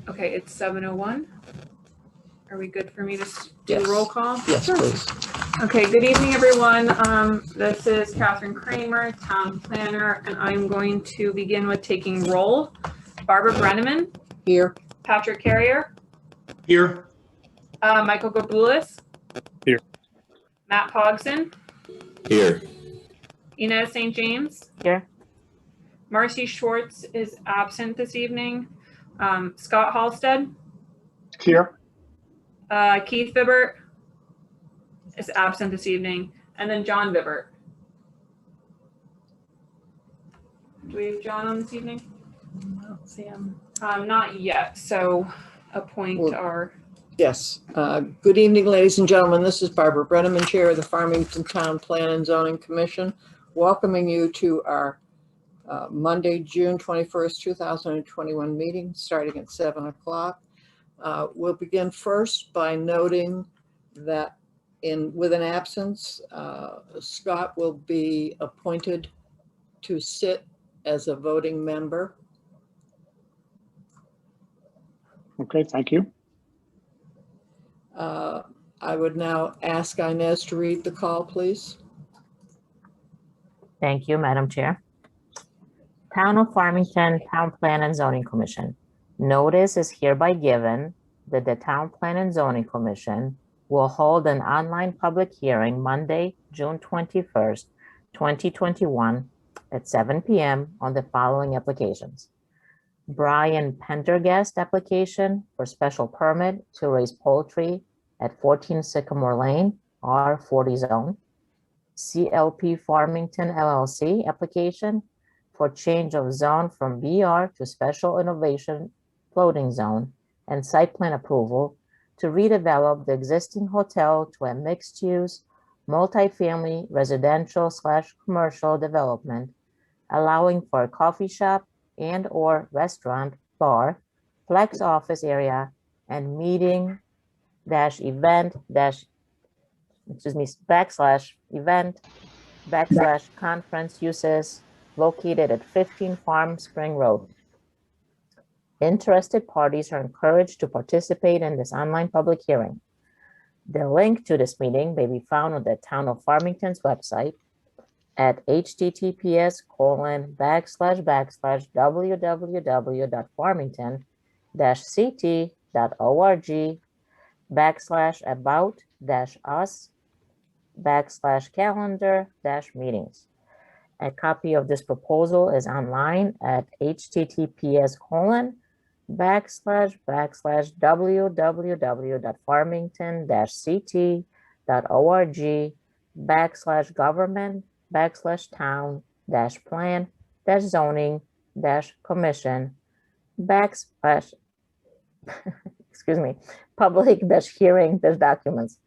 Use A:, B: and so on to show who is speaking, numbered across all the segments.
A: Okay, it's 7:01. Are we good for me to do
B: Yes.
A: roll call?
B: Yes, please.
A: Okay, good evening, everyone. This is Catherine Kramer, Town Planner, and I'm going to begin with taking roll. Barbara Brenneman,
B: Here.
A: Patrick Carrier,
C: Here.
A: Michael Gaboulis.
C: Here.
A: Matt Pogson,
D: Here.
A: Inez St. James.
E: Here.
A: Marcy Schwartz is absent this evening. Scott Halstead.
C: Here.
A: Keith Bibbert is absent this evening. And then John Bibbert. Do we have John on this evening?
B: I don't see him.
A: Not yet, so appoint
B: Well-
A: our,
B: Yes. Good evening, ladies and gentlemen. This is Barbara Brenneman, Chair of the Farmington Town Plan and Zoning Commission, welcoming you to our Monday, June 21st, 2021 meeting, starting at 7 o'clock. We'll begin first by noting that with an absence, Scott will be appointed to sit as a voting member.
C: Okay, thank you.
B: I would now ask Inez to read the call, please.
E: Thank you, Madam Chair. Town of Farmington Town Plan and Zoning Commission. Notice is hereby given that the Town Plan and Zoning Commission will hold an online public hearing Monday, June 21st, 2021 at 7 p.m. on the following applications. Brian Pendergast application for special permit to raise poultry at 14 Sycamore Lane, R40 zone. CLP Farmington LLC application for change of zone from BR to Special Innovation Floating Zone and site plan approval to redevelop the existing hotel to a mixed-use, multifamily residential/commercial development, allowing for a coffee shop and/or restaurant, bar, flex office area, and meeting event conference uses located at 15 Farm Spring Road. Interested parties are encouraged to participate in this online public hearing. The link to this meeting may be found on the Town of Farmington's website at https://www.farmington-ct.org/about-us/calendar-meetings. A copy of this proposal is online at https://www.farmington-ct.org/back/government/town-plan-zoning-commission public-hearing-documents,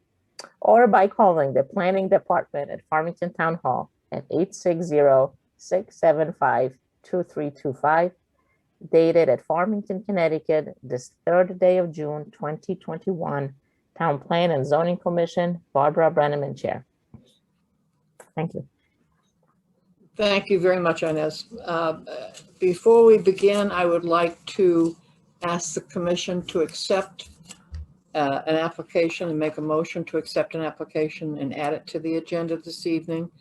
E: or by calling the Planning Department at Farmington Town Hall at 860-675-2325, dated at Farmington, Connecticut, this 3rd day of June, 2021. Town Plan and Zoning Commission, Barbara Brenneman, Chair. Thank you.
B: Thank you very much, Inez. Before we begin, I would like to ask the commission to accept an application and make a motion to accept an application and add it to the agenda this evening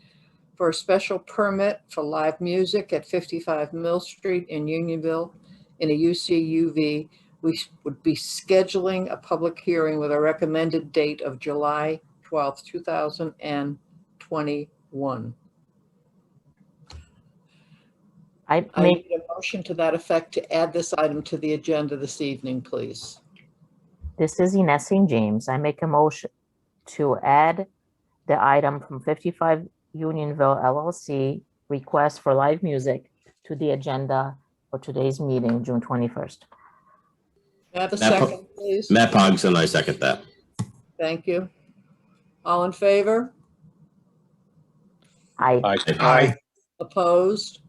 B: for a special permit for live music at 55 Mill Street in Unionville in a UCUV. We would be scheduling a public hearing with a recommended date of July 12th, 2021.
E: I
B: I
E: make
B: need a motion to that effect to add this item to the agenda this evening, please.
E: This is Inez St. James. I make a motion to add the item from 55 Unionville LLC request for live music to the agenda for today's meeting, June 21st.
B: May I have a
D: Matt Po-
B: second, please?
D: Matt Pogson, I second that.
B: Thank you. All in favor?
E: Aye.
C: Aye.
B: Opposed?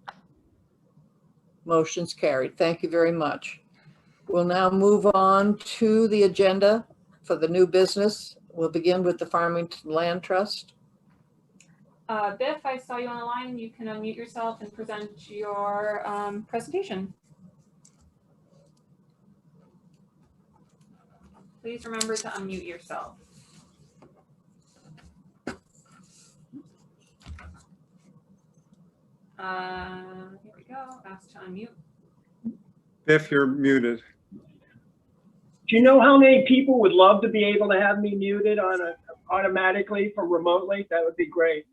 B: Motion's carried. Thank you very much. We'll now move on to the agenda for the new business. We'll begin with the Farmington Land Trust.
A: Biff, I saw you on the line. You can unmute yourself and present your presentation. please remember to unmute yourself. Here we go, ask to unmute.
F: Biff, you're muted.
G: Do you know how many people would love to be able to have me muted automatically from remotely? That would be great.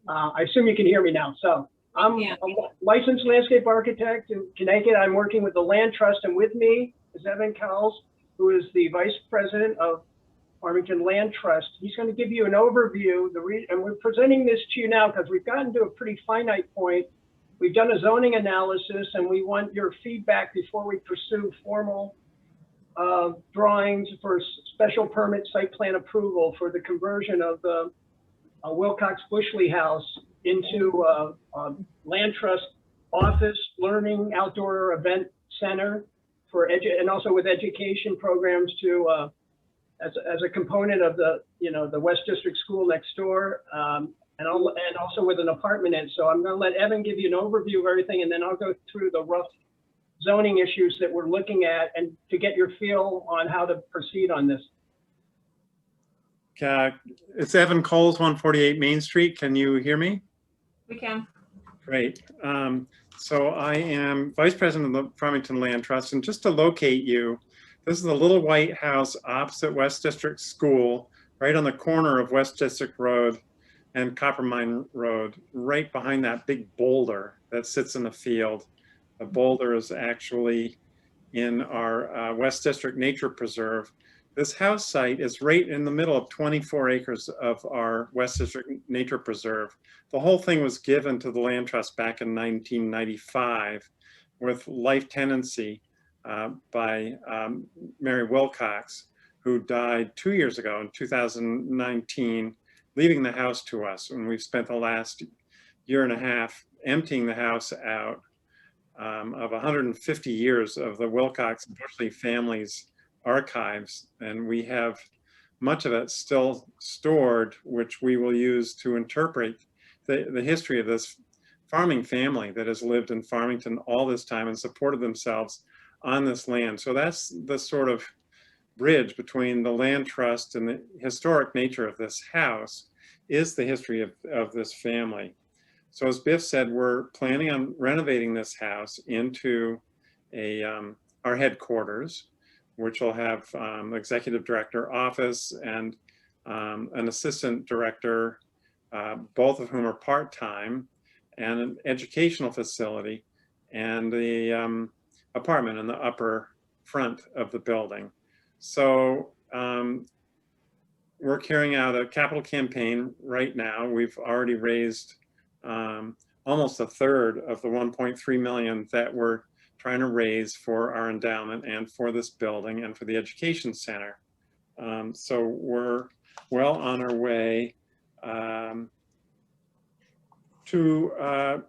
G: I assume you can hear me now. So I'm
A: Yeah.
G: a licensed landscape architect in Connecticut. I'm working with the Land Trust, and with me is Evan Cowles, who is the vice president of Farmington Land Trust. He's going to give you an overview. And we're presenting this to you now because we've gotten to a pretty finite point. We've done a zoning analysis, and we want your feedback before we pursue formal drawings for special permit site plan approval for the conversion of the Wilcox Bushley House into a land trust office, learning, outdoor event center for and also with education programs to as a component of the the West District School next door, and also with an apartment in. So I'm going to let Evan give you an overview of everything, and then I'll go through the rough zoning issues that we're looking at and to get your feel on how to proceed on this.
F: It's Evan Coles, 148 Main Street. Can you hear me?
A: We can.
F: Great. So I am vice president of the Farmington Land Trust, and just to locate you, this is the little white house opposite West District School, right on the corner of West District Road and Coppermine Road, right behind that big boulder that sits in the field. The boulder is actually in our West District Nature Preserve. This house site is right in the middle of 24 acres of our West District Nature Preserve. The whole thing was given to the Land Trust back in 1995 with life tenancy by Mary Wilcox, who died 2 years ago in 2019, leaving the house to us. And we've spent the last year and a half emptying the house out of 150 years of the Wilcox and Bushley family's archives, and we have much of it still stored, which we will use to interpret the history of this farming family that has lived in Farmington all this time and supported themselves on this land. So that's the sort of bridge between the land trust and the historic nature of this house is the history of this family. So as Biff said, we're planning on renovating this house into our headquarters, which will have executive director office and an assistant director, both of whom are part-time, and an educational facility, and the apartment in the upper front of the building. So we're carrying out a capital campaign right now. We've already raised almost a third of the 1.3 million that we're trying to raise for our endowment and for this building and for the education center. So we're well on our way to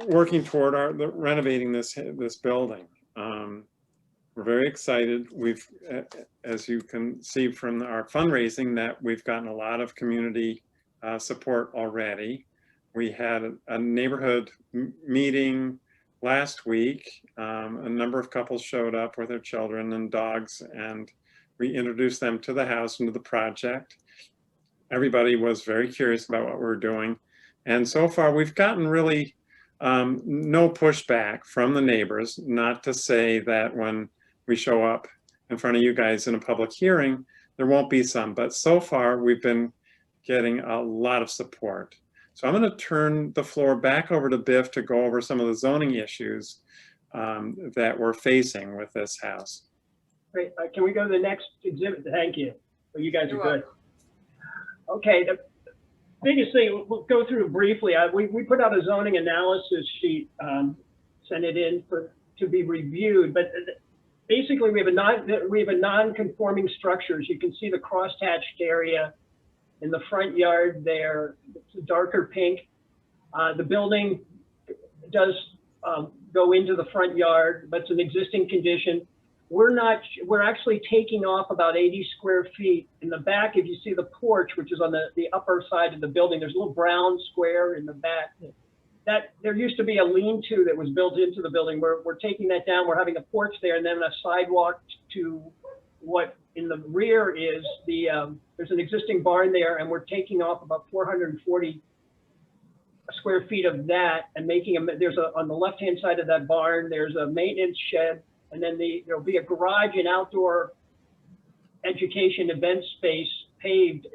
F: working toward renovating this building. We're very excited. We've, as you can see from our fundraising, that we've gotten a lot of community support already. We had a neighborhood meeting last week. A number of couples showed up with their children and dogs, and we introduced them to the house and to the project. Everybody was very curious about what we're doing. And so far we've gotten really no pushback from the neighbors, not to say that when we show up in front of you guys in a public hearing, there won't be some, but so far we've been getting a lot of support. So I'm going to turn the floor back over to Biff to go over some of the zoning issues that we're facing with this house.
G: Great. Can we go to the next exhibit? Thank you. Well, you guys
A: You're
G: are good. Okay. The biggest thing we'll go through briefly. We put out a zoning analysis sheet, sent it in to be reviewed. But basically, we have a non-conforming structures. You can see the crosshatched area in the front yard there. It's a darker pink. The building does go into the front yard, but it's an existing condition. We're actually taking off about 80 square feet. In the back, if you see the porch, which is on the upper side of the building, there's a little brown square in the back. That there used to be a lean-to that was built into the building. We're taking that down. We're having a porch there and then a sidewalk to what in the rear is there's an existing barn there, and we're taking off about 440 square feet of that and making on the left-hand side of that barn, there's a maintenance shed, and then there'll be a garage and outdoor education event space paved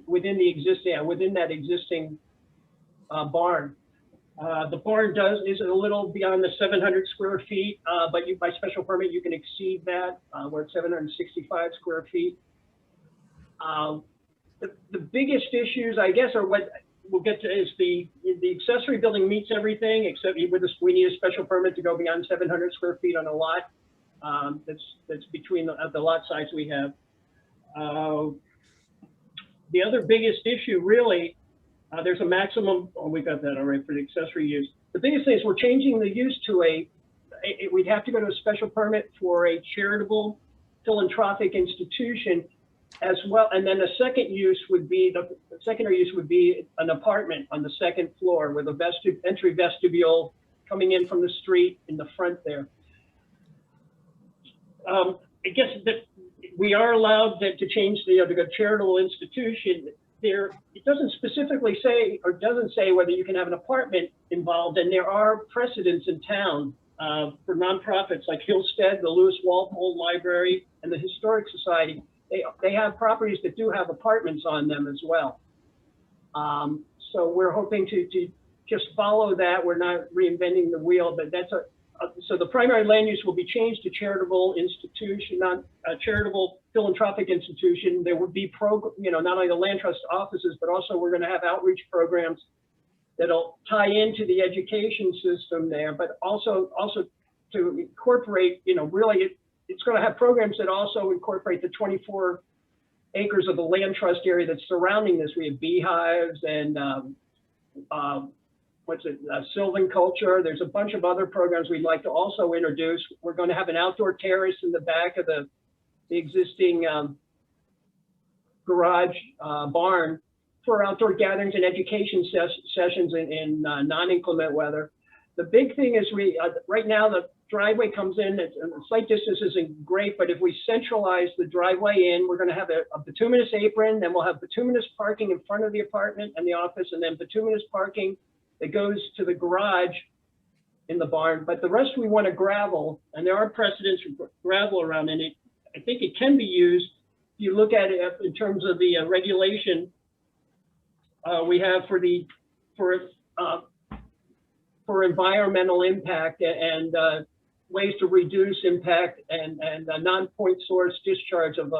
G: within that existing barn. The barn is a little beyond the 700 square feet, but by special permit, you can exceed that. We're at 765 square feet. The biggest issues, I guess, are what we'll get to is the accessory building meets everything, except we need a special permit to go beyond 700 square feet on a lot. That's between the lot size we have. The other biggest issue, really, there's a maximum. Oh, we got that all right for the accessory use. The biggest thing is we're changing the use to we'd have to go to a special permit for a charitable philanthropic institution as well. And then the secondary use would be an apartment on the second floor with a entry vestibule coming in from the street in the front there. I guess that we are allowed to change to go charitable institution. It doesn't specifically say, or doesn't say whether you can have an apartment involved, and there are precedents in town for nonprofits like Hillstead, the Lewis Walpole Library, and the Historic Society. They have properties that do have apartments on them as well. So we're hoping to just follow that. We're not reinventing the wheel, but so the primary land use will be changed to charitable institution, not a charitable philanthropic institution. There would be not only the land trust offices, but also we're going to have outreach programs that'll tie into the education system there, but also to incorporate, really, it's going to have programs that also incorporate the 24 acres of the land trust area that's surrounding this. We have beehives and silviculture. There's a bunch of other programs we'd like to also introduce. We're going to have an outdoor terrace in the back of the existing garage barn for outdoor gatherings and education sessions in non-inclement weather. The big thing is right now the driveway comes in, and the site distance isn't great, but if we centralize the driveway in, we're going to have a bituminous apron, then we'll have bituminous parking in front of the apartment and the office, and then bituminous parking that goes to the garage in the barn. But the rest we want to gravel, and there are precedents for gravel around in it. I think it can be used. If you look at it in terms of the regulation we have for environmental impact and ways to reduce impact and non-point source discharge of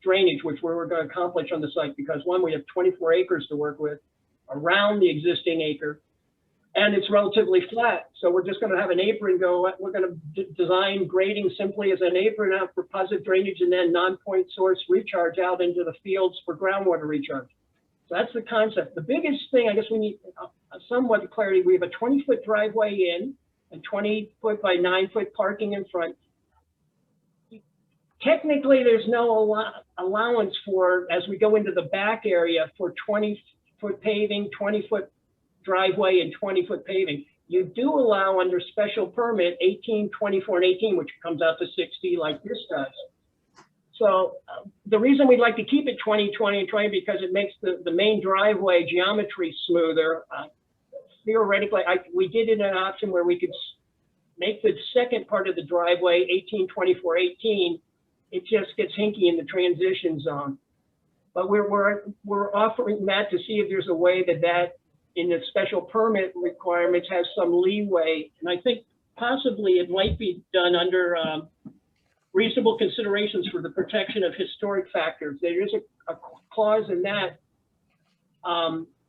G: drainage, which we're going to accomplish on the site, because one, we have 24 acres to work with around the existing acre, and it's relatively flat. So we're just going to have an apron we're going to design grading simply as an apron out for positive drainage, and then non-point source recharge out into the fields for groundwater recharge. So that's the concept. The biggest thing, I guess we need somewhat clarity. We have a 20-foot driveway in and 20-foot by 9-foot parking in front. Technically, there's no allowance for, as we go into the back area, for 20-foot paving, 20-foot driveway, and 20-foot paving. You do allow under special permit 18, 24, and 18, which comes out to 60 like this does. So the reason we'd like to keep it 20, 20, and 20, because it makes the main driveway geometry smoother. Theoretically, we did it in an option where we could make the second part of the driveway 18, 24, 18. It just gets hinky in the transition zone. But we're offering that to see if there's a way that in the special permit requirements has some leeway. And I think possibly it might be done under reasonable considerations for the protection of historic factors. There is a clause in that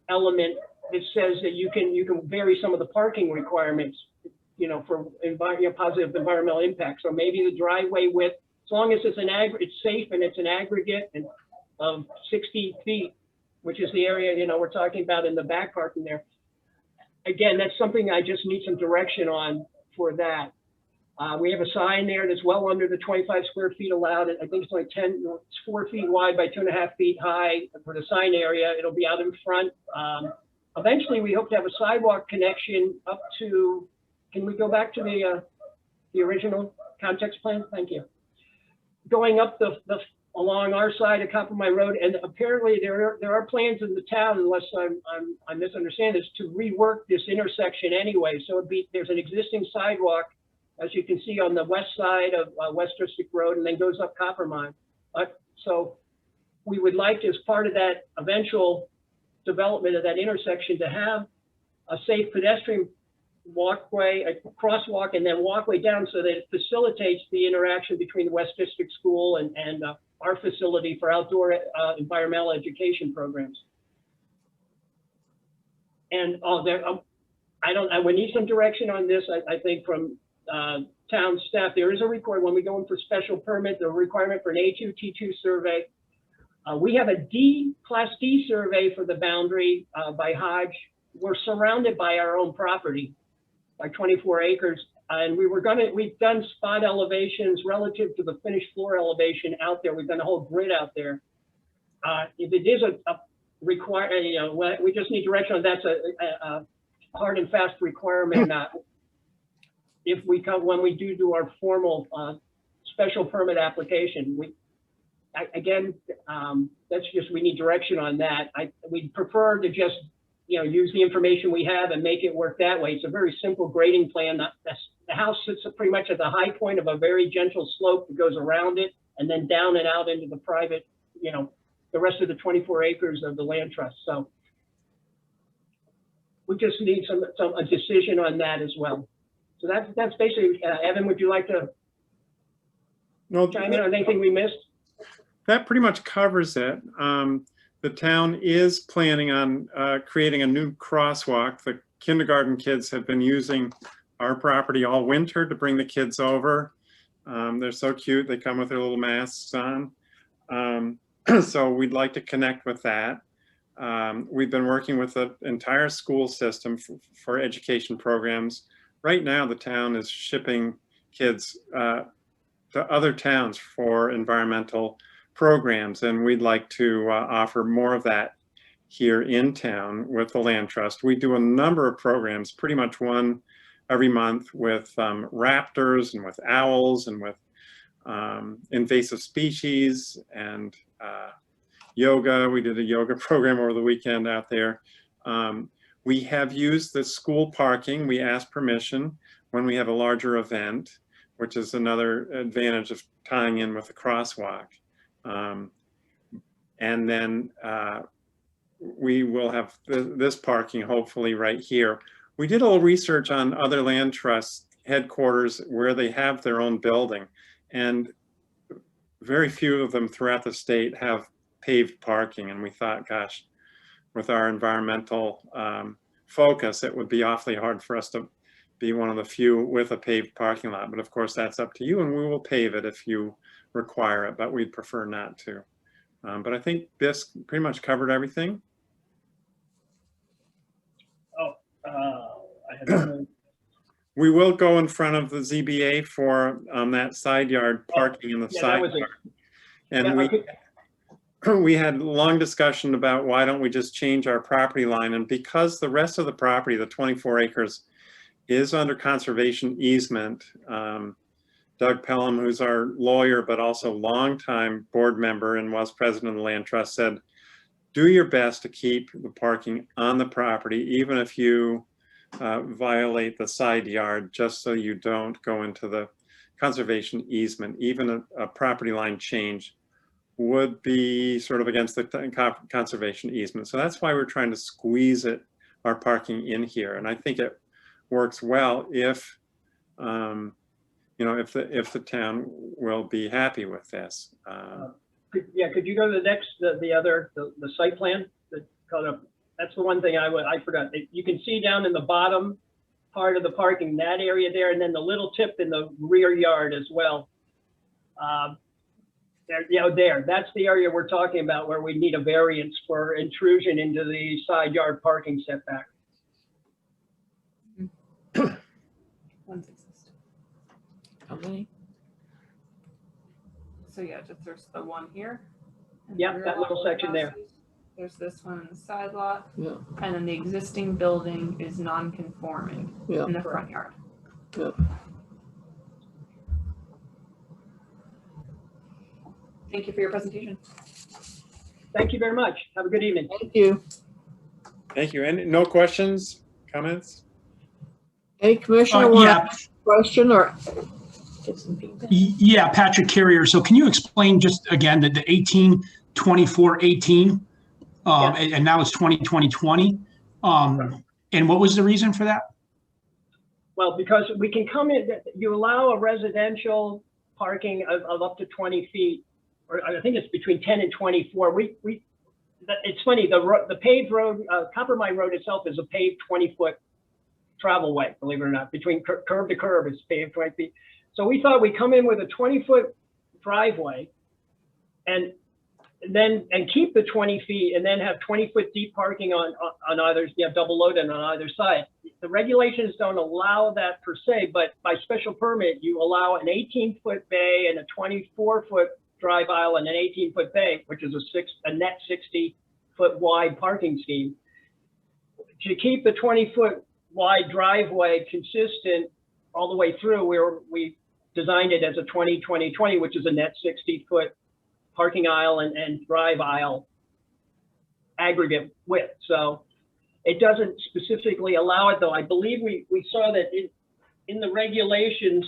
G: element that says that you can vary some of the parking requirements, for positive environmental impact. So maybe the driveway width, as long as it's safe and it's an aggregate of 60 feet, which is the area we're talking about in the back parking there. Again, that's something I just need some direction on for that. We have a sign there that's well under the 25 square feet allowed. I think it's only it's 4 feet wide by 2.5 feet high for the sign area. It'll be out in front. Eventually, we hope to have a sidewalk connection up to, can we go back to the original context plan? Thank you. going up along our side of Coppermine Road, and apparently there are plans in the town, unless I misunderstand this, to rework this intersection anyway. So there's an existing sidewalk, as you can see, on the west side of West District Road, and then goes up Coppermine. So we would like, as part of that eventual development of that intersection, to have a safe pedestrian walkway, a crosswalk, and then walkway down, so that it facilitates the interaction between the West District School and our facility for outdoor environmental education programs. And I would need some direction on this. I think from town staff, there is a requirement when we go in for special permit, the requirement for an A2, T2 survey. We have a Class D survey for the boundary by Hodge. We're surrounded by our own property, by 24 acres. And we've done spot elevations relative to the finished floor elevation out there. We've done a whole grid out there. If it is a requirement, we just need direction on that's a hard and fast requirement. When we do our formal special permit application, that's just, we need direction on that. We'd prefer to just, use the information we have and make it work that way. It's a very simple grading plan. The house sits pretty much at the high point of a very gentle slope that goes around it, and then down and out into the private, the rest of the 24 acres of the land trust. So we just need a decision on that as well. So that's basically, Evan, would you like to chime in on anything we missed?
F: That pretty much covers it. The town is planning on creating a new crosswalk. The kindergarten kids have been using our property all winter to bring the kids over. They're so cute. They come with their little masks on. So we'd like to connect with that. We've been working with the entire school system for education programs. Right now, the town is shipping kids to other towns for environmental programs, and we'd like to offer more of that here in town with the Land Trust. We do a number of programs, pretty much one every month, with raptors and with owls and with invasive species and yoga. We did a yoga program over the weekend out there. We have used the school parking. We ask permission when we have a larger event, which is another advantage of tying in with the crosswalk. And then we will have this parking hopefully right here. We did a little research on other land trusts headquarters where they have their own building, and very few of them throughout the state have paved parking. And we thought, gosh, with our environmental focus, it would be awfully hard for us to be one of the few with a paved parking lot. But of course, that's up to you, and we will pave it if you require it, but we'd prefer not to. But I think this pretty much covered everything. We will go in front of the ZBA for that side yard parking in the side yard. And we had a long discussion about why don't we just change our property line, and because the rest of the property, the 24 acres, is under conservation easement. Doug Pelham, who's our lawyer, but also longtime board member and was president of the Land Trust, said, do your best to keep the parking on the property, even if you violate the side yard, just so you don't go into the conservation easement. Even a property line change would be sort of against the conservation easement. So that's why we're trying to squeeze our parking in here. And I think it works well if, if the town will be happy with this.
G: Could you go to the next, the site plan? That's the one thing I forgot. You can see down in the bottom part of the parking, that area there, and then the little tip in the rear yard as well. There, that's the area we're talking about where we need a variance for intrusion into the side yard parking setback.
B: How many?
A: So yeah, just there's the one here. and
G: Yep,
A: rear
G: that little
A: lot of
G: section there.
A: houses. There's this one in the side lot,
B: Yeah,
A: and then the existing building is non-conforming
B: yeah,
A: in the front yard.
B: yeah.
A: Thank you for your presentation.
G: Thank you very much. Have a good evening.
B: Thank you.
F: Thank you. And no questions, comments?
B: Any commissioner want
H: Yeah,
B: to question or?
H: yeah, Patrick Carrier. So can you explain just again the 18, 24, 18,
G: Yeah.
H: and now it's 20, 20, 20? And what was the reason for that?
G: Well, because we can come in, you allow a residential parking of up to 20 feet, or I think it's between 10 and 24. It's funny, the paved road, Copper Mine Road itself is a paved 20-foot travel way, believe it or not, between curb to curb, it's paved 20 feet. So we thought we'd come in with a 20-foot driveway and keep the 20 feet and then have 20-foot deep parking on either, double loaded on either side. The regulations don't allow that per se, but by special permit, you allow an 18-foot bay and a 24-foot drive aisle and an 18-foot bay, which is a net 60-foot wide parking scheme. To keep the 20-foot wide driveway consistent all the way through, we designed it as a 20-20-20, which is a net 60-foot parking aisle and drive aisle aggregate width. So it doesn't specifically allow it, though. I believe we saw that in the regulations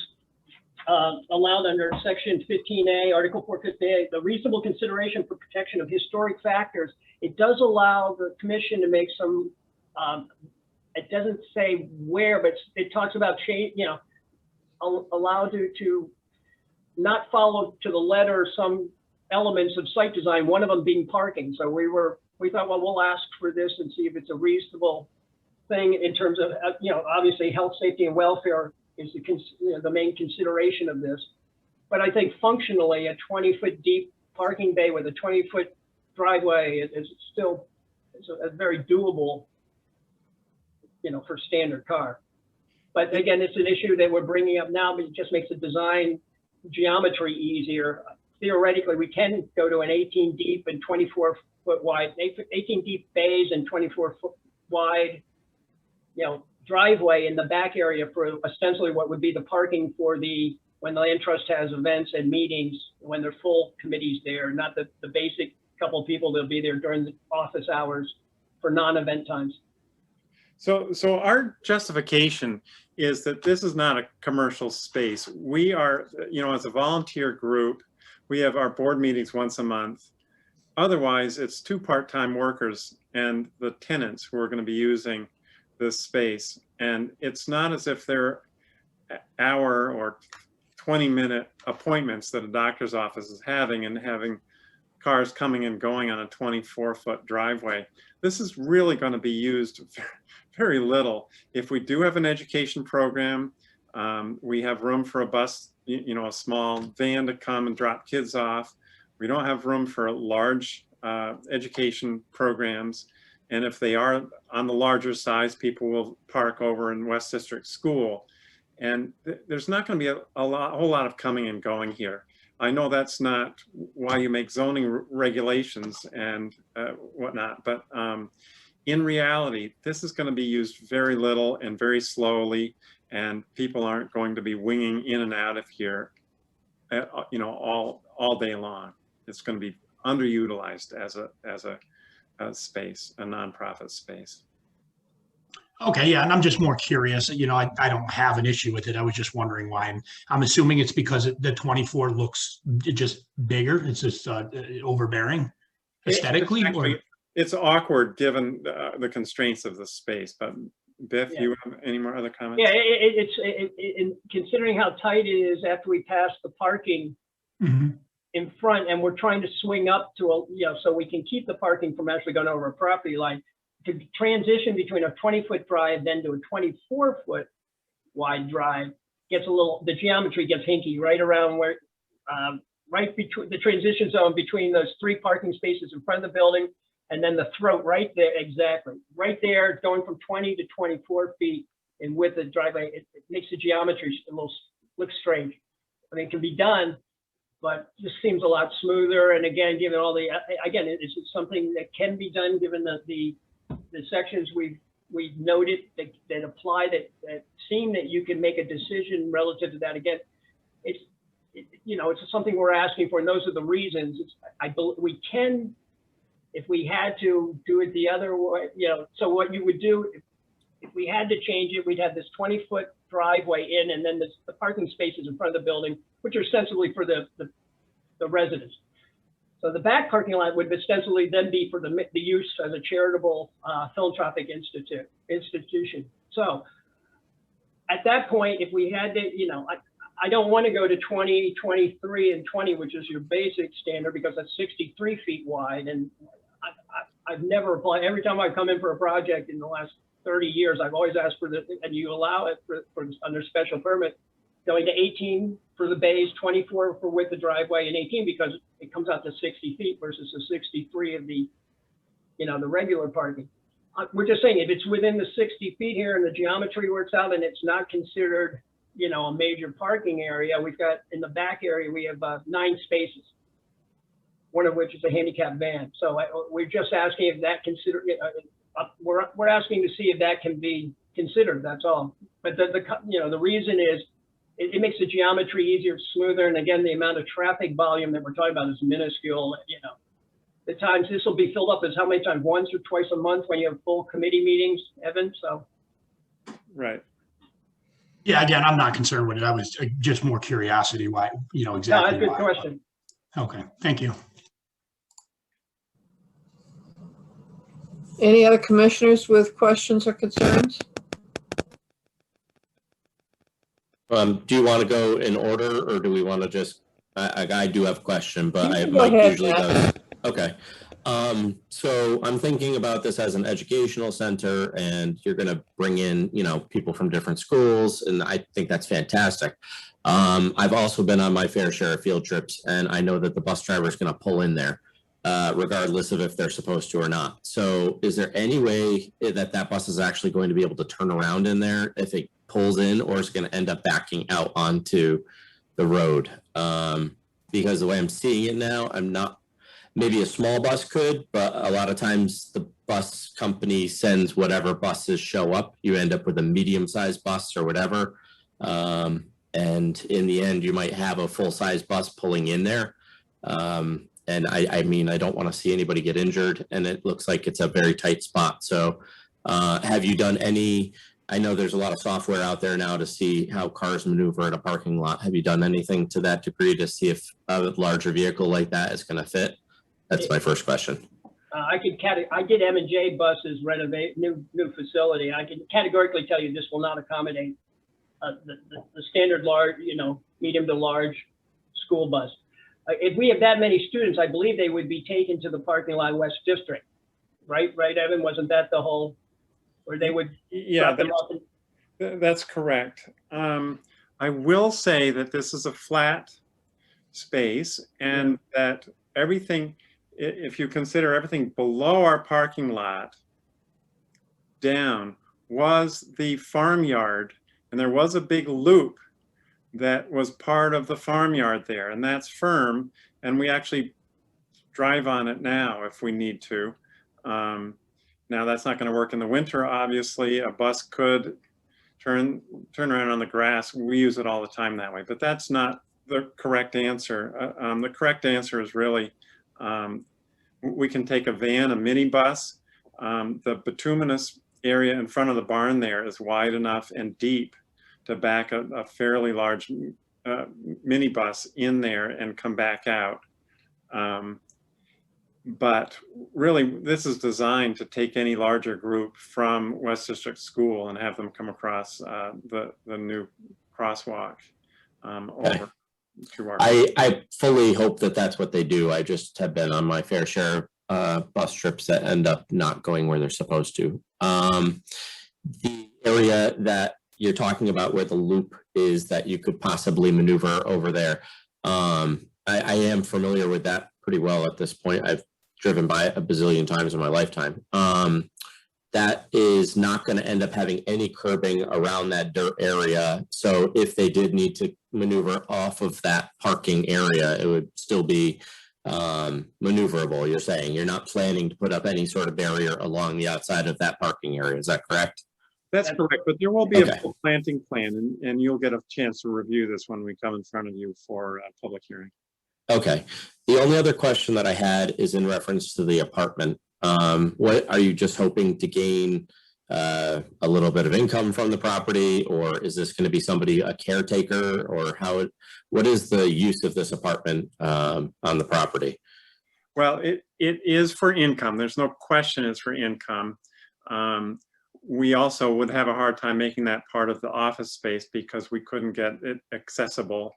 G: allowed under Section 15A, Article 450A, the reasonable consideration for protection of historic factors. It does allow the commission to make some, it doesn't say where, but it talks about change, allowed to not follow to the letter some elements of site design, one of them being parking. So we thought, well, we'll ask for this and see if it's a reasonable thing in terms of, obviously health, safety, and welfare is the main consideration of this. But I think functionally, a 20-foot deep parking bay with a 20-foot driveway is still a very doable, for standard car. But again, it's an issue that we're bringing up now, but it just makes the design geometry easier. Theoretically, we can go to an 18 deep and 24-foot wide, 18 deep bays and 24-foot wide, driveway in the back area for ostensibly what would be the parking for when the land trust has events and meetings, when they're full committees there, not the basic couple of people that'll be there during the office hours for non-event times.
F: So our justification is that this is not a commercial space. We are, as a volunteer group, we have our board meetings once a month. Otherwise, it's 2 part-time workers and the tenants who are going to be using this space. And it's not as if they're hour or 20-minute appointments that a doctor's office is having and having cars coming and going on a 24-foot driveway. This is really going to be used very little. If we do have an education program, we have room for a bus, a small van to come and drop kids off. We don't have room for large education programs. And if they are on the larger size, people will park over in West District School. And there's not going to be a whole lot of coming and going here. I know that's not why you make zoning regulations and whatnot, but in reality, this is going to be used very little and very slowly, and people aren't going to be winging in and out of here, all day long. It's going to be underutilized as a space, a nonprofit space.
H: Okay, yeah, and I'm just more curious. I don't have an issue with it. I was just wondering why. And I'm assuming it's because the 24 looks just bigger. It's just overbearing aesthetically.
F: It's awkward given the constraints of the space. But Biff, you have any more other comments?
G: Yeah, it's considering how tight it is after we pass the parking in front, and we're trying to swing up to so we can keep the parking from actually going over a property line. To transition between a 20-foot drive then to a 24-foot wide drive gets the geometry gets hinky right around where, right between the transition zone between those 3 parking spaces in front of the building, and then the throat right there, exactly. Right there, going from 20 to 24 feet in width of the driveway, it makes the geometry a little, looks strange. I mean, it can be done, but just seems a lot smoother. And again, given all it's something that can be done given the sections we've noted that apply that seem that you can make a decision relative to that. Again, you know, it's something we're asking for, and those are the reasons. We can, if we had to do it the other way, you know, so what you would do, if we had to change it, we'd have this 20-foot driveway in, and then the parking spaces in front of the building, which are ostensibly for the residents. So the back parking lot would ostensibly then be for the use as a charitable philanthropic institution. So at that point, if we had to, you know, I don't want to go to 20, 23, and 20, which is your basic standard, because that's 63 feet wide. And I've never applied. Every time I've come in for a project in the last 30 years, I've always asked for the, and you allow it for under special permit, going to 18 for the bays, 24 for width of driveway, and 18 because it comes out to 60 feet versus the 63 of the, you know, the regular parking. We're just saying if it's within the 60 feet here and the geometry works out and it's not considered, you know, a major parking area, we've got in the back area, we have 9 spaces, one of which is a handicap van. So we're just asking if that we're asking to see if that can be considered, that's all. But you know, the reason is it makes the geometry easier, smoother. And again, the amount of traffic volume that we're talking about is minuscule. You know, the times this will be filled up is how many times, once or twice a month when you have full committee meetings, Evan, so.
F: Right.
H: Yeah, again, I'm not concerned with it. I was just more curiosity why, you know,
G: No,
H: exactly.
G: that's a good
H: why.
G: question.
H: Okay, thank you.
B: Any other commissioners with questions or concerns?
D: Do you want to go in order, or do we want to just, I do have a question, but
B: You can go
D: Mike
B: ahead,
D: usually
B: Matt.
D: does. Okay. So I'm thinking about this as an educational center, and you're going to bring in, you know, people from different schools, and I think that's fantastic. I've also been on my fair share of field trips, and I know that the bus driver is going to pull in there, regardless of if they're supposed to or not. So is there any way that bus is actually going to be able to turn around in there if it pulls in, or is it going to end up backing out onto the road? Because the way I'm seeing it now, I'm not, maybe a small bus could, but a lot of times the bus company sends whatever buses show up. You end up with a medium-sized bus or whatever. And in the end, you might have a full-size bus pulling in there. And I mean, I don't want to see anybody get injured, and it looks like it's a very tight spot. So have you done any, I know there's a lot of software out there now to see how cars maneuver in a parking lot. Have you done anything to that degree to see if a larger vehicle like that is going to fit? That's my first question.
G: I did M&J buses renovate new facility. I can categorically tell you this will not accommodate the standard large, you know, medium to large school bus. If we have that many students, I believe they would be taken to the parking lot West District, right? Right, Evan? Wasn't that the whole, or they would drop them off?
F: That's correct. I will say that this is a flat space, and that everything, if you consider everything below our parking lot down, was the farmyard, and there was a big loop that was part of the farmyard there, and that's firm, and we actually drive on it now if we need to. Now that's not going to work in the winter, obviously. A bus could turn around on the grass. We use it all the time that way, but that's not the correct answer. The correct answer is really, we can take a van, a minibus. The bituminous area in front of the barn there is wide enough and deep to back a fairly large minibus in there and come back out. But really, this is designed to take any larger group from West District School and have them come across the new crosswalk over to our.
D: I fully hope that that's what they do. I just have been on my fair share of bus trips that end up not going where they're supposed to. The area that you're talking about where the loop is that you could possibly maneuver over there, I am familiar with that pretty well at this point. I've driven by it a bazillion times in my lifetime. That is not going to end up having any curbing around that dirt area. So if they did need to maneuver off of that parking area, it would still be maneuverable. You're saying you're not planning to put up any sort of barrier along the outside of that parking area. Is that correct?
F: That's correct, but there will be a
D: Okay.
F: full planting plan, and you'll get a chance to review this when we come in front of you for a public hearing.
D: Okay. The only other question that I had is in reference to the apartment. What are you just hoping to gain a little bit of income from the property, or is this going to be somebody, a caretaker, or what is the use of this apartment on the property?
F: Well, it is for income. There's no question it's for income. We also would have a hard time making that part of the office space because we couldn't get it accessible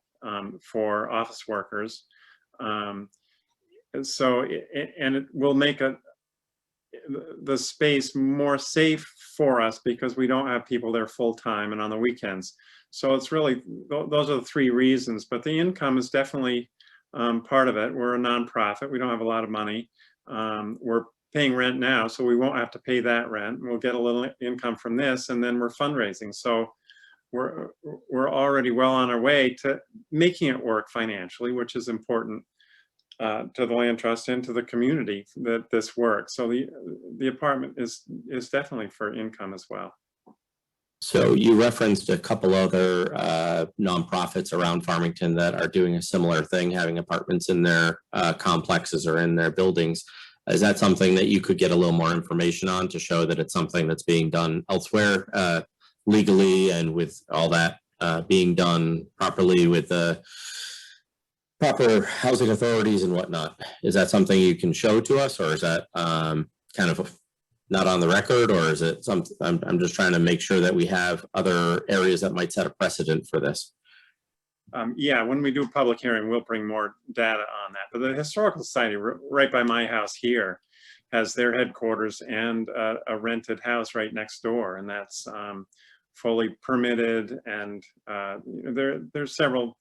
F: for office workers. And it will make the space more safe for us because we don't have people there full time and on the weekends. So it's really, those are the three reasons, but the income is definitely part of it. We're a nonprofit. We don't have a lot of money. We're paying rent now, so we won't have to pay that rent. We'll get a little income from this, and then we're fundraising. So we're already well on our way to making it work financially, which is important to the land trust and to the community that this works. So the apartment is definitely for income as well.
D: So you referenced a couple other nonprofits around Farmington that are doing a similar thing, having apartments in their complexes or in their buildings. Is that something that you could get a little more information on to show that it's something that's being done elsewhere legally and with all that being done properly with the proper housing authorities and whatnot? Is that something you can show to us, or is that kind of not on the record, or is it something? I'm just trying to make sure that we have other areas that might set a precedent for this.
F: Yeah, when we do a public hearing, we'll bring more data on that. But the Historical Society right by my house here has their headquarters and a rented house right next door, and that's fully permitted. And there's several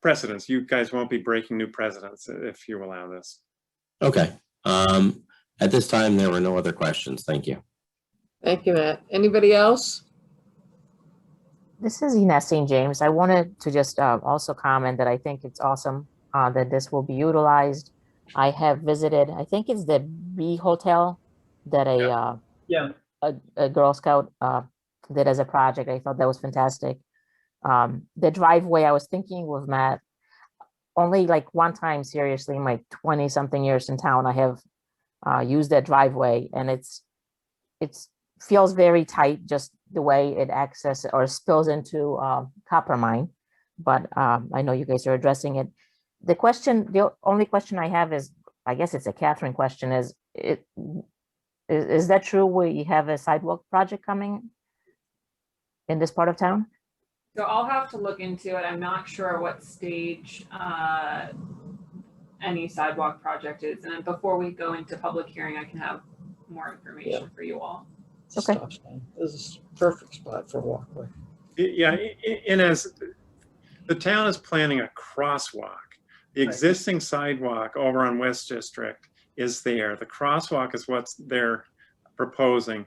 F: precedents. You guys won't be breaking new precedents if you allow this.
D: Okay. At this time, there were no other questions. Thank you.
B: Thank you, Matt. Anybody else?
E: This is Ines St. James. I wanted to just also comment that I think it's awesome that this will be utilized. I have visited, I think it's the B Hotel that a Girl Scout did as a project. I thought that was fantastic. The driveway, I was thinking with Matt, only like one time, seriously, in my 20-something years in town, I have used that driveway, and it's feels very tight, just the way it accesses or spills into Copper Mine. But I know you guys are addressing it. The only question I have is, I guess it's a Catherine question, is that true? We have a sidewalk project coming in this part of town?
A: So I'll have to look into it. I'm not sure what stage any sidewalk project is. And then before we go into public hearing, I can have more information for you all.
E: Okay.
B: Stop sign. This is a perfect spot for a walkway.
F: Yeah, and as the town is planning a crosswalk, the existing sidewalk over on West District is there. The crosswalk is what they're proposing.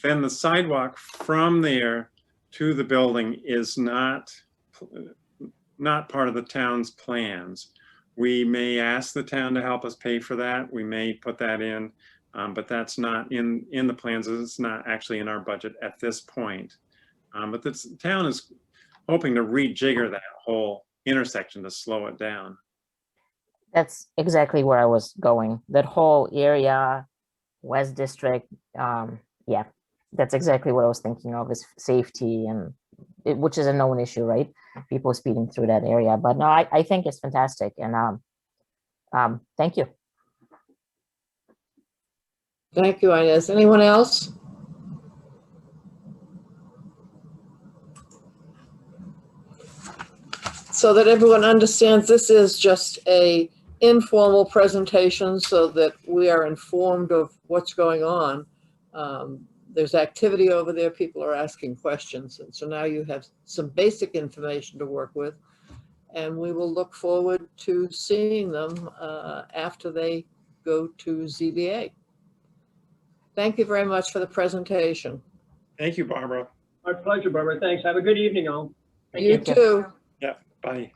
F: Then the sidewalk from there to the building is not part of the town's plans. We may ask the town to help us pay for that. We may put that in, but that's not in the plans. It's not actually in our budget at this point. But the town is hoping to rejigger that whole intersection to slow it down.
E: That's exactly where I was going. That whole area, West District, yeah, that's exactly what I was thinking of, is safety, and which is a known issue, right? People speeding through that area. But no, I think it's fantastic, and thank you.
B: Thank you, Inez. Anyone else? So that everyone understands, this is just a informal presentation so that we are informed of what's going on. There's activity over there. People are asking questions. And so now you have some basic information to work with. And we will look forward to seeing them after they go to ZBA. Thank you very much for the presentation.
F: Thank you, Barbara.
G: My pleasure, Barbara. Thanks. Have a good evening, all.
B: You too.
F: Yeah, bye.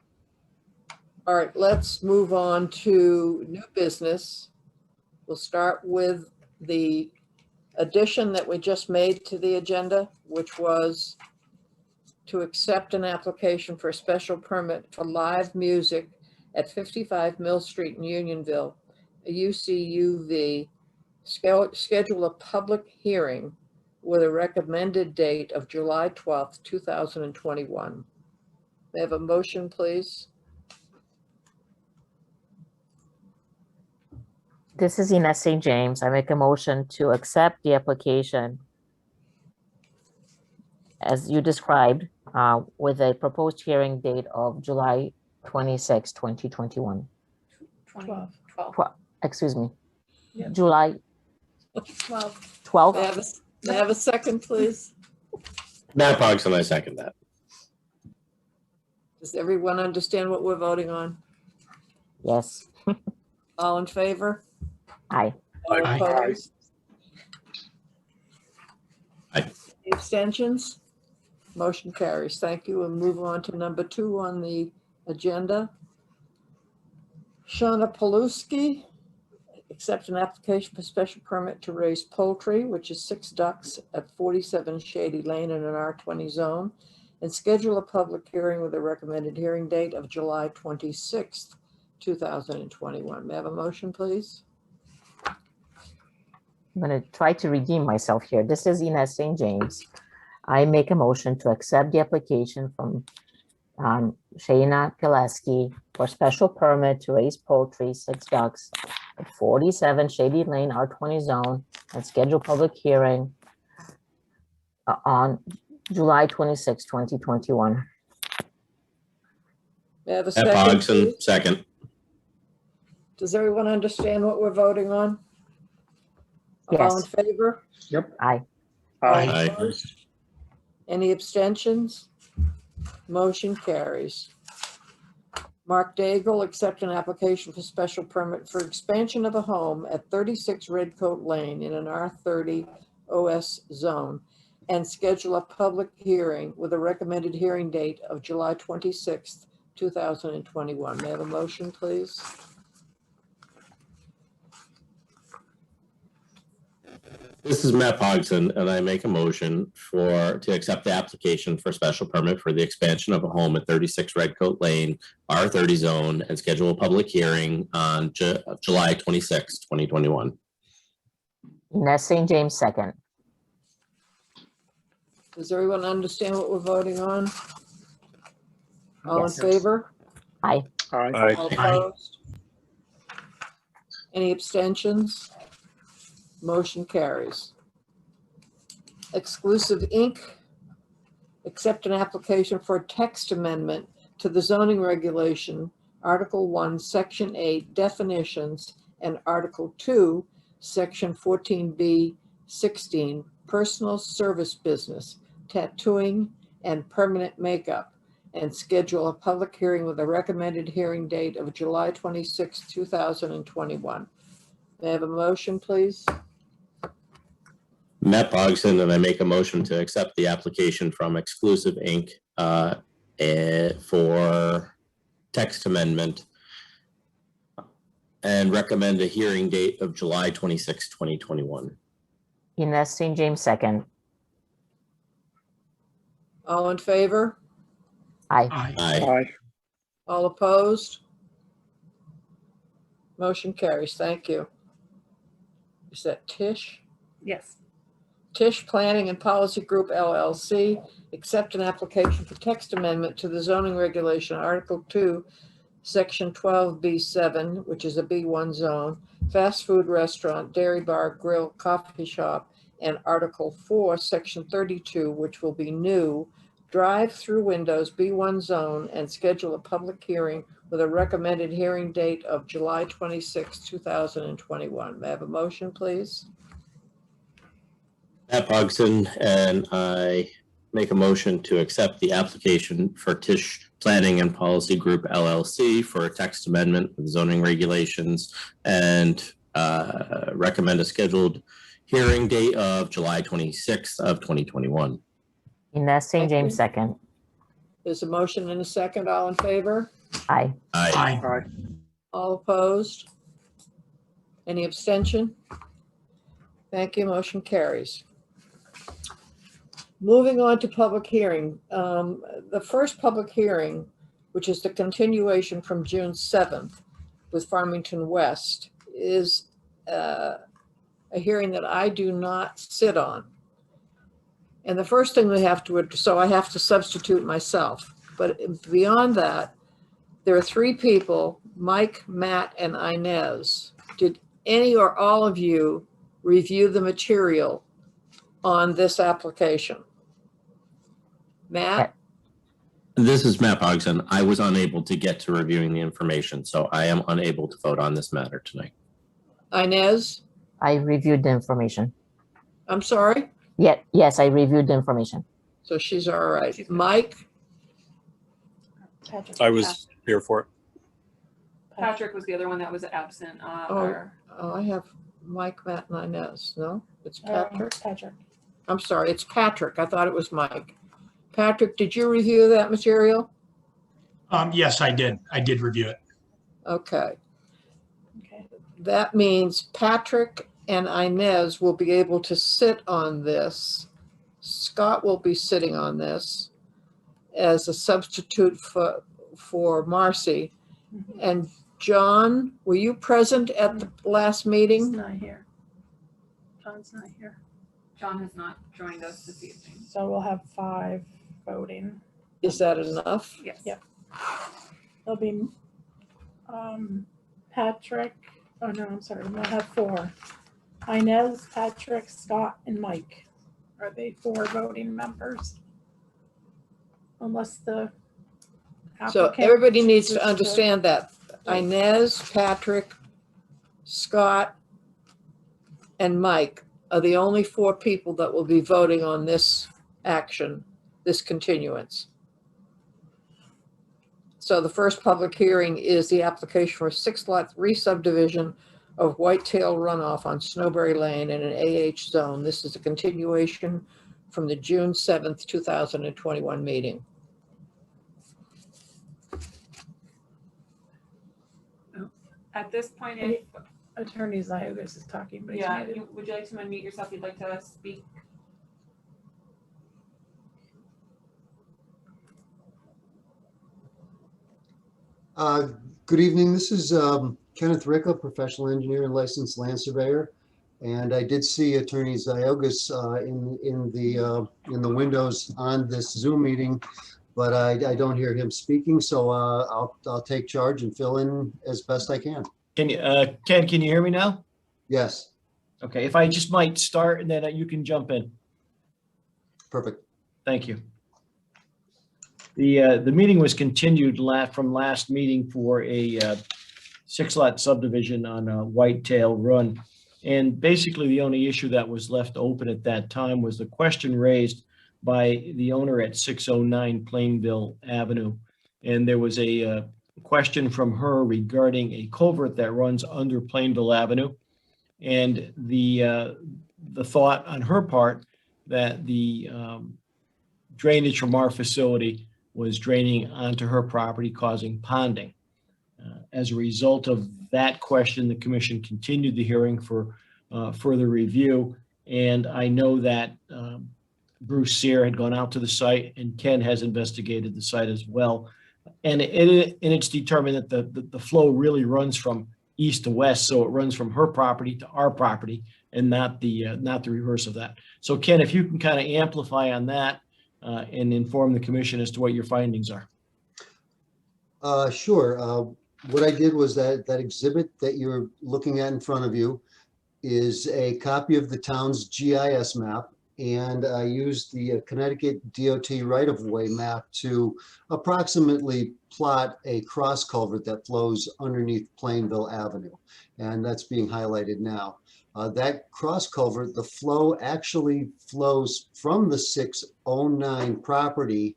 B: All right, let's move on to new business. We'll start with the addition that we just made to the agenda, which was to accept an application for a special permit for live music at 55 Mill Street in Unionville, a UCUV, schedule a public hearing with a recommended date of July 12th, 2021. May I have a motion, please?
E: This is Ines St. James. I make a motion to accept the application as you described, with a proposed hearing date of July 26, 2021.
A: 12.
E: Excuse me,
B: Yeah.
E: July
A: 12.
E: 12th.
B: May I have a second, please?
D: Matt Pogson, I second that.
B: Does everyone understand what we're voting on?
E: Yes,
B: All in favor?
E: aye.
B: All
H: Aye.
B: opposed?
D: Aye.
B: Any abstentions? Motion carries. Thank you. And move on to number 2 on the agenda. Shauna Paluski, accept an application for special permit to raise poultry, which is 6 ducks at 47 Shady Lane in an R20 zone, and schedule a public hearing with a recommended hearing date of July 26th, 2021. May I have a motion, please?
E: I'm going to try to redeem myself here. This is Ines St. James. I make a motion to accept the application from Shayna Pileski for special permit to raise poultry, 6 ducks at 47 Shady Lane, R20 zone, and schedule public hearing on July 26, 2021.
B: May I have a
D: Matt
B: second,
D: Pogson,
B: please?
D: second.
B: Does everyone understand what we're voting on? All in
E: Yes.
B: favor?
E: Aye.
B: All
D: Aye.
B: opposed? Any abstentions? Motion carries. Mark Daigle, accept an application for special permit for expansion of a home at 36 Redcoat Lane in an R30 OS zone and schedule a public hearing with a recommended hearing date of July 26th, 2021. May I have a motion, please?
D: This is Matt Pogson, and I make a motion to accept the application for special permit for the expansion of a home at 36 Redcoat Lane, R30 zone, and schedule a public hearing on July 26, 2021.
E: Ines St. James, second.
B: Does everyone understand what we're voting on? All in
E: Yes.
B: favor?
C: Aye.
B: All opposed? Any abstentions? Motion carries. Exclusive Inc. Accept an application for a text amendment to the zoning regulation, Article 1, Section 8, definitions, and Article 2, Section 14B, 16, personal service business, tattooing, and permanent makeup, and schedule a public hearing with a recommended hearing date of July 26, 2021. May I have a motion, please?
D: Matt Pogson, and I make a motion to accept the application from Exclusive Inc. For text amendment and recommend a hearing date of July 26, 2021.
E: Ines St. James, second.
B: All in favor?
E: Aye.
H: Aye.
D: Aye.
B: All opposed? Motion carries. Thank you. Is that Tish?
A: Yes.
B: Tish Planning and Policy Group LLC, accept an application for text amendment to the zoning regulation, Article 2, Section 12B7, which is a B1 zone, fast food restaurant, dairy bar, grill, coffee shop, and Article 4, Section 32, which will be new, drive-through windows, B1 zone, and schedule a public hearing with a recommended hearing date of July 26, 2021. May I have a motion, please?
D: Matt Pogson, and I make a motion to accept the application for Tish Planning and Policy Group LLC for a text amendment with zoning regulations and recommend a scheduled hearing date of July 26th of 2021.
E: Ines St.
B: Thank
E: James,
B: you.
E: second.
B: There's a motion and a second. All in favor?
E: Aye.
D: Aye.
H: Aye.
B: All opposed? Any abstention? Thank you. Motion carries. Moving on to public hearing. The first public hearing, which is the continuation from June 7th with Farmington West, is a hearing that I do not sit on. And the first thing we have to, so I have to substitute myself. But beyond that, there are three people, Mike, Matt, and Inez. Did any or all of you review the material on this application? Matt?
D: This is Matt Bogson. I was unable to get to reviewing the information, so I am unable to vote on this matter tonight.
B: Inez?
E: I reviewed the information.
B: I'm sorry?
E: Yes, I reviewed the information.
B: So she's all right.
A: She's good.
B: Mike?
I: I was here for it.
A: Patrick was the other one that was absent.
B: Oh, I have Mike, Matt, and Inez. No, it's Patrick.
J: Patrick.
B: I'm sorry, it's Patrick. I thought it was Mike. Patrick, did you review that material?
H: Yes, I did. I did review it.
B: Okay.
J: Okay.
B: That means Patrick and Inez will be able to sit on this. Scott will be sitting on this as a substitute for Marcy. And John, were you present at the last
J: He's
B: meeting?
J: not here. John's not here.
A: John has not joined us this evening.
J: So we'll have 5 voting.
B: Is that enough?
A: Yes.
J: Yep. There'll be Patrick, oh no, I'm sorry, we'll have 4. Inez, Patrick, Scott, and Mike. Are they 4 voting members? Unless the
B: So
J: applicant
B: everybody needs to
J: chooses
B: understand that. Inez, Patrick, Scott, and Mike are the only 4 people that will be voting on this action, this continuance. So the first public hearing is the application for a 6-lot re-subdivision of Whitetail Runoff on Snowberry Lane in an AH zone. This is a continuation from the June 7th, 2021 meeting.
A: At this point, if,
J: Attorney Ziogas is talking, but he's
A: yeah,
J: muted.
A: would you like to unmute yourself? You'd like to speak?
K: Good evening. This is Kenneth Ricka, professional engineer and licensed land surveyor. And I did see Attorney Ziogas in the windows on this Zoom meeting, but I don't hear him speaking. So I'll take charge and fill in as best I can.
L: Can you, Ken, can you hear me now?
K: Yes,
L: Okay, if I just might start and then you can jump in.
K: perfect.
L: Thank you. The meeting was continued from last meeting for a 6-lot subdivision on Whitetail Run. And basically the only issue that was left open at that time was the question raised by the owner at 609 Plainville Avenue. And there was a question from her regarding a culvert that runs under Plainville Avenue. And the thought on her part that the drainage from our facility was draining onto her property, causing ponding. As a result of that question, the commission continued the hearing for further review. And I know that Bruce Sear had gone out to the site and Ken has investigated the site as well. And it's determined that the flow really runs from east to west. So it runs from her property to our property and not the reverse of that. So Ken, if you can kind of amplify on that and inform the commission as to what your findings are.
K: Sure. What I did was that exhibit that you're looking at in front of you is a copy of the town's GIS map. And I used the Connecticut DOT right-of-way map to approximately plot a cross culvert that flows underneath Plainville Avenue. And that's being highlighted now. That cross culvert, the flow actually flows from the 609 property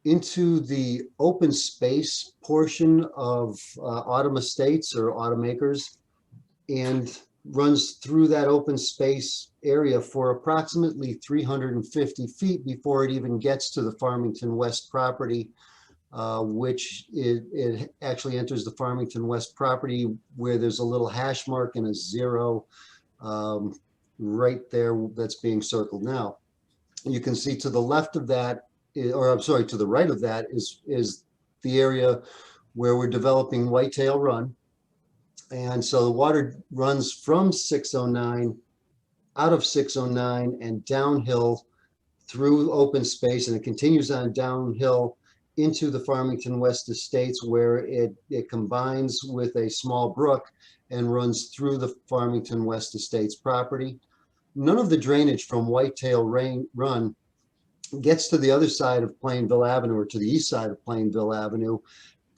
K: into the open space portion of Autumn Estates or Autumn Acres and runs through that open space area for approximately 350 feet before it even gets to the Farmington West property, which it actually enters the Farmington West property where there's a little hash mark and a 0 right there that's being circled now. You can see to the left of that, or I'm sorry, to the right of that is the area where we're developing Whitetail Run. And so the water runs from 609, out of 609 and downhill through open space, and it continues on downhill into the Farmington West Estates, where it combines with a small brook and runs through the Farmington West Estates property. None of the drainage from Whitetail Run gets to the other side of Plainville Avenue or to the east side of Plainville Avenue,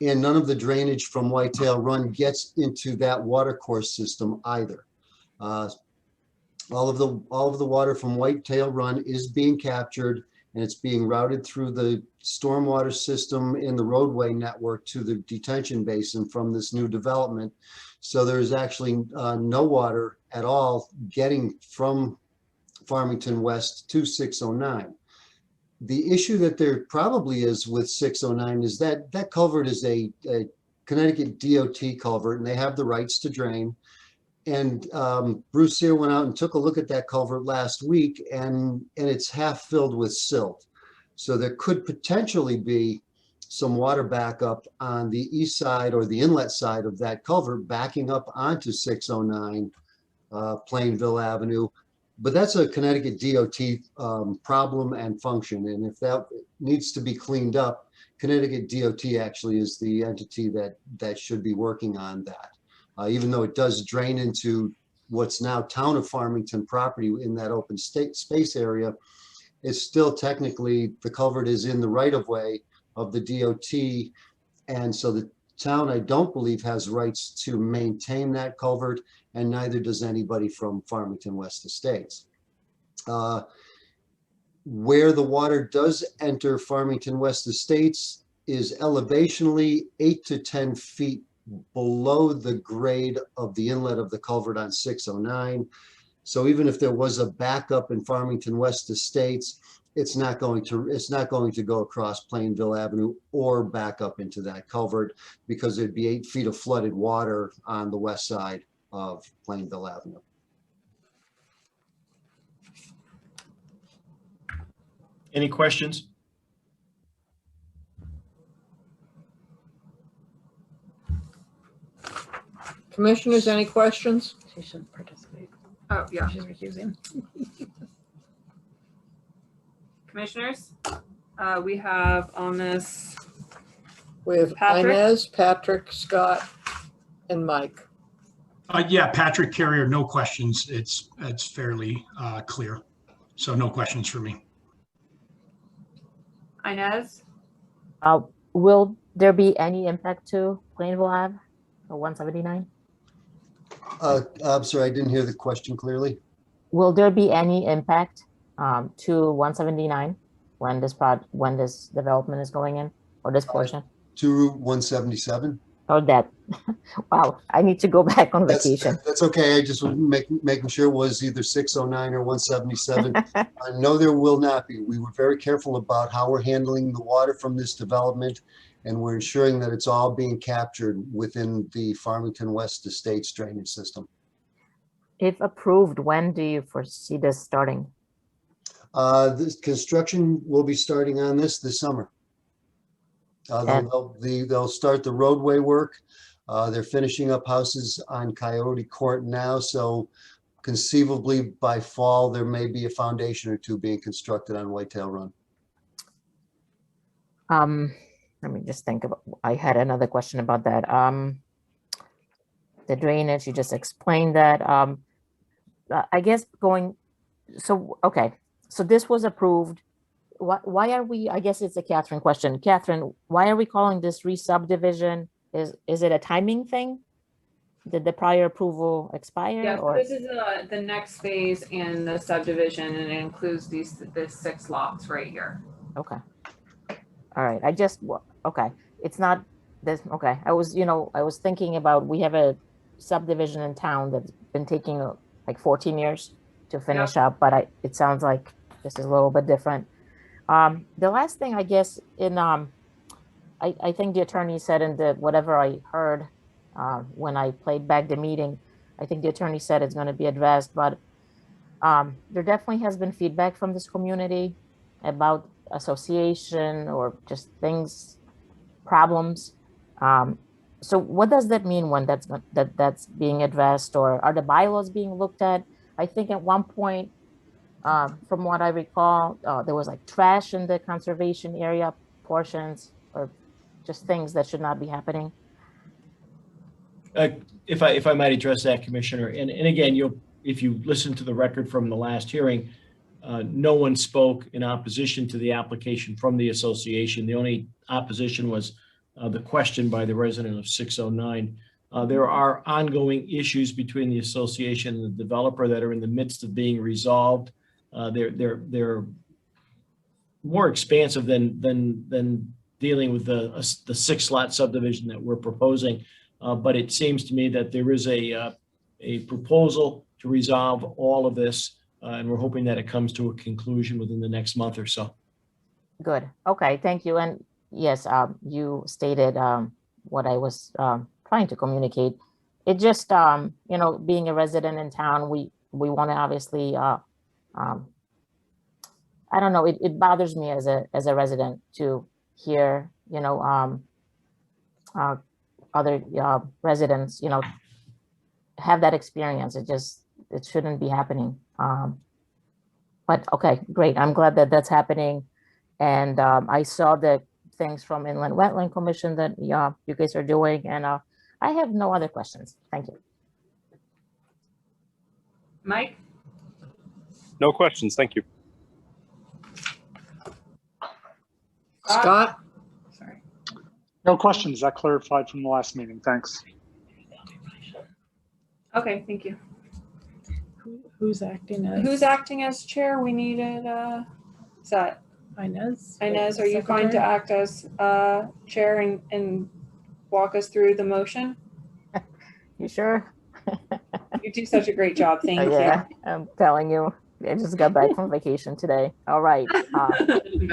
K: and none of the drainage from Whitetail Run gets into that watercourse system either. All of the water from Whitetail Run is being captured, and it's being routed through the stormwater system in the roadway network to the detention basin from this new development. So there's actually no water at all getting from Farmington West to 609. The issue that there probably is with 609 is that that culvert is a Connecticut DOT culvert, and they have the rights to drain. And Bruce here went out and took a look at that culvert last week, and it's half filled with silt. So there could potentially be some water backup on the east side or the inlet side of that culvert backing up onto 609 Plainville Avenue. But that's a Connecticut DOT problem and function. And if that needs to be cleaned up, Connecticut DOT actually is the entity that should be working on that. Even though it does drain into what's now town of Farmington property in that open space area, it's still technically, the culvert is in the right of way of the DOT. And so the town, I don't believe, has rights to maintain that culvert, and neither does anybody from Farmington West Estates. Where the water does enter Farmington West Estates is elevationally 8 to 10 feet below the grade of the inlet of the culvert on 609. So even if there was a backup in Farmington West Estates, it's not going to go across Plainville Avenue or back up into that culvert, because there'd be 8 feet of flooded water on the west side of Plainville Avenue.
L: Any questions?
B: Commissioners, any questions?
J: She should participate.
A: Oh, yeah.
J: She's recusing.
A: Commissioners, we have on this,
B: We have
A: Patrick?
B: Inez, Patrick, Scott, and Mike.
H: Yeah, Patrick Carrier, no questions. It's fairly clear. So no questions for me.
A: Inez,
E: Will there be any impact to Plainville Ave or 179?
K: I'm sorry, I didn't hear the question clearly.
E: Will there be any impact to 179 when this development is going in, or this portion?
K: To Route 177?
E: Or that? Wow, I need to go back on
K: That's,
E: vacation.
K: that's okay. I just was making sure it was either 609 or 177. I know there will not be. We were very careful about how we're handling the water from this development, and we're ensuring that it's all being captured within the Farmington West Estates drainage system.
E: If approved, when do you foresee this starting?
K: This construction will be starting on this summer. They'll start the roadway work. They're finishing up houses on Coyote Court now, so conceivably by fall, there may be a foundation or two being constructed on Whitetail Run.
E: Let me just think about, I had another question about that. The drainage, you just explained that. I guess okay, so this was approved. Why are we, I guess it's a Catherine question. Catherine, why are we calling this re-subdivision? Is it a timing thing? Did the prior approval expire?
A: yeah, so
E: or
A: this is the next phase in the subdivision, and it includes these 6 lots right here.
E: Okay. All right, okay, it's not this, okay. I was thinking about, we have a subdivision in town that's been taking like 14 years to finish up, but it sounds like this is a little bit different. The last thing, I guess, I think the attorney said in whatever I heard when I played back the meeting, I think the attorney said it's going to be addressed, but There definitely has been feedback from this community about association or just things, problems. So what does that mean when that's being addressed, or are the bylaws being looked at? I think at one point, from what I recall, there was like trash in the conservation area portions, or just things that should not be happening.
L: If I might address that, Commissioner, and again, if you listen to the record from the last hearing, no one spoke in opposition to the application from the association. The only opposition was the question by the resident of 609. There are ongoing issues between the association and the developer that are in the midst of being resolved. They're more expansive than dealing with the 6-lot subdivision that we're proposing. But it seems to me that there is a proposal to resolve all of this, and we're hoping that it comes to a conclusion within the next month or so.
E: Good. Okay, thank you. And yes, you stated what I was trying to communicate. It just, you know, being a resident in town, we want to obviously, I don't know, it bothers me as a resident to hear, you know, other residents, you know, have that experience. It shouldn't be happening. But okay, great. I'm glad that that's happening. And I saw the things from Inland Wetland Commission that you guys are doing, and I have no other questions. Thank you.
A: Mike?
C: No questions. Thank you.
B: Scott?
A: Sorry.
C: No questions. That clarified from the last meeting. Thanks.
A: Okay, thank you.
J: Who's acting as?
A: Who's acting as chair? We needed, is that
J: Inez?
A: Inez? Are you going to
J: Secretary?
A: act as chair and walk us through the motion?
E: You sure?
A: You do such a great job. Thank
E: Yeah, I'm telling you, I just got back from vacation today. All right.
A: you.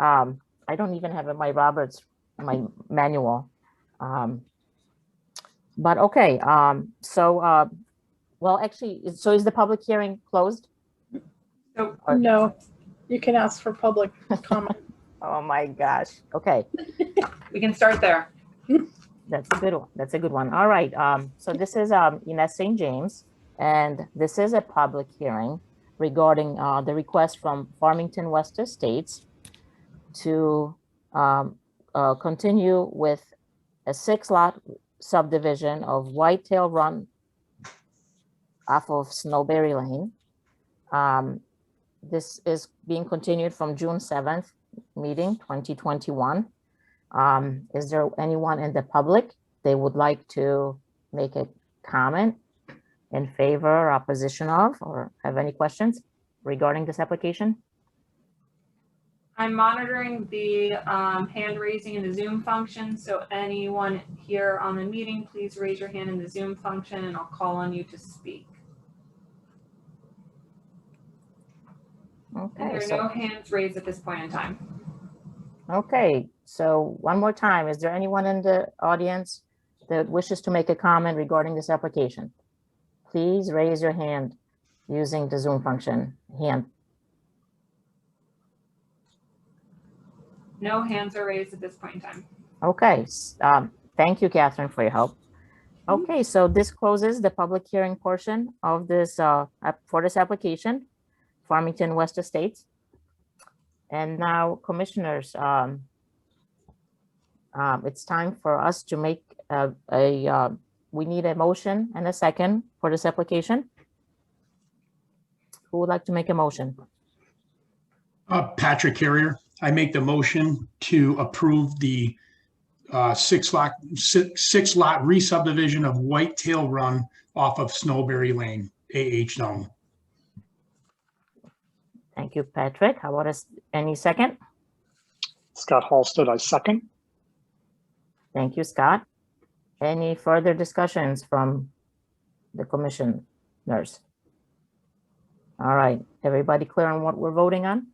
E: I don't even have my my manual. But okay, well, actually, so is the public hearing closed?
J: No, you can ask for public comment.
E: Oh my gosh. Okay,
A: We can start there.
E: that's a good one. That's a good one. All right. So this is Inez St. James, and this is a public hearing regarding the request from Farmington West Estates to continue with a 6-lot subdivision of Whitetail Run off of Snowberry Lane. This is being continued from June 7th meeting 2021. Is there anyone in the public they would like to make a comment in favor or opposition of, or have any questions regarding this application?
A: I'm monitoring the hand raising in the Zoom function. So anyone here on the meeting, please raise your hand in the Zoom function and I'll call on you to speak. And
E: Okay,
A: there are
E: so
A: no hands raised at this point in time.
E: okay, so one more time, is there anyone in the audience that wishes to make a comment regarding this application? Please raise your hand using the Zoom function, hand.
A: No hands are raised at this point in time.
E: Okay, thank you, Catherine, for your help. Okay, so this closes the public hearing portion of this, for this application, Farmington West Estates. And now, commissioners, it's time for us to make we need a motion and a second for this application. Who would like to make a motion?
H: Patrick Carrier, I make the motion to approve the 6-lot re-subdivision of Whitetail Run off of Snowberry Lane, AH zone.
E: Thank you, Patrick. How about any second?
C: Scott Halstead, I second.
E: Thank you, Scott. Any further discussions from the commissioners? All right, everybody clear on what we're voting on?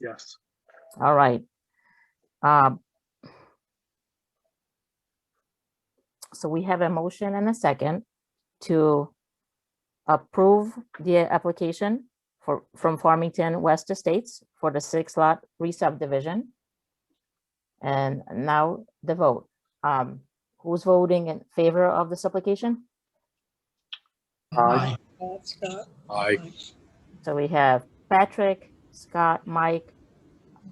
C: Yes.
E: All right. So we have a motion and a second to approve the application from Farmington West Estates for the 6-lot re-subdivision. And now the vote. Who's voting in favor of this application?
C: Aye.
J: Scott.
C: Aye.
E: So we have Patrick, Scott, Mike.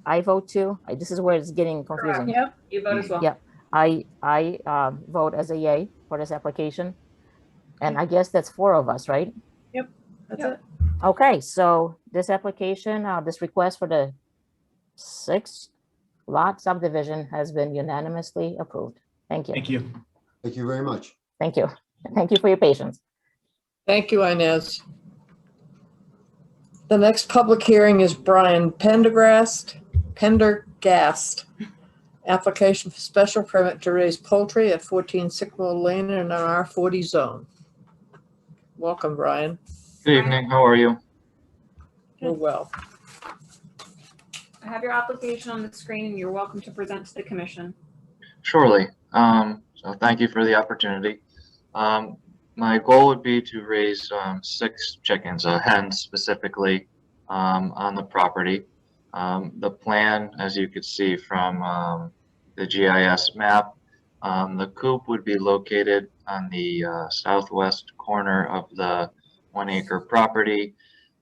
E: I vote too. This is where it's getting confusing.
J: Yep,
A: You vote as well.
E: Yeah. I vote as a yay for this application. And I guess that's 4 of us, right?
J: that's it.
E: Okay, so this application, this request for the 6-lot subdivision has been unanimously approved. Thank you.
L: Thank you.
K: Thank you very much.
E: Thank you. Thank you for your patience.
B: Thank you, Inez. The next public hearing is Brian Pendergast, application for special permit to raise poultry at 14 Sycamore Lane in an R40 zone. Welcome, Brian.
I: Good evening, how are you?
B: We're well.
A: I have your application on the screen and you're welcome to present to the commission.
I: Surely. So thank you for the opportunity. My goal would be to raise 6 chickens, hens specifically, on the property. The plan, as you could see from the GIS map, the coop would be located on the southwest corner of the 1-acre property.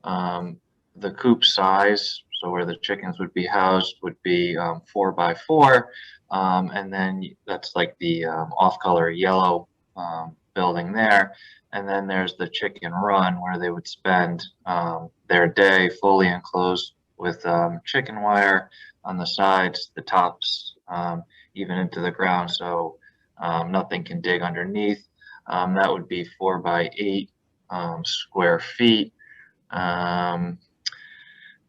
I: The coop size, so where the chickens would be housed, would be 4 by 4, and then that's like the off-color yellow building there. And then there's the chicken run where they would spend their day fully enclosed with chicken wire on the sides, the tops, even into the ground, so nothing can dig underneath. That would be 4 by 8 square feet.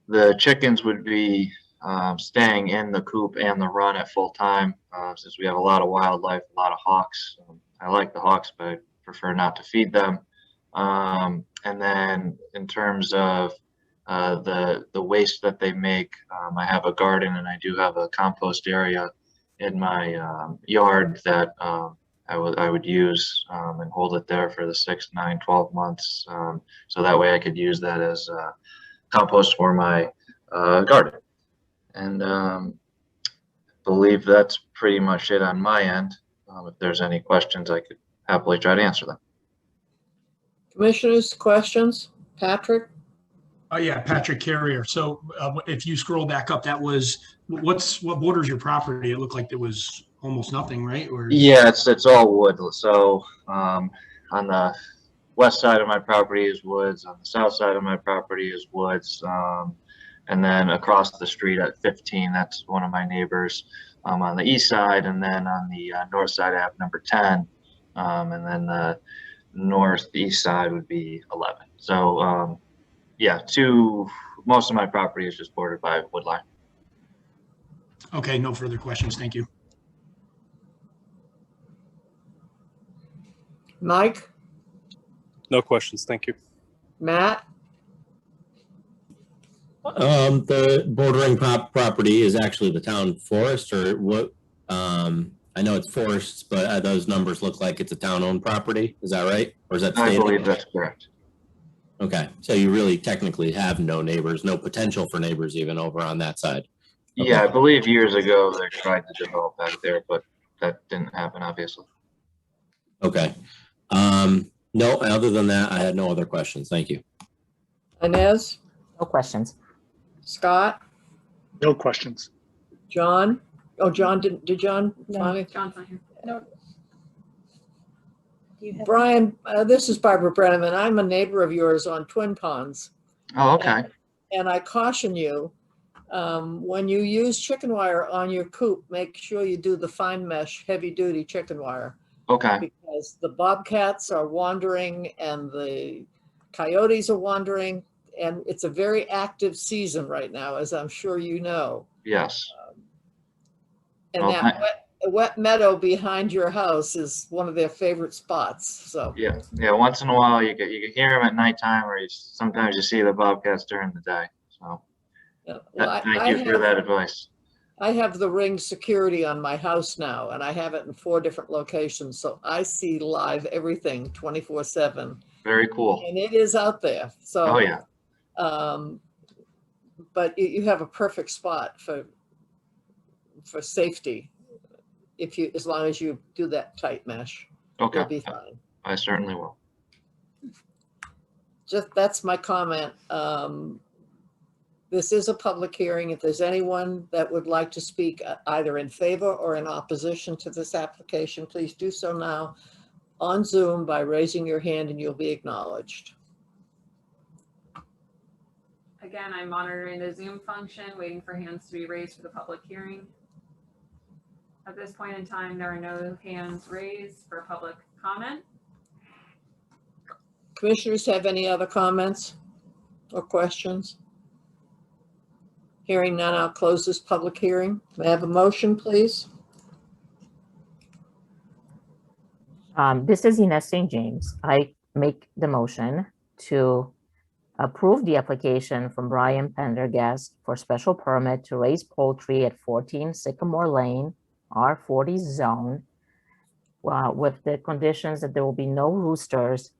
I: The chickens would be staying in the coop and the run at full time, since we have a lot of wildlife, a lot of hawks. I like the hawks, but I prefer not to feed them. And then in terms of the waste that they make, I have a garden and I do have a compost area in my yard that I would use and hold it there for the 6, 9, 12 months. So that way I could use that as compost for my garden. And believe that's pretty much it on my end. If there's any questions, I could happily try to answer them.
B: Commissioners, questions? Patrick?
H: Oh, yeah, Patrick Carrier. So if you scroll back up, that was, what borders your property? It looked like there was almost nothing, right? Or
I: Yeah, it's all wood. So on the west side of my property is woods. On the south side of my property is woods. And then across the street at 15, that's one of my neighbors on the east side. And then on the north side, I have number 10. And then the northeast side would be 11. So yeah, most of my property is just bordered by wood line.
H: Okay, no further questions. Thank you.
B: Mike?
M: No questions, thank you.
B: Matt?
D: The bordering property is actually the town forest, or what? I know it's forests, but those numbers look like it's a town-owned property. Is that right? Or is that
I: I
D: stated?
I: believe that's correct.
D: Okay, so you really technically have no neighbors, no potential for neighbors even over on that side. Okay.
I: Yeah, I believe years ago they tried to develop back there, but that didn't happen, obviously.
D: Okay. No, other than that, I had no other questions. Thank you.
B: Inez?
E: No questions.
B: Scott?
C: No questions.
B: John? Oh, John, did John?
J: No.
B: finally?
A: John's not here.
J: No. Do you have-
B: Brian, this is Barbara Brenneman. I'm a neighbor of yours on Twin Ponds.
I: Oh, okay.
B: And I caution you, when you use chicken wire on your coop, make sure you do the fine mesh, heavy duty chicken wire.
I: Okay.
B: Because the bobcats are wandering and the coyotes are wandering, and it's a very active season right now, as I'm sure you know.
I: Yes.
B: And
I: Well,
B: that wet meadow behind your house is one of their favorite spots, so.
I: Yeah. Yeah. Once in a while, you can hear them at nighttime, or sometimes you see the bobcats during the day. So
B: yeah. Well,
I: thank you for that advice.
B: I have the Ring security on my house now, and I have it in 4 different locations, so I see live everything 24/7,
I: Very cool.
B: and it is out there, so.
I: Oh, yeah.
B: But you have a perfect spot for safety. As long as you do that tight mesh,
I: Okay.
B: you'll be fine.
I: I certainly will.
B: That's my comment. This is a public hearing. If there's anyone that would like to speak either in favor or in opposition to this application, please do so now on Zoom by raising your hand and you'll be acknowledged.
A: Again, I'm monitoring the Zoom function, waiting for hands to be raised for the public hearing. At this point in time, there are no hands raised for public comment.
B: Commissioners have any other comments or questions? Hearing none, I'll close this public hearing. May I have a motion, please?
E: This is Ines St. James. I make the motion to approve the application from Brian Pendergast for special permit to raise poultry at 14 Sycamore Lane, R40 zone, with the conditions that there will be no roosters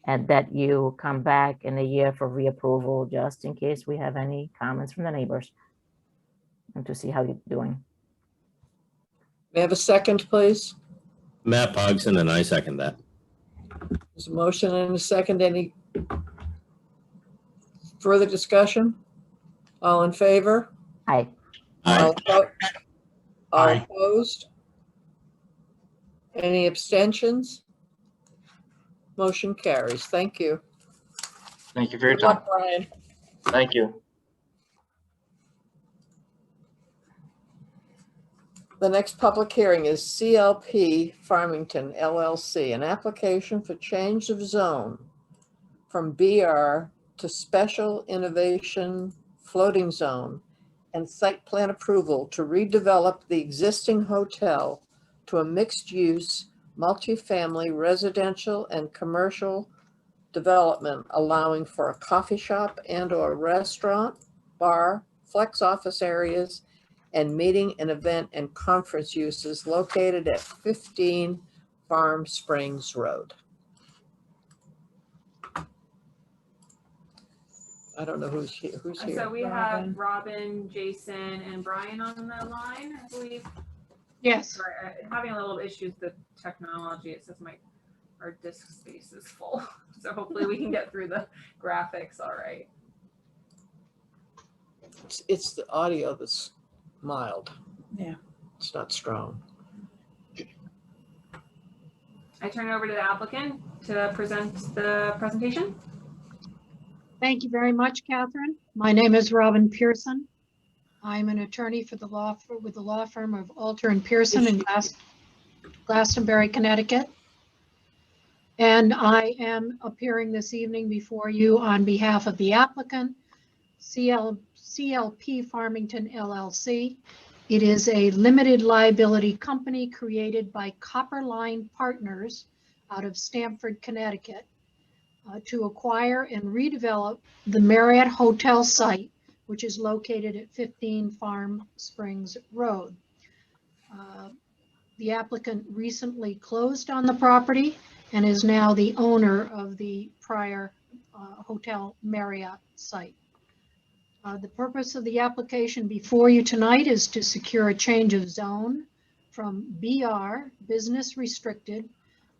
E: and that you come back in a year for reapproval, just in case we have any comments from the neighbors and to see how you're doing.
B: May I have a second, please?
D: Matt Pogson, and I second that.
B: There's a motion and a second. Any further discussion? All in favor?
E: Aye.
B: All
H: Aye.
B: opposed? Any abstentions? Motion carries. Thank you.
I: Thank you for your
B: Good
I: time.
B: luck, Brian.
I: Thank you.
B: The next public hearing is CLP Farmington LLC, an application for change of zone from BR to Special Innovation Floating Zone and site plan approval to redevelop the existing hotel to a mixed-use, multifamily residential and commercial development, allowing for a coffee shop and/or restaurant, bar, flex office areas, and meeting and event and conference uses located at 15 Farm Springs Road. I don't know who's here. Who's here?
A: So we have Robin, Jason, and Brian on the line, I believe.
J: Yes.
A: Sorry, I'm having a little issues with technology. It says our disk space is full. So hopefully we can get through the graphics all right.
B: It's the audio that's mild.
J: Yeah.
B: It's not strong.
A: I turn it over to the applicant to present the presentation.
N: Thank you very much, Catherine. My name is Robin Pearson. I'm an attorney for with the law firm of Alter and Pearson in Glastonbury, Connecticut. And I am appearing this evening before you on behalf of the applicant, CLP Farmington LLC. It is a limited liability company created by Copperline Partners out of Stamford, Connecticut, to acquire and redevelop the Marriott Hotel site, which is located at 15 Farm Springs Road. The applicant recently closed on the property and is now the owner of the prior Hotel Marriott site. The purpose of the application before you tonight is to secure a change of zone from BR, Business Restricted,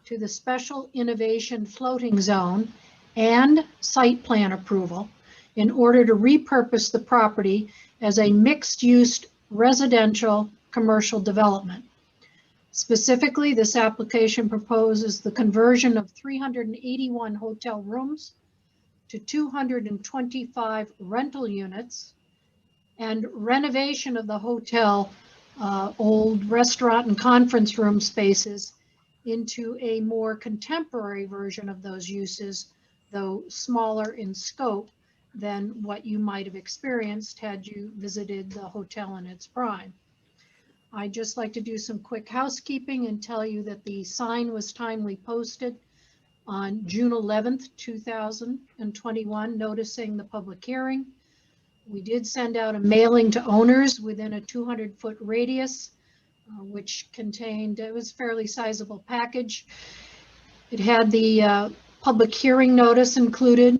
N: to the Special Innovation Floating Zone and site plan approval in order to repurpose the property as a mixed-use residential commercial development. Specifically, this application proposes the conversion of 381 hotel rooms to 225 rental units and renovation of the hotel old restaurant and conference room spaces into a more contemporary version of those uses, though smaller in scope than what you might have experienced had you visited the hotel in its prime. I'd just like to do some quick housekeeping and tell you that the sign was timely posted on June 11th, 2021, noticing the public hearing. We did send out a mailing to owners within a 200-foot radius, which contained, it was a fairly sizable package. It had the public hearing notice included.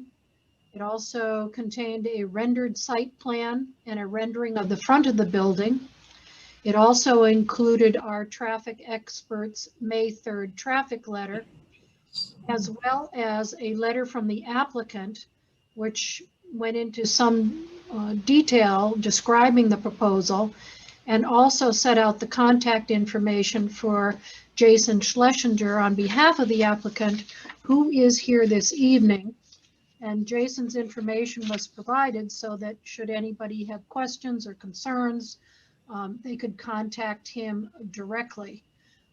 N: It also contained a rendered site plan and a rendering of the front of the building. It also included our traffic expert's May 3rd traffic letter, as well as a letter from the applicant, which went into some detail describing the proposal, and also set out the contact information for Jason Schlesinger on behalf of the applicant, who is here this evening. And Jason's information was provided so that should anybody have questions or concerns, they could contact him directly.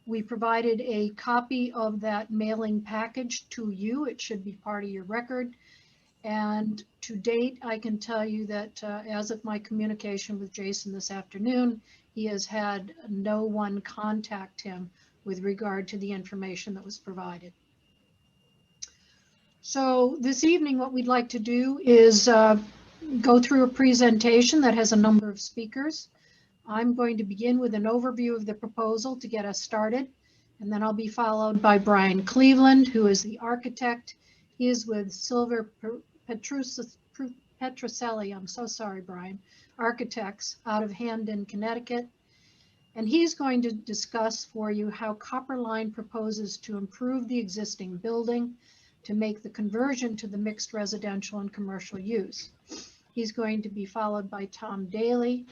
N: We provided a copy of that mailing package to you. It should be part of your record. And to date, I can tell you that as of my communication with Jason this afternoon, he has had no one contact him with regard to the information that was provided. So this evening, what we'd like to do is go through a presentation that has a number of speakers. I'm going to begin with an overview of the proposal to get us started, and then I'll be followed by Brian Cleveland, who is the architect. He is with Silver Petroselli, I'm so sorry, Brian, Architects out of Hamden, Connecticut. And he's going to discuss for you how Copperline proposes to improve the existing building to make the conversion to the mixed residential and commercial use. He's going to be followed by Tom Daly.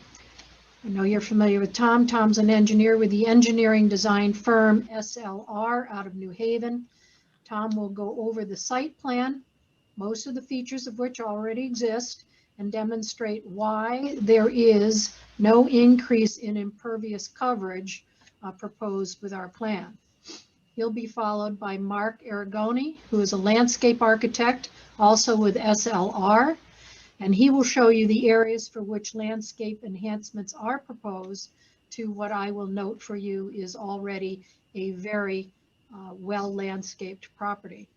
N: I know you're familiar with Tom. Tom's an engineer with the engineering design firm SLR out of New Haven. Tom will go over the site plan, most of the features of which already exist, and demonstrate why there is no increase in impervious coverage proposed with our plan. He'll be followed by Mark Aragoni, who is a landscape architect, also with SLR, and he will show you the areas for which landscape enhancements are proposed to what I will note for you is already a very well landscaped property.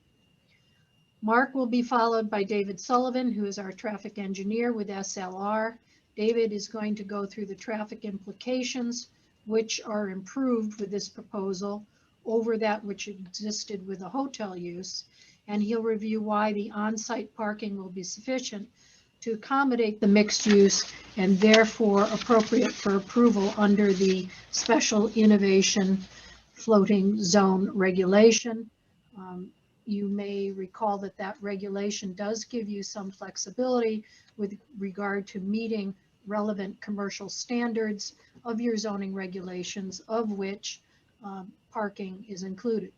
N: Mark will be followed by David Sullivan, who is our traffic engineer with SLR. David is going to go through the traffic implications, which are improved with this proposal over that which existed with the hotel use, and he'll review why the on-site parking will be sufficient to accommodate the mixed use and therefore appropriate for approval under the Special Innovation Floating Zone Regulation. You may recall that that regulation does give you some flexibility with regard to meeting relevant commercial standards of your zoning regulations, of which parking is included.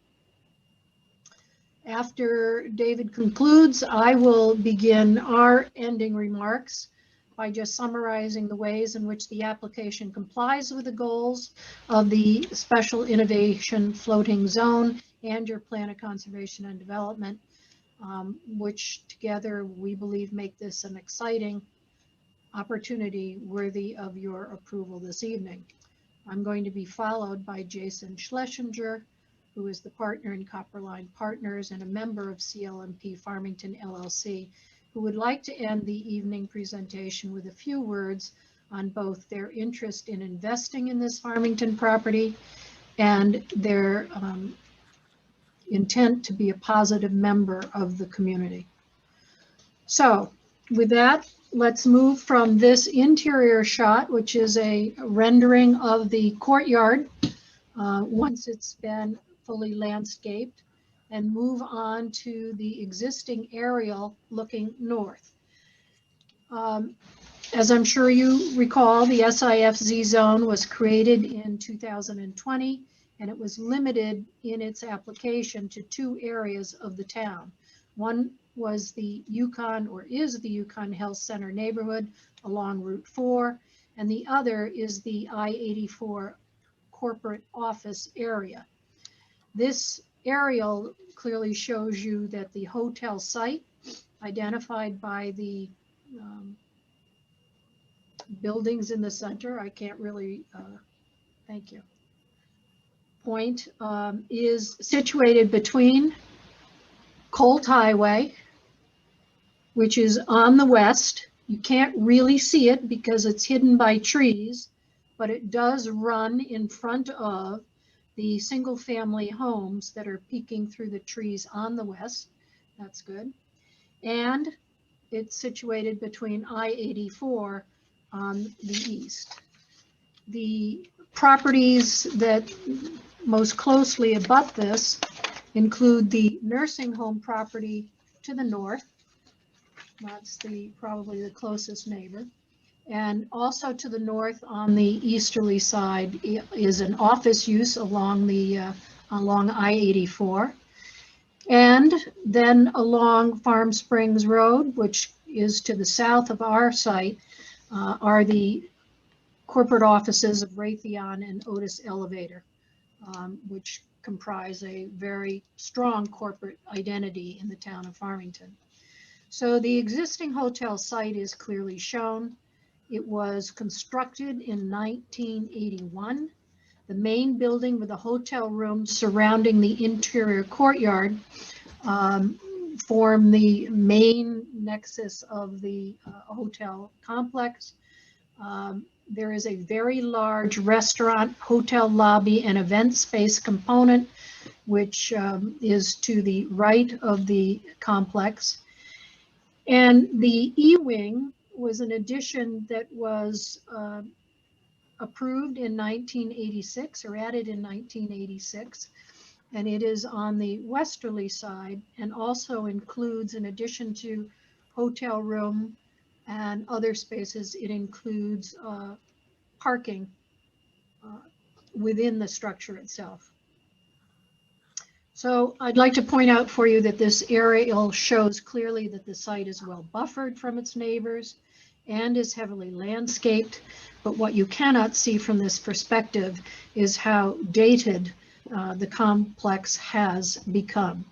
N: After David concludes, I will begin our ending remarks by just summarizing the ways in which the application complies with the goals of the Special Innovation Floating Zone and your Plan of Conservation and Development, which together we believe make this an exciting opportunity worthy of your approval this evening. I'm going to be followed by Jason Schlesinger, who is the partner in Copperline Partners and a member of CLMP Farmington LLC, who would like to end the evening presentation with a few words on both their interest in investing in this Farmington property and their intent to be a positive member of the community. So with that, let's move from this interior shot, which is a rendering of the courtyard once it's been fully landscaped, and move on to the existing aerial looking north. As I'm sure you recall, the SIFZ zone was created in 2020, and it was limited in its application to two areas of the town. One was the Yukon, or is the Yukon Health Center neighborhood along Route 4, and the other is the I-84 corporate office area. This aerial clearly shows you that the hotel site, identified by the buildings in the center, I can't really, thank you, point, is situated between Colt Highway, which is on the west. You can't really see it because it's hidden by trees, but it does run in front of the single-family homes that are peeking through the trees on the west. That's good. And it's situated between I-84 on the east. The properties that most closely abut this include the nursing home property to the north. That's probably the closest neighbor. And also to the north on the easterly side is an office use along I-84. And then along Farm Springs Road, which is to the south of our site, are the corporate offices of Raytheon and Otis Elevator, which comprise a very strong corporate identity in the town of Farmington. So the existing hotel site is clearly shown. It was constructed in 1981. The main building with the hotel rooms surrounding the interior courtyard form the main nexus of the hotel complex. There is a very large restaurant, hotel lobby, and event space component, which is to the right of the complex. And the E-wing was an addition that was approved in 1986 or added in 1986. And it is on the westerly side and also includes, in addition to hotel room and other spaces, it includes parking within the structure itself. So I'd like to point out for you that this aerial shows clearly that the site is well buffered from its neighbors and is heavily landscaped. But what you cannot see from this perspective is how dated the complex has become.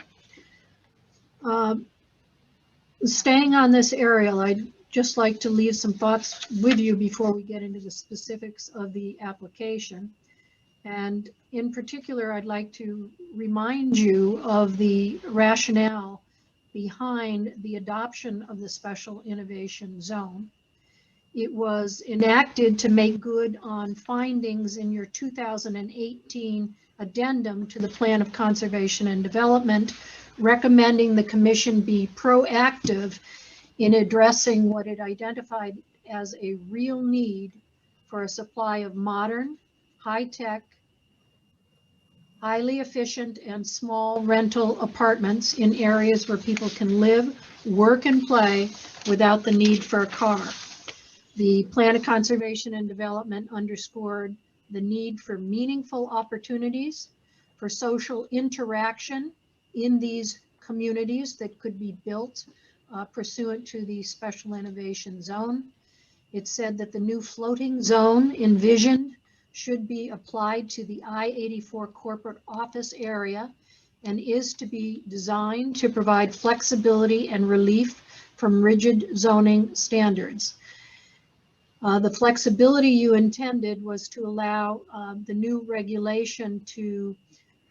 N: Staying on this aerial, I'd just like to leave some thoughts with you before we get into the specifics of the application. And in particular, I'd like to remind you of the rationale behind the adoption of the Special Innovation Zone. It was enacted to make good on findings in your 2018 addendum to the Plan of Conservation and Development, recommending the Commission be proactive in addressing what it identified as a real need for a supply of modern, high-tech, highly efficient, and small rental apartments in areas where people can live, work, and play without the need for a car. The Plan of Conservation and Development underscored the need for meaningful opportunities for social interaction in these communities that could be built pursuant to the Special Innovation Zone. It said that the new floating zone envisioned should be applied to the I-84 corporate office area and is to be designed to provide flexibility and relief from rigid zoning standards. The flexibility you intended was to allow the new regulation to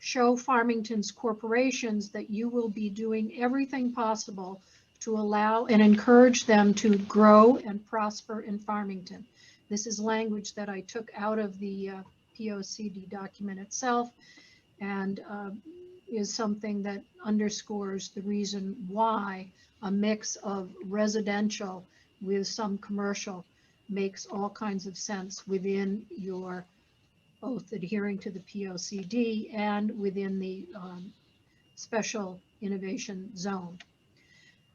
N: show Farmington's corporations that you will be doing everything possible to allow and encourage them to grow and prosper in Farmington. This is language that I took out of the POCD document itself and is something that underscores the reason why a mix of residential with some commercial makes all kinds of sense within your both adhering to the POCD and within the Special Innovation Zone.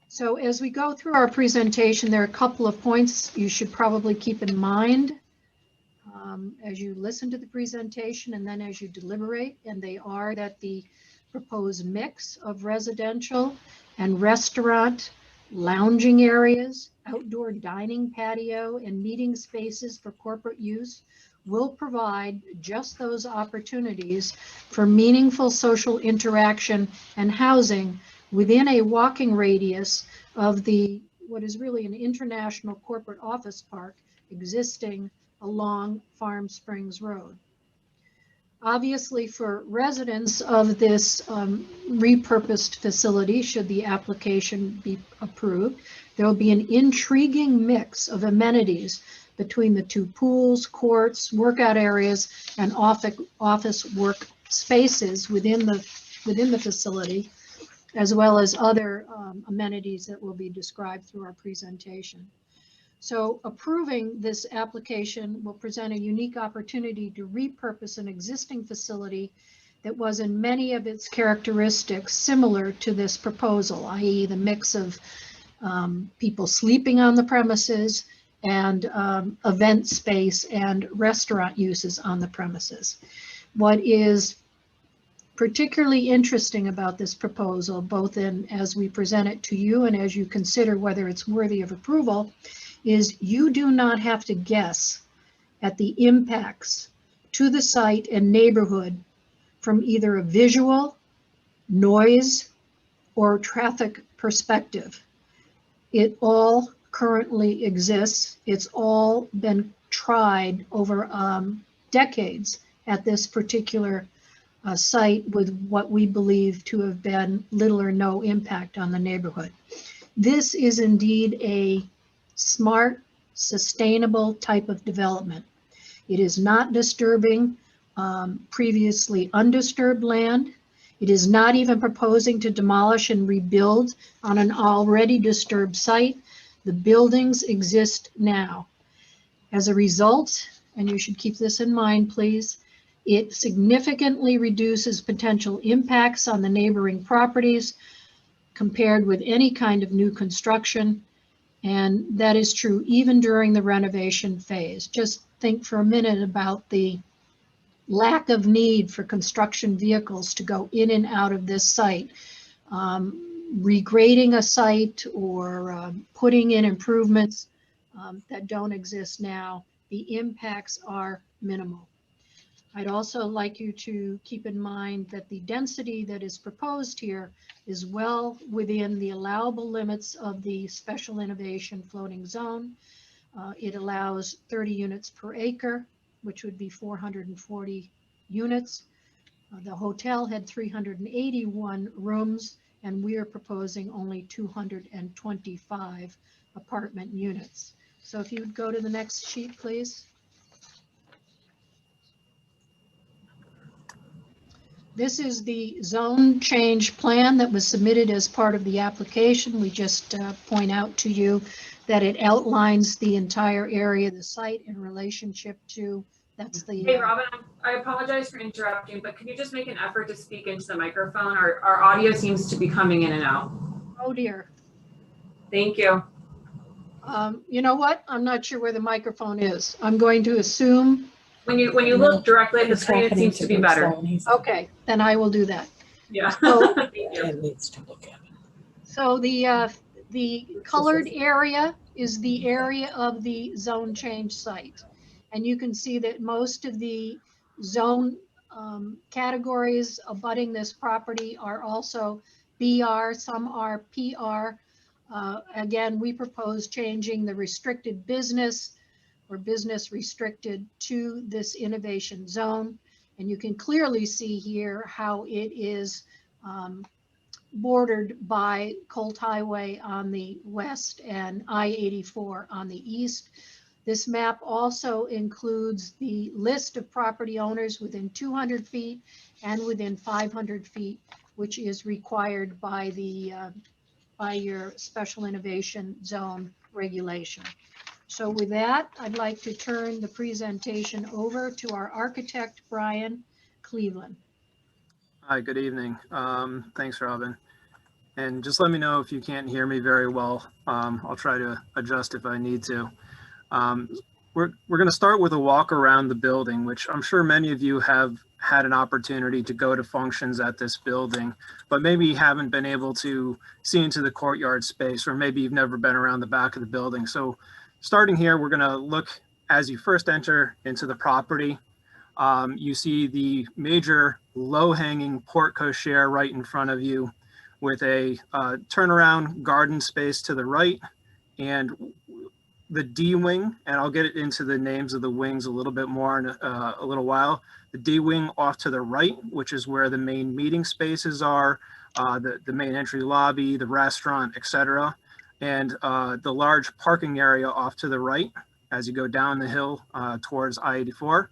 N: So as we go through our presentation, there are a couple of points you should probably keep in mind as you listen to the presentation and then as you deliberate, and they are that the proposed mix of residential and restaurant, lounging areas, outdoor dining patio, and meeting spaces for corporate use will provide just those opportunities for meaningful social interaction and housing within a walking radius of what is really an international corporate office park existing along Farm Springs Road. Obviously, for residents of this repurposed facility, should the application be approved, there will be an intriguing mix of amenities between the two pools, courts, workout areas, and office work spaces within the facility, as well as other amenities that will be described through our presentation. So approving this application will present a unique opportunity to repurpose an existing facility that was in many of its characteristics similar to this proposal, i.e. the mix of people sleeping on the premises and event space and restaurant uses on the premises. What is particularly interesting about this proposal, both as we present it to you and as you consider whether it's worthy of approval, is you do not have to guess at the impacts to the site and neighborhood from either a visual, noise, or traffic perspective. It all currently exists. It's all been tried over decades at this particular site with what we believe to have been little or no impact on the neighborhood. This is indeed a smart, sustainable type of development. It is not disturbing previously undisturbed land. It is not even proposing to demolish and rebuild on an already disturbed site. The buildings exist now. As a result, and you should keep this in mind, please, it significantly reduces potential impacts on the neighboring properties compared with any kind of new construction. And that is true even during the renovation phase. Just think for a minute about the lack of need for construction vehicles to go in and out of this site. Regrading a site or putting in improvements that don't exist now, the impacts are minimal. I'd also like you to keep in mind that the density that is proposed here is well within the allowable limits of the special innovation floating zone. It allows 30 units per acre, which would be 440 units. The hotel had 381 rooms, and we are proposing only 225 apartment units. So if you would go to the next sheet, please. This is the zone change plan that was submitted as part of the application. We just point out to you that it outlines the entire area of the site in relationship to, that's the.
A: Hey, Robin, I apologize for interrupting, but can you just make an effort to speak into the microphone? Our audio seems to be coming in and out.
N: Oh dear.
A: Thank you.
N: You know what? I'm not sure where the microphone is. I'm going to assume.
A: When you look directly at the screen, it seems to be better.
N: Okay, then I will do that.
A: Yeah.
N: So,
A: Thank you.
J: needs to look at it.
N: so the colored area is the area of the zone change site. And you can see that most of the zone categories abutting this property are also BR, some are PR. Again, we propose changing the restricted business or business restricted to this innovation zone. And you can clearly see here how it is bordered by Colt Highway on the west and I-84 on the east. This map also includes the list of property owners within 200 feet and within 500 feet, which is required by the by your special innovation zone regulation. So with that, I'd like to turn the presentation over to our architect, Brian Cleveland.
O: Hi, good evening. Thanks, Robin. And just let me know if you can't hear me very well. I'll try to adjust if I need to. We're going to start with a walk around the building, which I'm sure many of you have had an opportunity to go to functions at this building, but maybe haven't been able to see into the courtyard space, or maybe you've never been around the back of the building. So starting here, we're going to look as you first enter into the property. You see the major low-hanging porte cochere right in front of you with a turnaround garden space to the right. And the D wing, and I'll get into the names of the wings a little bit more in a little while. The D wing off to the right, which is where the main meeting spaces are, the main entry lobby, the restaurant, etc. And the large parking area off to the right as you go down the hill towards I-84.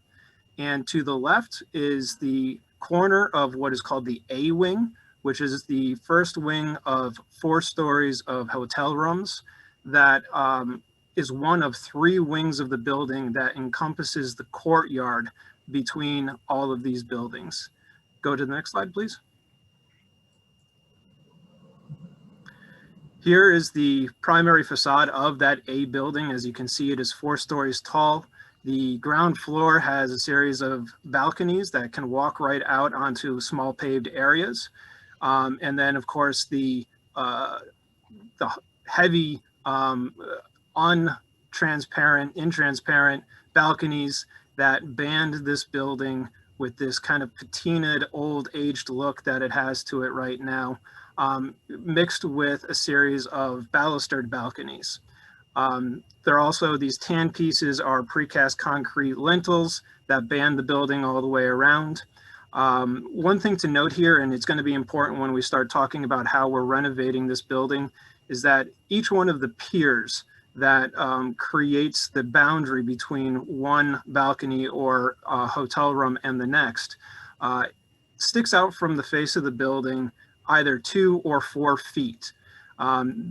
O: And to the left is the corner of what is called the A wing, which is the first wing of 4 stories of hotel rooms that is one of 3 wings of the building that encompasses the courtyard between all of these buildings. Go to the next slide, please. Here is the primary facade of that A building. As you can see, it is 4 stories tall. The ground floor has a series of balconies that can walk right out onto small paved areas. And then, of course, the heavy, intransparent balconies that band this building with this kind of patinaed, old aged look that it has to it right now, mixed with a series of balustered balconies. There are also these tan pieces are precast concrete lintels that band the building all the way around. One thing to note here, and it's going to be important when we start talking about how we're renovating this building, is that each one of the piers that creates the boundary between one balcony or hotel room and the next sticks out from the face of the building either 2 or 4 feet.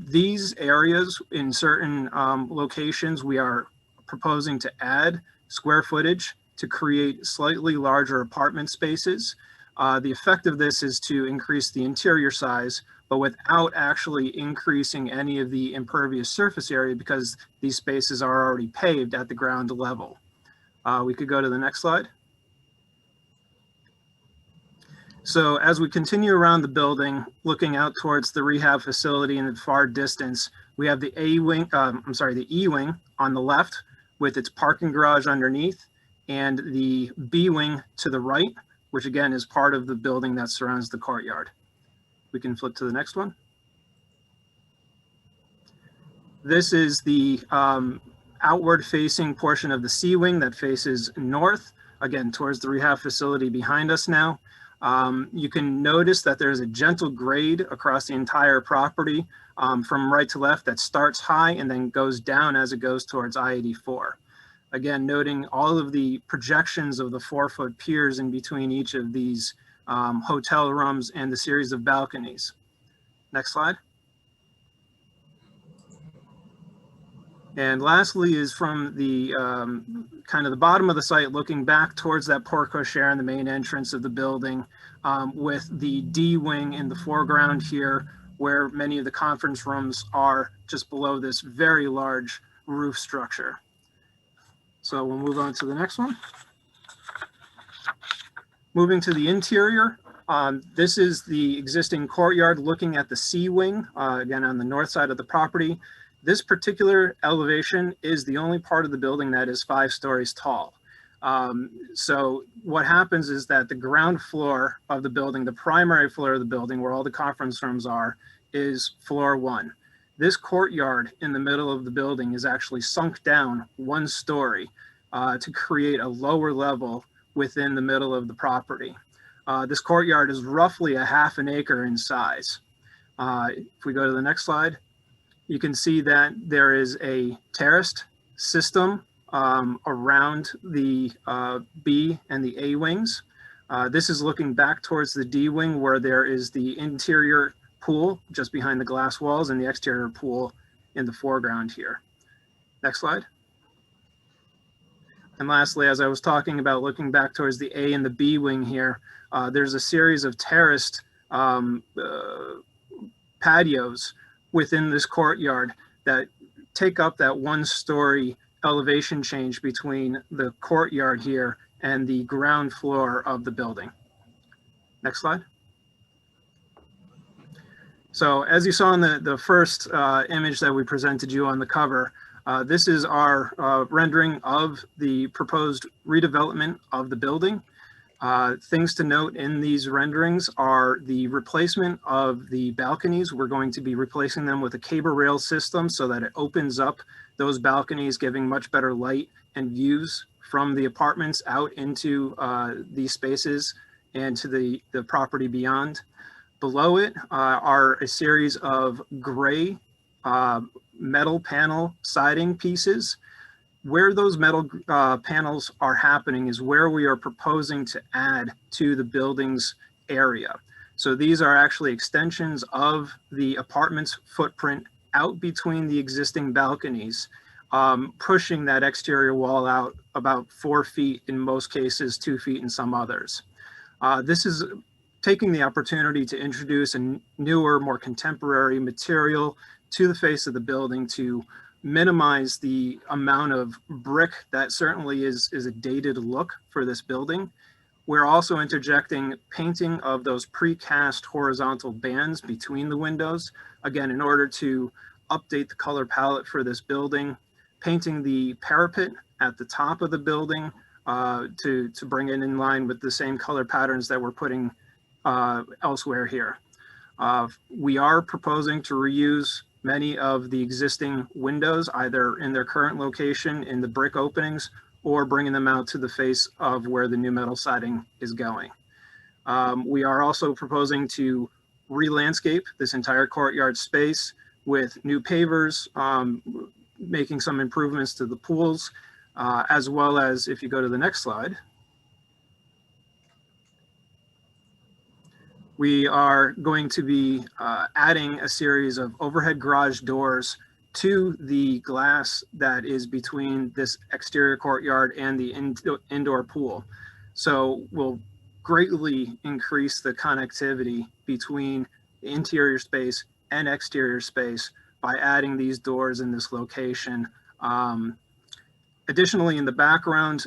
O: These areas in certain locations, we are proposing to add square footage to create slightly larger apartment spaces. The effect of this is to increase the interior size, but without actually increasing any of the impervious surface area because these spaces are already paved at the ground level. We could go to the next slide. So as we continue around the building, looking out towards the rehab facility in the far distance, we have the E wing on the left with its parking garage underneath, and the B wing to the right, which again is part of the building that surrounds the courtyard. We can flip to the next one. This is the outward facing portion of the C wing that faces north, again, towards the rehab facility behind us now. You can notice that there's a gentle grade across the entire property from right to left that starts high and then goes down as it goes towards I-84. Again, noting all of the projections of the 4-foot piers in between each of these hotel rooms and the series of balconies. Next slide. And lastly is from the kind of the bottom of the site, looking back towards that porte cochere and the main entrance of the building, with the D wing in the foreground here, where many of the conference rooms are just below this very large roof structure. So we'll move on to the next one. Moving to the interior, this is the existing courtyard looking at the C wing, again on the north side of the property. This particular elevation is the only part of the building that is 5 stories tall. So what happens is that the ground floor of the building, the primary floor of the building where all the conference rooms are, is floor 1. This courtyard in the middle of the building is actually sunk down 1 story to create a lower level within the middle of the property. This courtyard is roughly a ½ an acre in size. If we go to the next slide, you can see that there is a terraced system around the B and the A wings. This is looking back towards the D wing where there is the interior pool just behind the glass walls and the exterior pool in the foreground here. Next slide. And lastly, as I was talking about looking back towards the A and the B wing here, there's a series of terraced patios within this courtyard that take up that 1-story elevation change between the courtyard here and the ground floor of the building. Next slide. So as you saw in the first image that we presented you on the cover, this is our rendering of the proposed redevelopment of the building. Things to note in these renderings are the replacement of the balconies. We're going to be replacing them with a cable rail system so that it opens up those balconies, giving much better light and views from the apartments out into these spaces and to the property beyond. Below it are a series of gray metal panel siding pieces. Where those metal panels are happening is where we are proposing to add to the building's area. So these are actually extensions of the apartment's footprint out between the existing balconies, pushing that exterior wall out about 4 feet in most cases, 2 feet in some others. This is taking the opportunity to introduce a newer, more contemporary material to the face of the building to minimize the amount of brick that certainly is a dated look for this building. We're also interjecting painting of those precast horizontal bands between the windows, again, in order to update the color palette for this building, painting the parapet at the top of the building to bring it in line with the same color patterns that we're putting elsewhere here. We are proposing to reuse many of the existing windows, either in their current location in the brick openings or bringing them out to the face of where the new metal siding is going. We are also proposing to re-landscape this entire courtyard space with new pavers, making some improvements to the pools, as well as, if you go to the next slide, we are going to be adding a series of overhead garage doors to the glass that is between this exterior courtyard and the indoor pool. So we'll greatly increase the connectivity between the interior space and exterior space by adding these doors in this location. Additionally, in the background,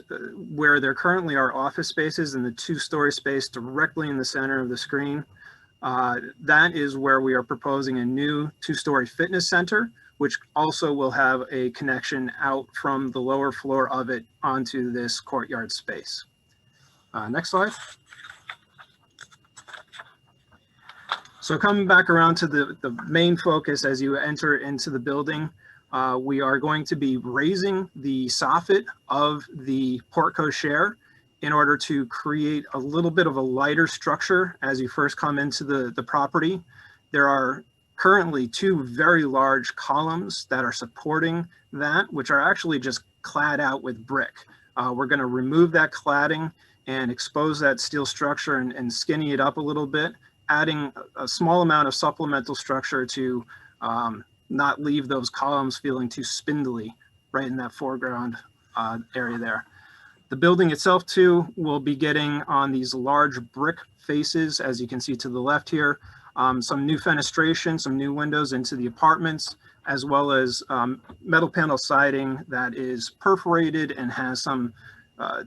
O: where there currently are office spaces in the 2-story space directly in the center of the screen, that is where we are proposing a new 2-story fitness center, which also will have a connection out from the lower floor of it onto this courtyard space. Next slide. So coming back around to the main focus as you enter into the building, we are going to be raising the soffit of the porte cochere in order to create a little bit of a lighter structure as you first come into the property. There are currently 2 very large columns that are supporting that, which are actually just clad out with brick. We're going to remove that cladding and expose that steel structure and skinny it up a little bit, adding a small amount of supplemental structure to not leave those columns feeling too spindly right in that foreground area there. The building itself too will be getting on these large brick faces, as you can see to the left here, some new fenestration, some new windows into the apartments, as well as metal panel siding that is perforated and has some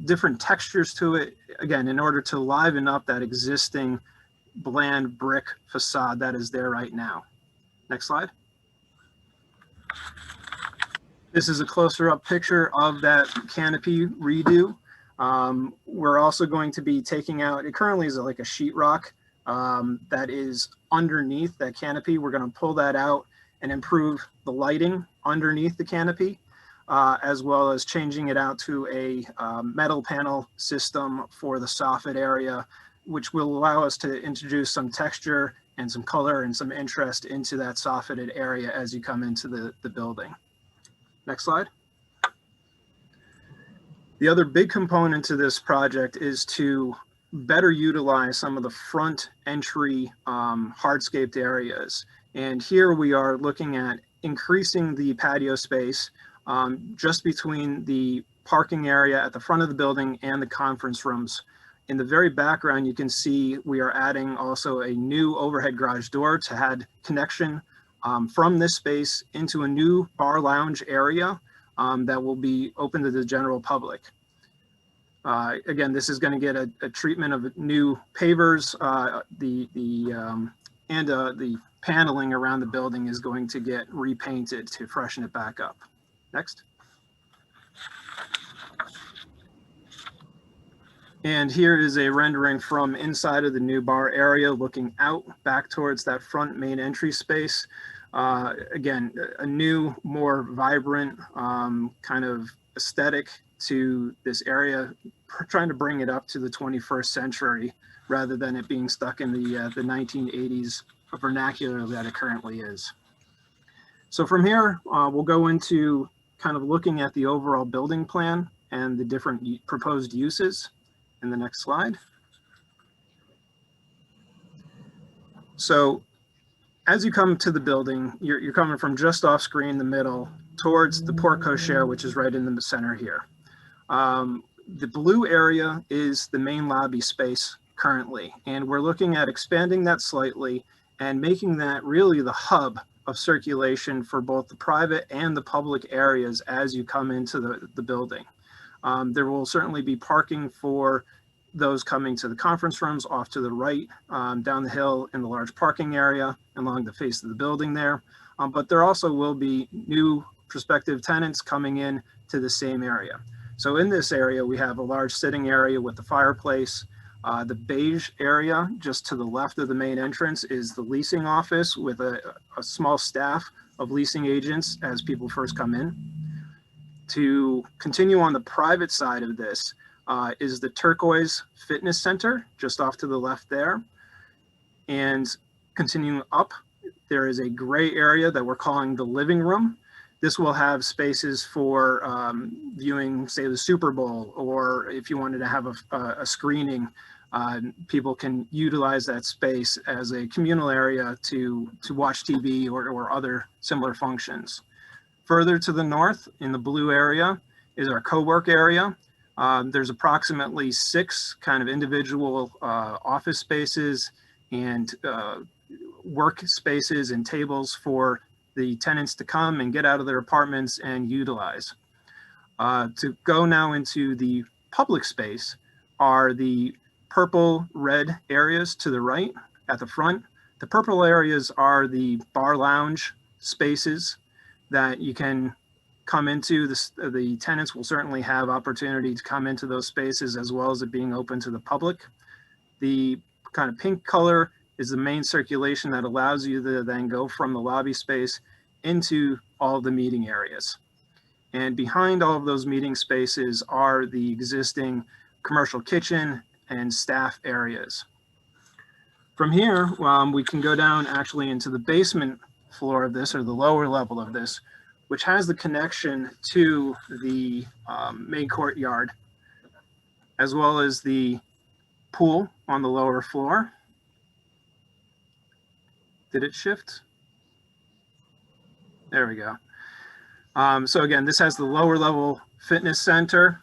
O: different textures to it, again, in order to liven up that existing bland brick facade that is there right now. Next slide. This is a closer up picture of that canopy redo. We're also going to be taking out, it currently is like a sheetrock that is underneath that canopy. We're going to pull that out and improve the lighting underneath the canopy, as well as changing it out to a metal panel system for the soffit area, which will allow us to introduce some texture and some color and some interest into that soffited area as you come into the building. Next slide. The other big component to this project is to better utilize some of the front entry hardscaped areas. And here we are looking at increasing the patio space just between the parking area at the front of the building and the conference rooms. In the very background, you can see we are adding also a new overhead garage door to add connection from this space into a new bar lounge area that will be open to the general public. Again, this is going to get a treatment of new pavers. The paneling around the building is going to get repainted to freshen it back up. Next. And here is a rendering from inside of the new bar area, looking out back towards that front main entry space. Again, a new, more vibrant kind of aesthetic to this area, trying to bring it up to the 21st century rather than it being stuck in the 1980s vernacular that it currently is. So from here, we'll go into kind of looking at the overall building plan and the different proposed uses in the next slide. So as you come to the building, you're coming from just off screen, the middle, towards the porte cochere, which is right in the center here. The blue area is the main lobby space currently, and we're looking at expanding that slightly and making that really the hub of circulation for both the private and the public areas as you come into the building. There will certainly be parking for those coming to the conference rooms off to the right, down the hill in the large parking area along the face of the building there. But there also will be new prospective tenants coming in to the same area. So in this area, we have a large sitting area with the fireplace. The beige area just to the left of the main entrance is the leasing office with a small staff of leasing agents as people first come in. To continue on the private side of this is the Turquoise Fitness Center just off to the left there. And continuing up, there is a gray area that we're calling the living room. This will have spaces for viewing, say, the Super Bowl, or if you wanted to have a screening, people can utilize that space as a communal area to watch TV or other similar functions. Further to the north in the blue area is our co-work area. There's approximately 6 kind of individual office spaces and work spaces and tables for the tenants to come and get out of their apartments and utilize. To go now into the public space are the purple red areas to the right at the front. The purple areas are the bar lounge spaces that you can come into. The tenants will certainly have opportunity to come into those spaces as well as it being open to the public. The kind of pink color is the main circulation that allows you to then go from the lobby space into all the meeting areas. And behind all of those meeting spaces are the existing commercial kitchen and staff areas. From here, we can go down actually into the basement floor of this, or the lower level of this, which has the connection to the main courtyard, as well as the pool on the lower floor. Did it shift? There we go. So again, this has the lower level fitness center,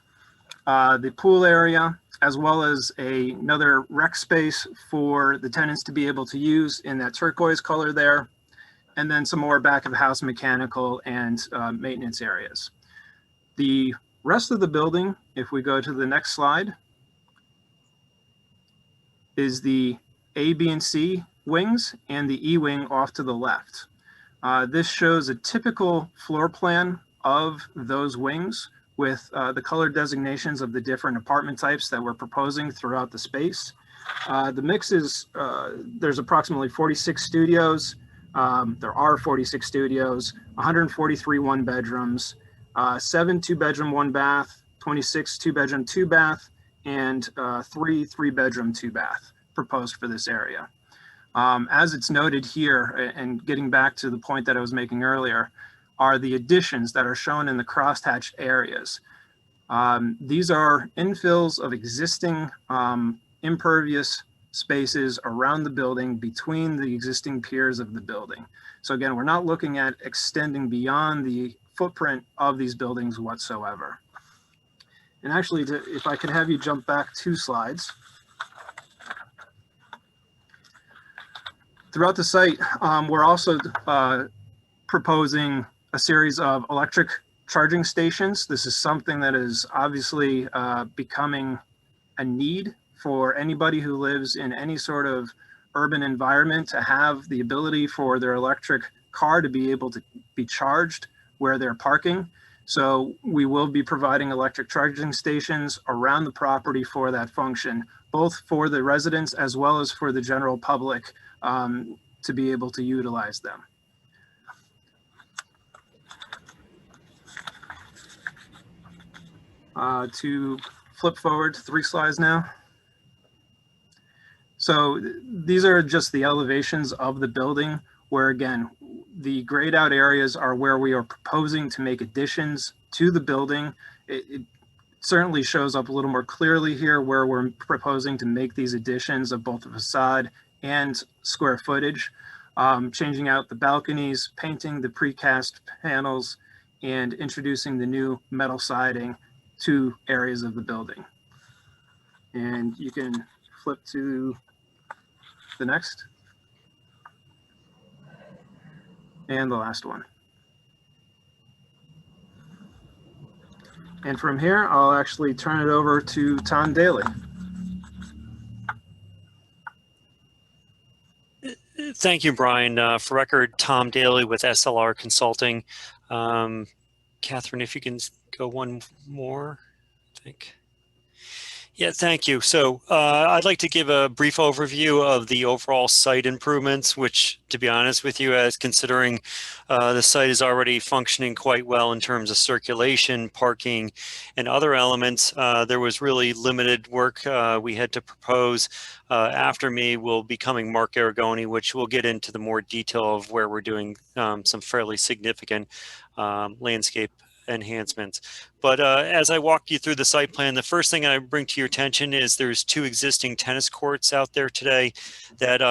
O: the pool area, as well as another rec space for the tenants to be able to use in that turquoise color there, and then some more back of the house mechanical and maintenance areas. The rest of the building, if we go to the next slide, is the A, B, and C wings and the E wing off to the left. This shows a typical floor plan of those wings with the color designations of the different apartment types that we're proposing throughout the space. The mix is, there's approximately 46 studios. There are 46 studios, 143 one bedrooms, 7 2-bedroom 1-bath, 26 2-bedroom 2-bath, and 3 3-bedroom 2-bath proposed for this area. As it's noted here, and getting back to the point that I was making earlier, are the additions that are shown in the crosshatched areas. These are infills of existing impervious spaces around the building between the existing piers of the building. So again, we're not looking at extending beyond the footprint of these buildings whatsoever. And actually, if I could have you jump back 2 slides. Throughout the site, we're also proposing a series of electric charging stations. This is something that is obviously becoming a need for anybody who lives in any sort of urban environment to have the ability for their electric car to be able to be charged where they're parking. So we will be providing electric charging stations around the property for that function, both for the residents as well as for the general public to be able to utilize them. To flip forward 3 slides now. So these are just the elevations of the building, where again, the grayed out areas are where we are proposing to make additions to the building. It certainly shows up a little more clearly here where we're proposing to make these additions of both the facade and square footage, changing out the balconies, painting the precast panels, and introducing the new metal siding to areas of the building. And you can flip to the next. And the last one. And from here, I'll actually turn it over to Tom Daly.
M: Thank you, Brian. For record, Tom Daly with SLR Consulting. Catherine, if you can go one more, I think. Yeah, thank you. So I'd like to give a brief overview of the overall site improvements, which, to be honest with you, as considering the site is already functioning quite well in terms of circulation, parking, and other elements, there was really limited work we had to propose. After me will be coming Mark Aragoni, which will get into the more detail of where we're doing some fairly significant landscape enhancements. But as I walk you through the site plan, the first thing I bring to your attention is there's 2 existing tennis courts out there today that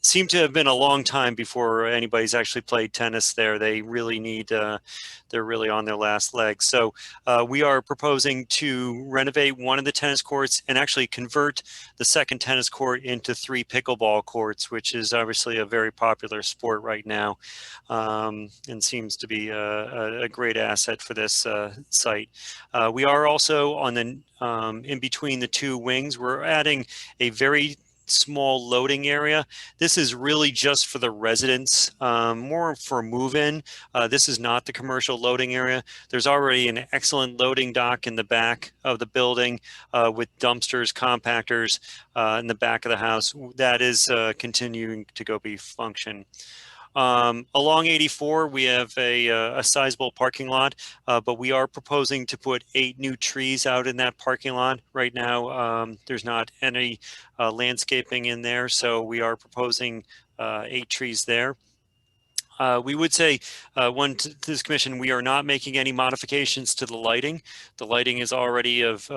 M: seem to have been a long time before anybody's actually played tennis there. They really need, they're really on their last legs. So we are proposing to renovate one of the tennis courts and actually convert the second tennis court into 3 pickleball courts, which is obviously a very popular sport right now and seems to be a great asset for this site. We are also on the, in between the 2 wings, we're adding a very small loading area. This is really just for the residents, more for move-in. This is not the commercial loading area. There's already an excellent loading dock in the back of the building with dumpsters, compactors in the back of the house. That is continuing to go be function. Along 84, we have a sizable parking lot, but we are proposing to put 8 new trees out in that parking lot. Right now, there's not any landscaping in there, so we are proposing 8 trees there. We would say, to this commission, we are not making any modifications to the lighting. The lighting is already of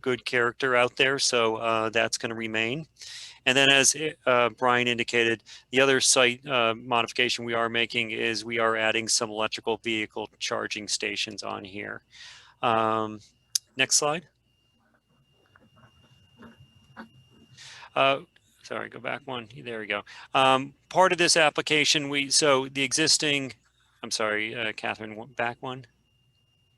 M: good character out there, so that's going to remain. And then as Brian indicated, the other site modification we are making is we are adding some electrical vehicle charging stations on here. Next slide. Sorry, go back one. There we go. Part of this application, so the existing, I'm sorry, Catherine, back one.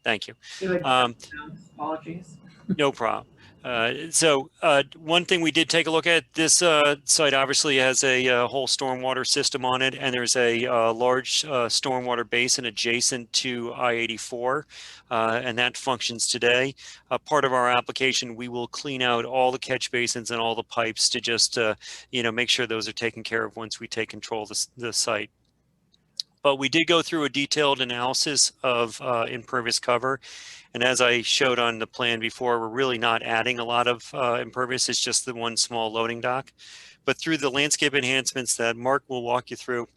M: Thank you.
A: Apologies.
M: No problem. One thing we did take a look at, this site obviously has a whole stormwater system on it, and there's a large stormwater basin adjacent to I-84, and that functions today. Part of our application, we will clean out all the catch basins and all the pipes to just make sure those are taken care of once we take control of the site. But we did go through a detailed analysis of impervious cover. And as I showed on the plan before, we're really not adding a lot of impervious. It's just the one small loading dock. But through the landscape enhancements that Mark will walk you through,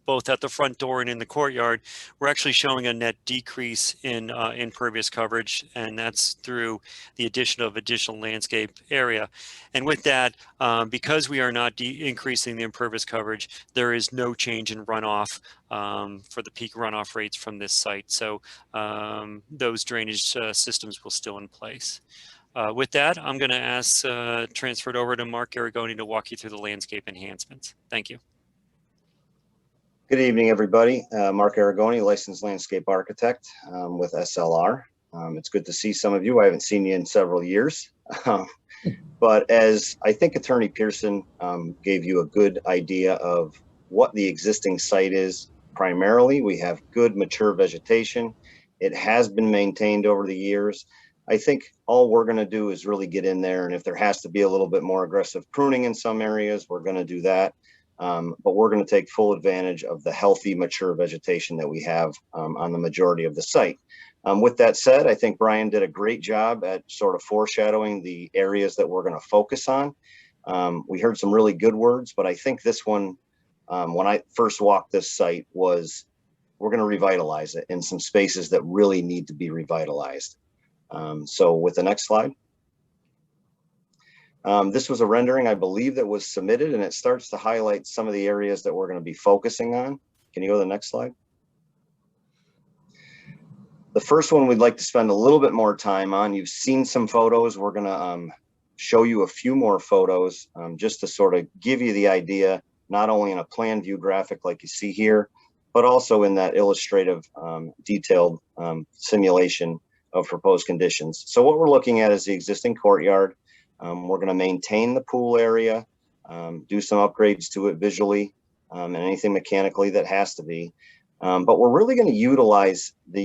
M: both at the front door and in the courtyard, we're actually showing a net decrease in impervious coverage, and that's through the addition of additional landscape area. And with that, because we are not increasing the impervious coverage, there is no change in runoff for the peak runoff rates from this site. So those drainage systems will still in place. With that, I'm going to transfer it over to Mark Aragoni to walk you through the landscape enhancements. Thank you.
P: Good evening, everybody. Mark Aragoni, licensed landscape architect with SLR. It's good to see some of you. I haven't seen you in several years. But as I think Attorney Pearson gave you a good idea of what the existing site is, primarily, we have good mature vegetation It has been maintained over the years. I think all we're going to do is really get in there, and if there has to be a little bit more aggressive pruning in some areas, we're going to do that. But we're going to take full advantage of the healthy, mature vegetation that we have on the majority of the site. With that said, I think Brian did a great job at sort of foreshadowing the areas that we're going to focus on. We heard some really good words, but I think this one, when I first walked this site, was we're going to revitalize it in some spaces that really need to be revitalized. So with the next slide. This was a rendering, I believe, that was submitted, and it starts to highlight some of the areas that we're going to be focusing on. Can you go to the next slide? The first one we'd like to spend a little bit more time on. You've seen some photos. We're going to show you a few more photos just to sort of give you the idea, not only in a plan view graphic like you see here, but also in that illustrative detailed simulation of proposed conditions. So what we're looking at is the existing courtyard. We're going to maintain the pool area, do some upgrades to it visually, and anything mechanically that has to be. But we're really going to utilize the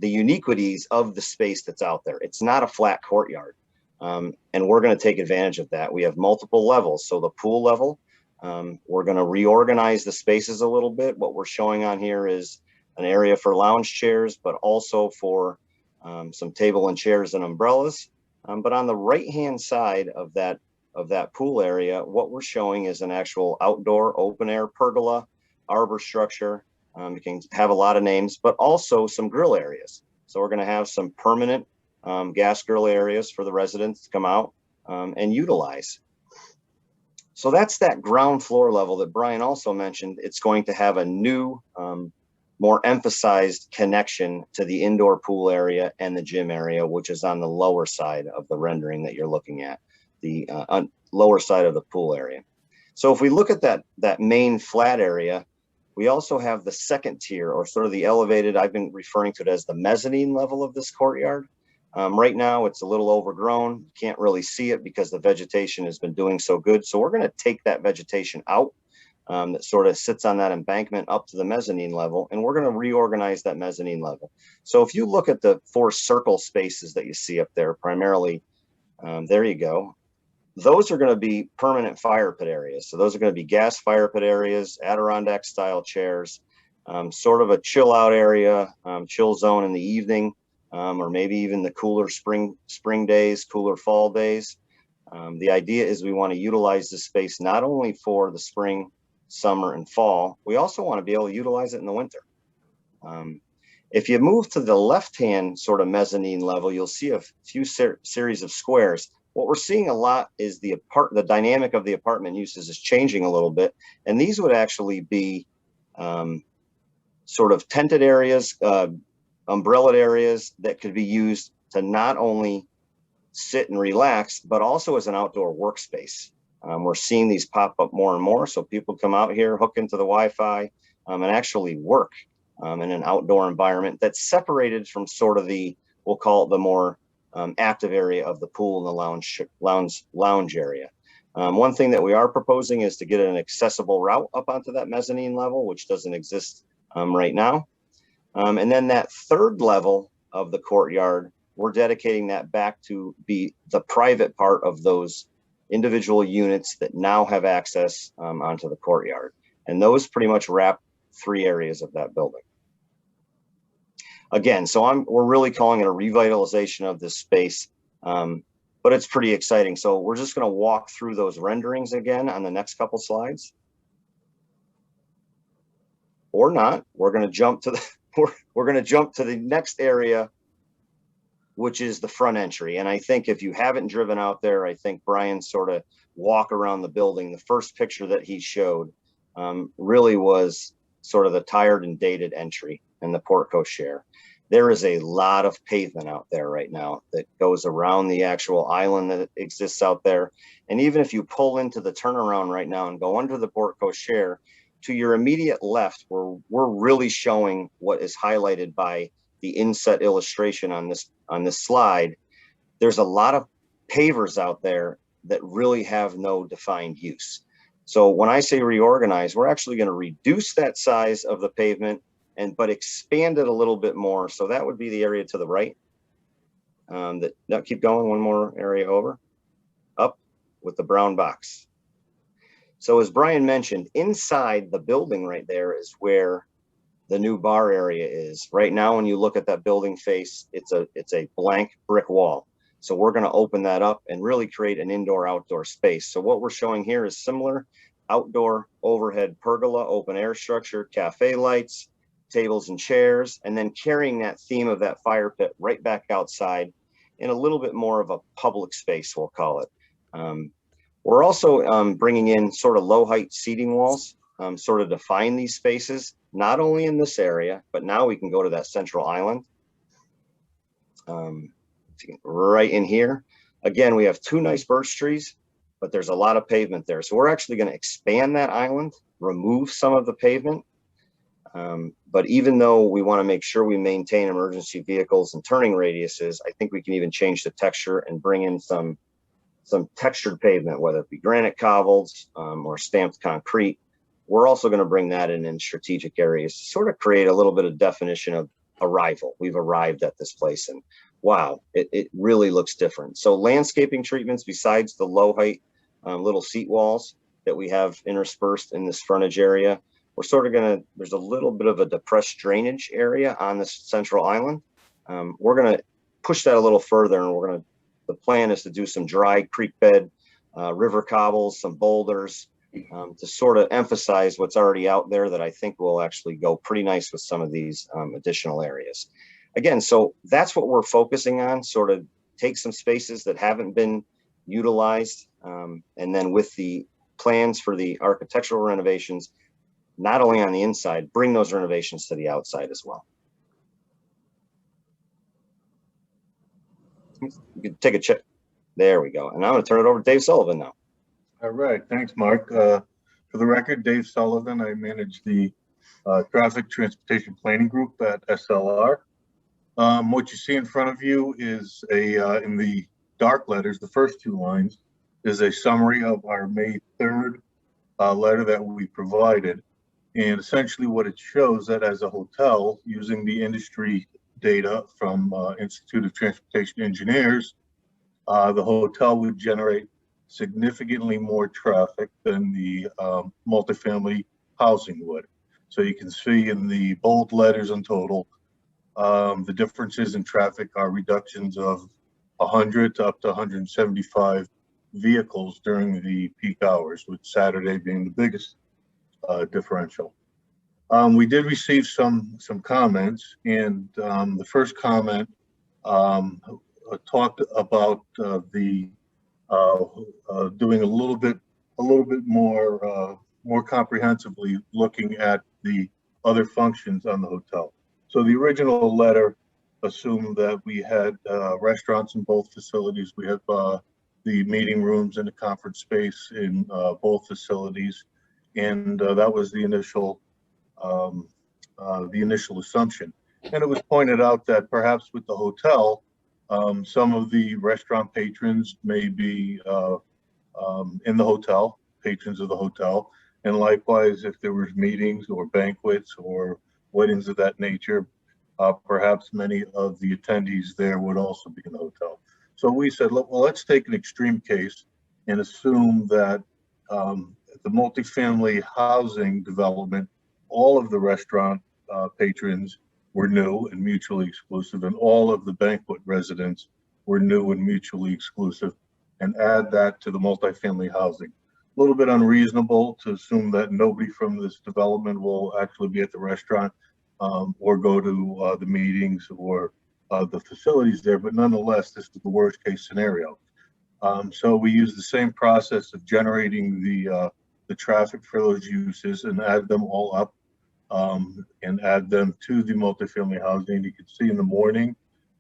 P: uniquities of the space that's out there. It's not a flat courtyard, and we're going to take advantage of that. We have multiple levels. So the pool level, we're going to reorganize the spaces a little bit. What we're showing on here is an area for lounge chairs, but also for some table and chairs and umbrellas. But on the right-hand side of that pool area, what we're showing is an actual outdoor open air pergola, arbor structure. You can have a lot of names, but also some grill areas. So we're going to have some permanent gas grill areas for the residents to come out and utilize. So that's that ground floor level that Brian also mentioned. It's going to have a new, more emphasized connection to the indoor pool area and the gym area, which is on the lower side of the rendering that you're looking at, the lower side of the pool area. So if we look at that main flat area, we also have the second tier, or sort of the elevated, I've been referring to it as the mezzanine level of this courtyard. Right now it's a little overgrown. You can't really see it because the vegetation has been doing so good. So we're going to take that vegetation out that sort of sits on that embankment up to the mezzanine level, and we're going to reorganize that mezzanine level. So if you look at the 4 circle spaces that you see up there, primarily, there you go. Those are going to be permanent fire pit areas. So those are going to be gas fire pit areas, Adirondack style chairs, sort of a chill out area, chill zone in the evening, or maybe even the cooler spring days, cooler fall days. The idea is we want to utilize this space not only for the spring, summer, and fall, we also want to be able to utilize it in the winter. If you move to the left-hand sort of mezzanine level, you'll see a few series of squares. What we're seeing a lot is the dynamic of the apartment uses is changing a little bit, and these would actually be sort of tented areas, umbrellaed areas that could be used to not only sit and relax, but also as an outdoor workspace. We're seeing these pop up more and more, so people come out here, hook into the Wi-Fi, and actually work in an outdoor environment that's separated from sort of we'll call it the more active area of the pool and the lounge area. One thing that we are proposing is to get an accessible route up onto that mezzanine level, which doesn't exist right now. And then that third level of the courtyard, we're dedicating that back to be the private part of those individual units that now have access onto the courtyard. And those pretty much wrap 3 areas of that building. Again, so we're really calling it a revitalization of this space, but it's pretty exciting. So we're just going to walk through those renderings again on the next couple slides. Or not. We're going to jump to the next area, which is the front entry. And I think if you haven't driven out there, I think Brian's sort of walk around the building, the first picture that he showed really was sort of the tired and dated entry and the porte cochere. There is a lot of pavement out there right now that goes around the actual island that exists out there. And even if you pull into the turnaround right now and go under the porte cochere, to your immediate left, we're really showing what is highlighted by the inset illustration on this slide. There's a lot of pavers out there that really have no defined use. So when I say reorganize, we're actually going to reduce that size of the pavement but expand it a little bit more. So that would be the area to the right. Now keep going, one more area over, up with the brown box. So as Brian mentioned, inside the building right there is where the new bar area is. Right now, when you look at that building face, it's a blank brick wall. So we're going to open that up and really create an indoor-outdoor space. So what we're showing here is similar outdoor overhead pergola, open air structure, cafe lights, tables and chairs, and then carrying that theme of that fire pit right back outside in a little bit more of a public space, we'll call it. We're also bringing in sort of low height seating walls, sort of define these spaces, not only in this area, but now we can go to that central island. Right in here. Again, we have 2 nice birch trees, but there's a lot of pavement there. So we're actually going to expand that island, remove some of the pavement. But even though we want to make sure we maintain emergency vehicles and turning radiuses, I think we can even change the texture and bring in some textured pavement, whether it be granite cobbles or stamped concrete. We're also going to bring that in strategic areas to sort of create a little bit of definition of arrival. We've arrived at this place, and wow, it really looks different. So landscaping treatments besides the low height little seat walls that we have interspersed in this frontage area, we're sort of going to, there's a little bit of a depressed drainage area on this central island. We're going to push that a little further, and the plan is to do some dry creek bed, river cobbles, some boulders, to sort of emphasize what's already out there that I think will actually go pretty nice with some of these additional areas. Again, so that's what we're focusing on, sort of take some spaces that haven't been utilized, and then with the plans for the architectural renovations, not only on the inside, bring those renovations to the outside as well. You can take a check. There we go. And I'm going to turn it over to Dave Sullivan now.
Q: All right. Thanks, Mark. For the record, Dave Sullivan. I manage the Traffic Transportation Planning Group at SLR. What you see in front of you is in the dark letters, the first 2 lines, is a summary of our May 3rd letter that we provided. And essentially what it shows that as a hotel, using the industry data from Institute of Transportation Engineers, the hotel would generate significantly more traffic than the multifamily housing would. So you can see in the bold letters in total, the differences in traffic are reductions of 100 to up to 175 vehicles during the peak hours, with Saturday being the biggest differential. We did receive some comments, and the first comment talked about doing a little bit more comprehensively looking at the other functions on the hotel. So the original letter assumed that we had restaurants in both facilities. We have the meeting rooms and the conference space in both facilities, and that was the initial assumption. And it was pointed out that perhaps with the hotel, some of the restaurant patrons may be in the hotel, patrons of the hotel, and likewise, if there was meetings or banquets or weddings of that nature, perhaps many of the attendees there would also be in the hotel. So we said, well, let's take an extreme case and assume that the multifamily housing development, all of the restaurant patrons were new and mutually exclusive, and all of the banquet residents were new and mutually exclusive, and add that to the multifamily housing. A little bit unreasonable to assume that nobody from this development will actually be at the restaurant or go to the meetings or the facilities there, but nonetheless, this is the worst case scenario. So we use the same process of generating the traffic for those uses and add them all up and add them to the multifamily housing. You can see in the morning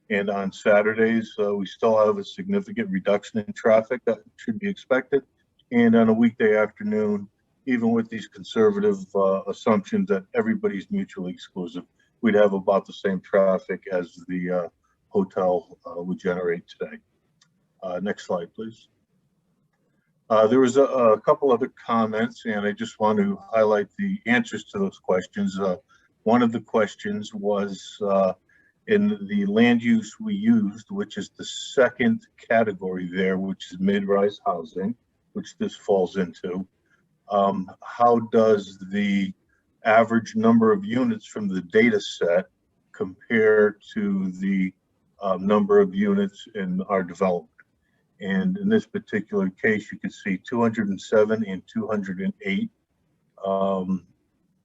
Q: and on Saturdays, we still have a significant reduction in traffic that should be expected. And on a weekday afternoon, even with these conservative assumptions that everybody's mutually exclusive, we'd have about the same traffic as the hotel would generate today. Next slide, please. There was a couple other comments, and I just want to highlight the answers to those questions. one of the questions was in the land use we used, which is the second category there, which is mid-rise housing, which this falls into. How does the average number of units from the data set compare to the number of units in our development? And in this particular case, you can see 207 and 208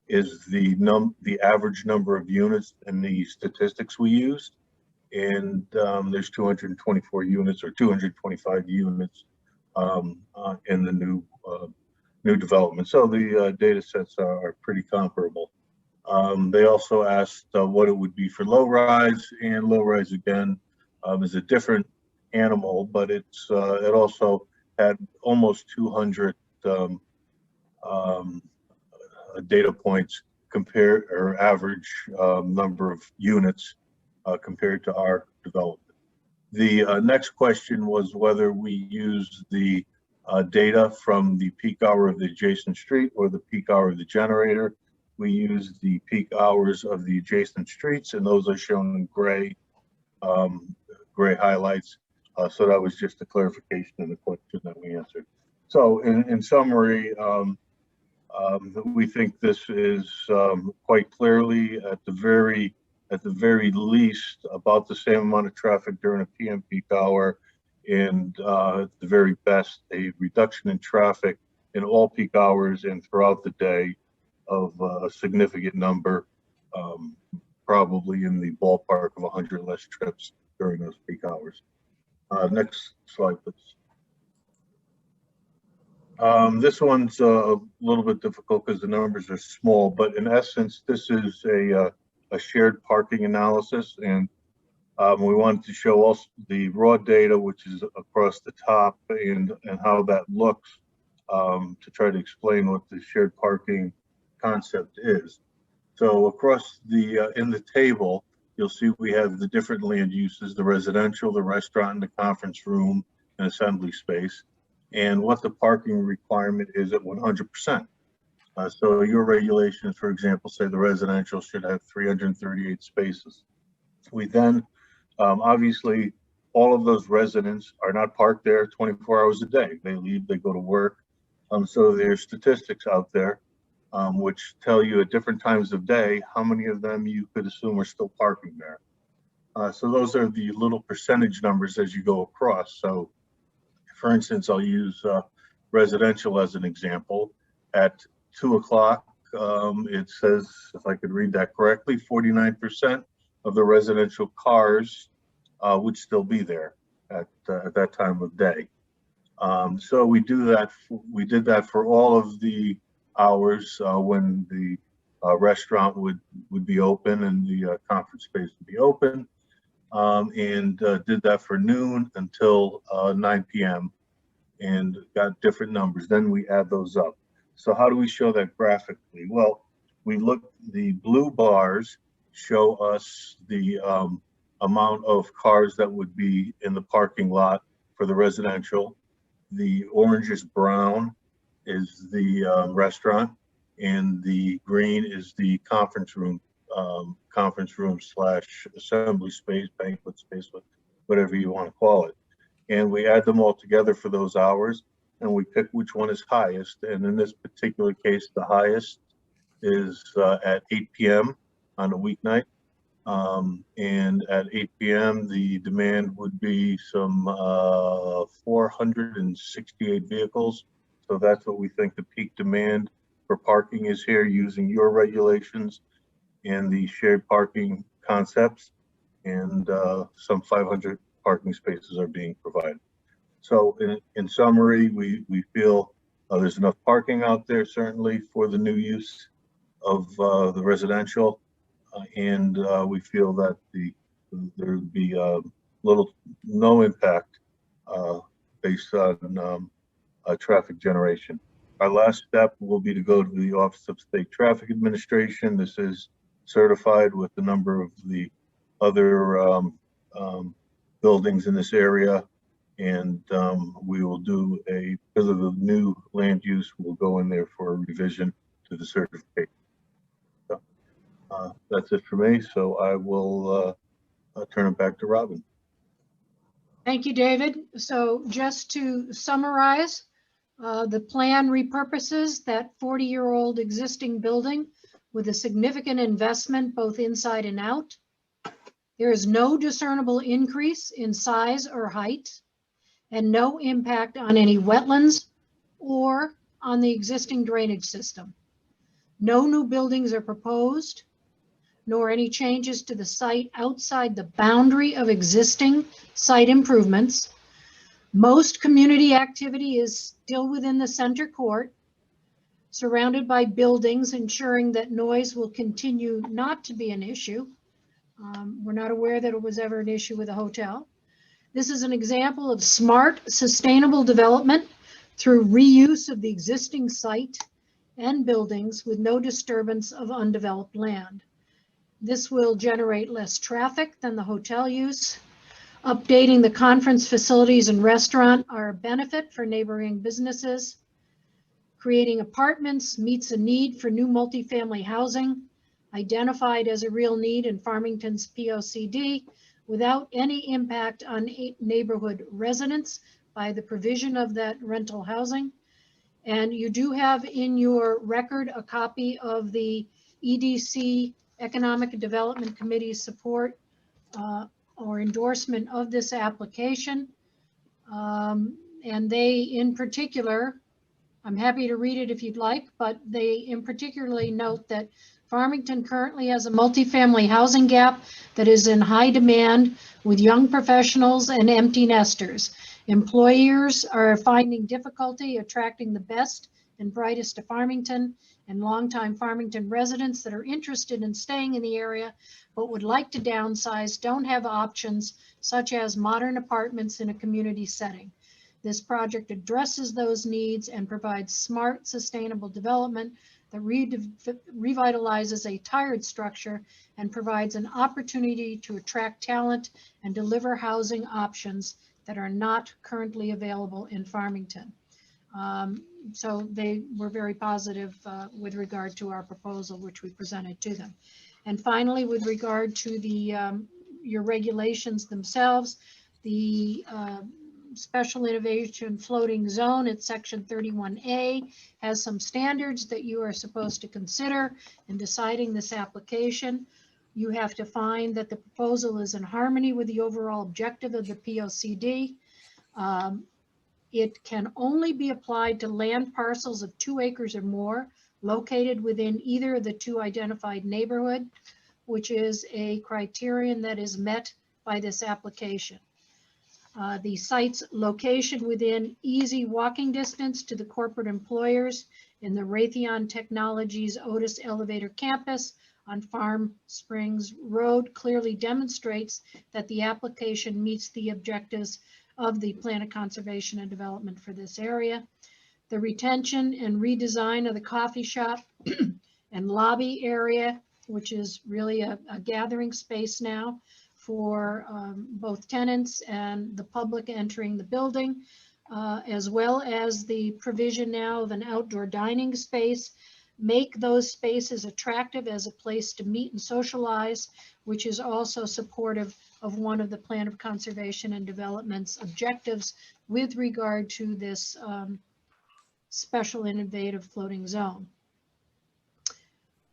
Q: is the average number of units in the statistics we used. And there's 224 units or 225 units in the new development. So the data sets are pretty comparable. They also asked what it would be for low rise, and low rise again is a different animal, but it also had almost 200 data points compared, or average number of units compared to our development. The next question was whether we use the data from the peak hour of the adjacent street or the peak hour of the generator. We use the peak hours of the adjacent streets, and those are shown in gray, gray highlights. So that was just a clarification of the question that we answered. So in summary, we think this is quite clearly at the very least about the same amount of traffic during a PM peak hour, and at the very best a reduction in traffic in all peak hours and throughout the day of a significant number, probably in the ballpark of 100 less trips during those peak hours. Next slide, please. This one's a little bit difficult because the numbers are small, but in essence, this is a shared parking analysis, and we wanted to show also the raw data, which is across the top, and how that looks to try to explain what the shared parking concept is. So across the in the table, you'll see we have the different land uses: the residential, the restaurant, and the conference room and assembly space, and what the parking requirement is at 100%. So your regulations, for example, say the residential should have 338 spaces. We then, obviously, all of those residents are not parked there 24 hours a day. They leave, they go to work. So there's statistics out there which tell you at different times of day how many of them you could assume are still parking there. So those are the little percentage numbers as you go across. So for instance, I'll use residential as an example. At 2 o'clock, it says, if I could read that correctly, 49% of the residential cars would still be there at that time of day. So we did that for all of the hours when the restaurant would be open and the conference space would be open, and did that for noon until 9 p.m. and got different numbers. Then we add those up. So how do we show that graphically? Well, the blue bars show us the amount of cars that would be in the parking lot for the residential. The orangish brown is the restaurant, and the green is the conference room slash assembly space, banquet space, whatever you want to call it. And we add them all together for those hours, and we pick which one is highest. And in this particular case, the highest is at 8 p.m. on a weeknight. And at 8 p.m., the demand would be some 468 vehicles. So that's what we think the peak demand for parking is here, using your regulations and the shared parking concepts. And some 500 parking spaces are being provided. So in summary, we feel there's enough parking out there, certainly, for the new use of the residential. And we feel that there would be no impact based on traffic generation. Our last step will be to go to the Office of State Traffic Administration. This is certified with a number of the other buildings in this area. And we will do because of the new land use, we'll go in there for a revision to the certification. So, That's it for me. So I will turn it back to Robin.
N: Thank you, David. So just to summarize, the plan repurposes that 40-year-old existing building with a significant investment both inside and out. There is no discernible increase in size or height and no impact on any wetlands or on the existing drainage system. No new buildings are proposed, nor any changes to the site outside the boundary of existing site improvements. Most community activity is still within the center court, surrounded by buildings, ensuring that noise will continue not to be an issue. We're not aware that it was ever an issue with a hotel. This is an example of smart, sustainable development through reuse of the existing site and buildings with no disturbance of undeveloped land. This will generate less traffic than the hotel use. Updating the conference facilities and restaurant are a benefit for neighboring businesses. Creating apartments meets a need for new multifamily housing, identified as a real need in Farmington's POCD, without any impact on neighborhood residents by the provision of that rental housing. And you do have in your record a copy of the EDC Economic Development Committee's support or endorsement of this application. And they in particular, I'm happy to read it if you'd like, but they in particularly note that Farmington currently has a multifamily housing gap that is in high demand with young professionals and empty nesters. Employers are finding difficulty attracting the best and brightest to Farmington, and longtime Farmington residents that are interested in staying in the area but would like to downsize don't have options such as modern apartments in a community setting. This project addresses those needs and provides smart, sustainable development that revitalizes a tired structure and provides an opportunity to attract talent and deliver housing options that are not currently available in Farmington. So they were very positive with regard to our proposal, which we presented to them. And finally, with regard to the your regulations themselves, the Special Innovation Floating Zone at Section 31A has some standards that you are supposed to consider in deciding this application. You have to find that the proposal is in harmony with the overall objective of the POCD. It can only be applied to land parcels of 2 acres or more located within either of the 2 identified neighborhoods, which is a criterion that is met by this application. The site's location within easy walking distance to the corporate employers in the Raytheon Technologies Otis Elevator Campus on Farm Springs Road clearly demonstrates that the application meets the objectives of the Plan of Conservation and Development for this area. The retention and redesign of the coffee shop and lobby area, which is really a gathering space now for both tenants and the public entering the building, as well as the provision now of an outdoor dining space, make those spaces attractive as a place to meet and socialize, which is also supportive of one of the Plan of Conservation and Development's objectives with regard to this special innovative floating zone.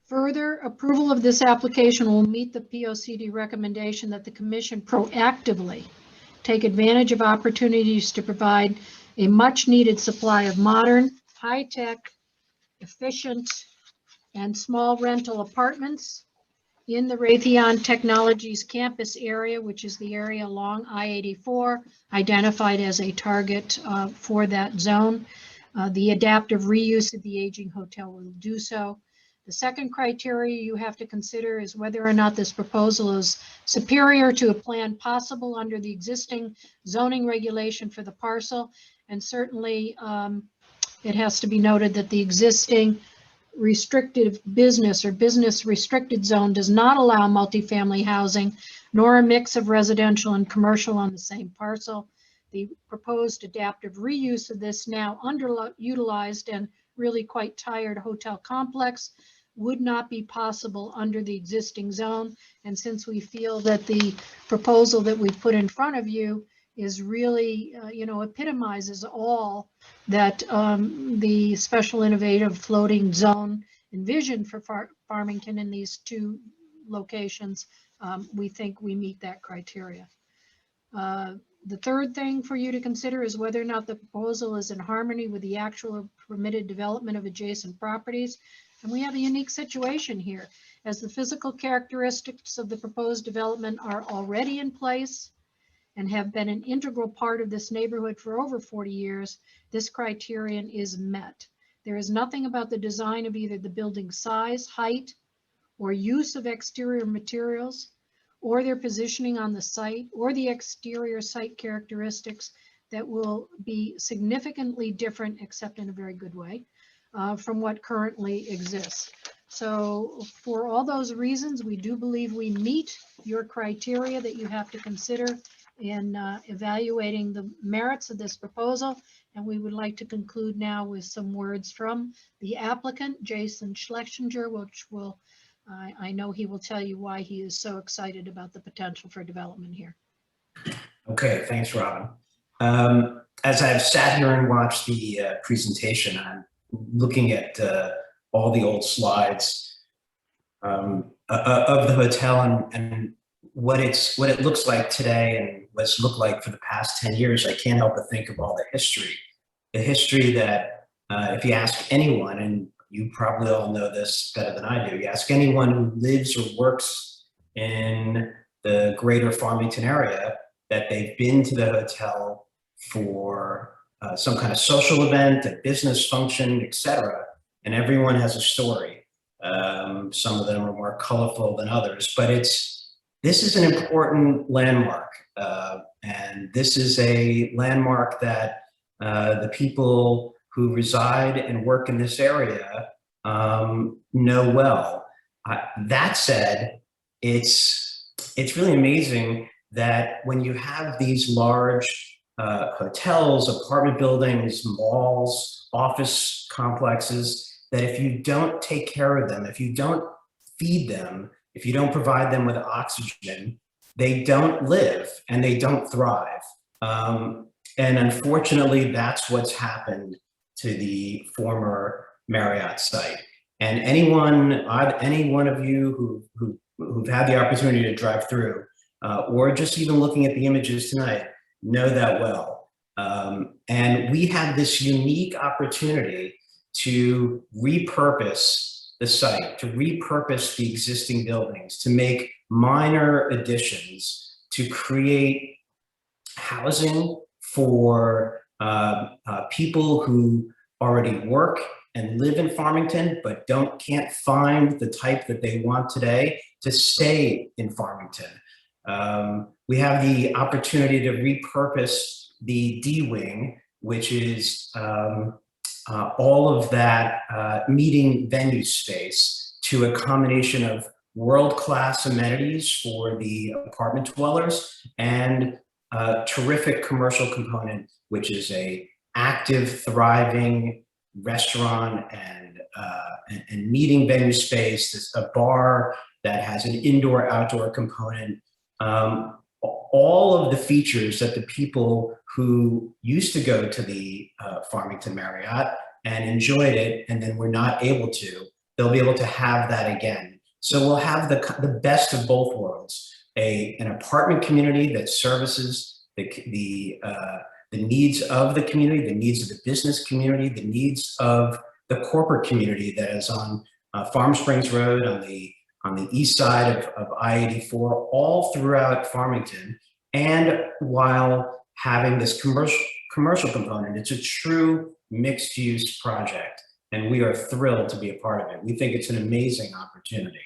N: Further, approval of this application will meet the POCD recommendation that the Commission proactively take advantage of opportunities to provide a much needed supply of modern, high-tech, efficient, and small rental apartments in the Raytheon Technologies campus area, which is the area along I-84, identified as a target for that zone. The adaptive reuse of the aging hotel will do so. The second criteria you have to consider is whether or not this proposal is superior to a plan possible under the existing zoning regulation for the parcel. And certainly it has to be noted that the existing restricted business or business restricted zone does not allow multifamily housing, nor a mix of residential and commercial on the same parcel. The proposed adaptive reuse of this now underutilized and really quite tired hotel complex would not be possible under the existing zone. And since we feel that the proposal that we put in front of you is really, epitomizes all that the special innovative floating zone envisioned for Farmington in these two locations, we think we meet that criteria. The third thing for you to consider is whether or not the proposal is in harmony with the actual permitted development of adjacent properties. And we have a unique situation here, as the physical characteristics of the proposed development are already in place and have been an integral part of this neighborhood for over 40 years, this criterion is met. There is nothing about the design of either the building size, height, or use of exterior materials, or their positioning on the site, or the exterior site characteristics that will be significantly different, except in a very good way, from what currently exists. So for all those reasons, we do believe we meet your criteria that you have to consider in evaluating the merits of this proposal. And we would like to conclude now with some words from the applicant, Jason Schlesinger, which will, I know he will tell you why he is so excited about the potential for development here.
R: Okay, thanks, Robin. As I've sat here and watched the presentation, I'm looking at all the old slides of the hotel and what it looks like today and what's looked like for the past 10 years. I can't help but think of all the history that if you ask anyone, and you probably all know this better than I do, you ask anyone who lives or works in the greater Farmington area that they've been to the hotel for some kind of social event, a business function, etc. And everyone has a story. Some of them are more colorful than others, but this is an important landmark. And this is a landmark that the people who reside and work in this area know well. That said, it's really amazing that when you have these large hotels, apartment buildings, malls, office complexes, that if you don't take care of them, if you don't feed them, if you don't provide them with oxygen, they don't live and they don't thrive. And unfortunately, that's what's happened to the former Marriott site. And any one of you who've had the opportunity to drive through, or just even looking at the images tonight, know that well. And we have this unique opportunity to repurpose the site, to repurpose the existing buildings, to make minor additions, to create housing for people who already work and live in Farmington, but can't find the type that they want today to stay in Farmington. We have the opportunity to repurpose the D-Wing, which is all of that meeting venue space, to a combination of world-class amenities for the apartment dwellers and a terrific commercial component, which is a active, thriving restaurant and meeting venue space. There's a bar that has an indoor-outdoor component. All of the features that the people who used to go to the Farmington Marriott and enjoyed it and then were not able to, they'll be able to have that again. So we'll have the best of both worlds, an apartment community that services the needs of the community, the needs of the business community, the needs of the corporate community that is on Farm Springs Road, on the east side of I-84, all throughout Farmington, and while having this commercial component. It's a true mixed-use project, and we are thrilled to be a part of it. We think it's an amazing opportunity.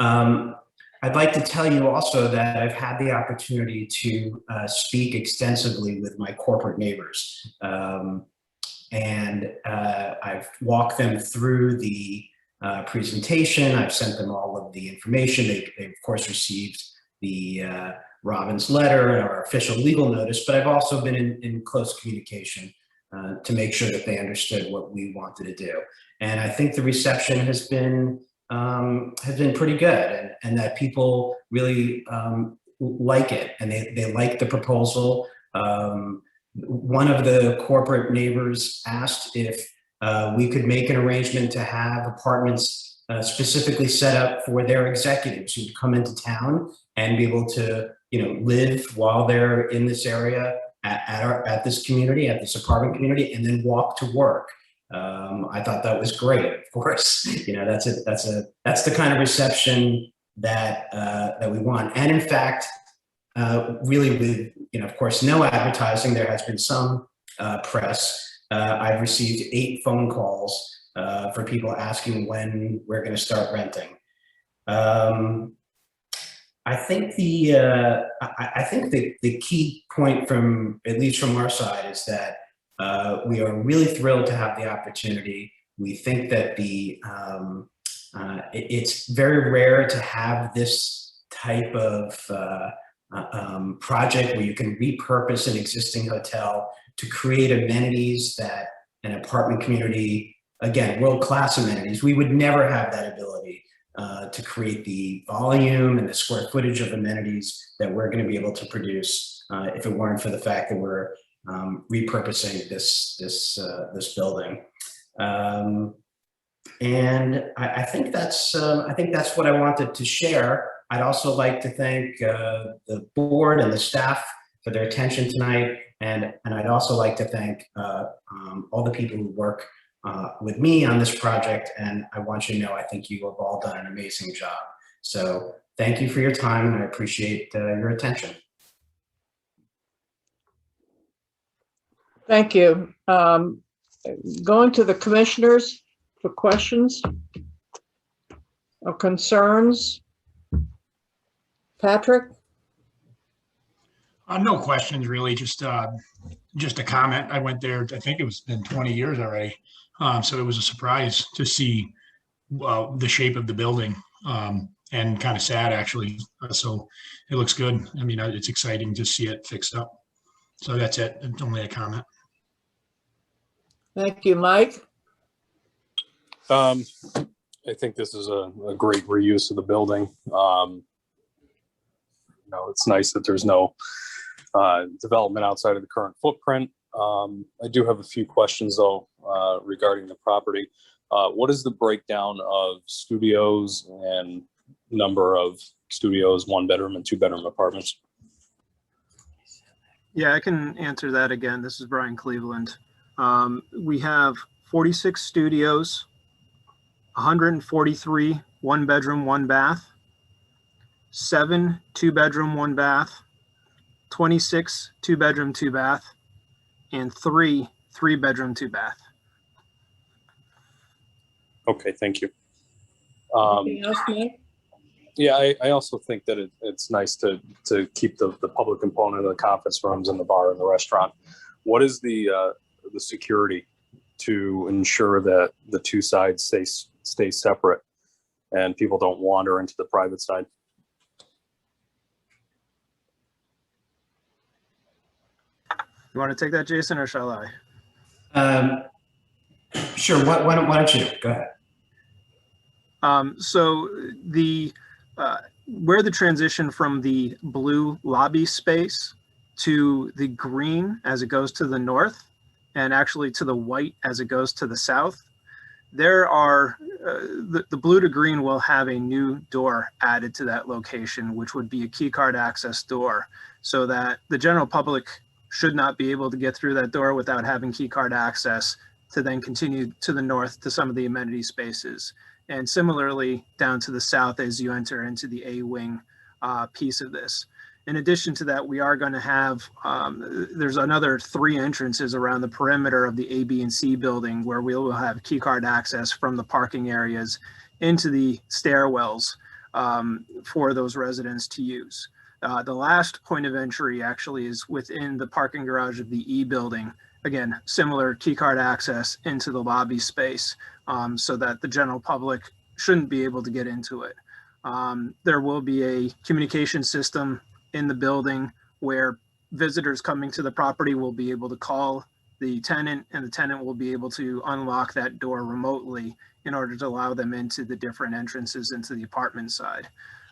R: I'd like to tell you also that I've had the opportunity to speak extensively with my corporate neighbors, and I've walked them through the presentation. I've sent them all of the information. They of course received the Robin's letter and our official legal notice, but I've also been in close communication to make sure that they understood what we wanted to do. And I think the reception has been pretty good, and that people really like it, and they like the proposal. One of the corporate neighbors asked if we could make an arrangement to have apartments specifically set up for their executives who'd come into town and be able to, live while they're in this area at this community, at this apartment community, and then walk to work. I thought that was great. Of course, that's the kind of reception that we want. And in fact, really with, of course, no advertising, there has been some press. I've received 8 phone calls for people asking when we're going to start renting. I think the key point at least from our side is that we are really thrilled to have the opportunity. We think that it's very rare to have this type of project where you can repurpose an existing hotel to create amenities that an apartment community, again, world-class amenities. We would never have that ability to create the volume and the square footage of amenities that we're going to be able to produce if it weren't for the fact that we're repurposing this building. And I think that's what I wanted to share. I'd also like to thank the board and the staff for their attention tonight, and I'd also like to thank all the people who work with me on this project. And I want you to know I think you have all done an amazing job. So thank you for your time, and I appreciate your attention.
B: Thank you. Going to the commissioners for questions or concerns. Patrick?
H: No questions really, just a comment. I went there, I think it's been 20 years already. So it was a surprise to see the shape of the building, and kind of sad actually. So it looks good. I mean, it's exciting to see it fixed up. So that's it. It's only a comment.
B: Thank you, Mike.
S: I think this is a great reuse of the building. It's nice that there's no development outside of the current footprint. I do have a few questions though regarding the property. What is the breakdown of studios and number of studios, 1-bedroom and 2-bedroom apartments?
O: Yeah, I can answer that again. This is Brian Cleveland. We have 46 studios, 143 1-bedroom, 1-bath, 7 2-bedroom, 1-bath, 26 2-bedroom, 2-bath, and 3 3-bedroom, 2-bath.
S: Okay, thank you.
B: Anything else, Mike?
S: Yeah, I also think that it's nice to keep the public component of the conference rooms and the bar and the restaurant. What is the security to ensure that the two sides stay separate and people don't wander into the private side?
O: You want to take that, Jason, or shall I?
R: Sure. Why don't you go ahead?
O: So where the transition from the blue lobby space to the green as it goes to the north, and actually to the white as it goes to the south, there are the blue to green will have a new door added to that location, which would be a key card access door, so that the general public should not be able to get through that door without having key card access to then continue to the north to some of the amenity spaces. And similarly down to the south as you enter into the A wing piece of this. In addition to that, we are going to have, there's another 3 entrances around the perimeter of the A, B, and C building where we will have key card access from the parking areas into the stairwells for those residents to use. The last point of entry actually is within the parking garage of the E building. Again, similar key card access into the lobby space so that the general public shouldn't be able to get into it. There will be a communication system in the building where visitors coming to the property will be able to call the tenant, and the tenant will be able to unlock that door remotely in order to allow them into the different entrances into the apartment side.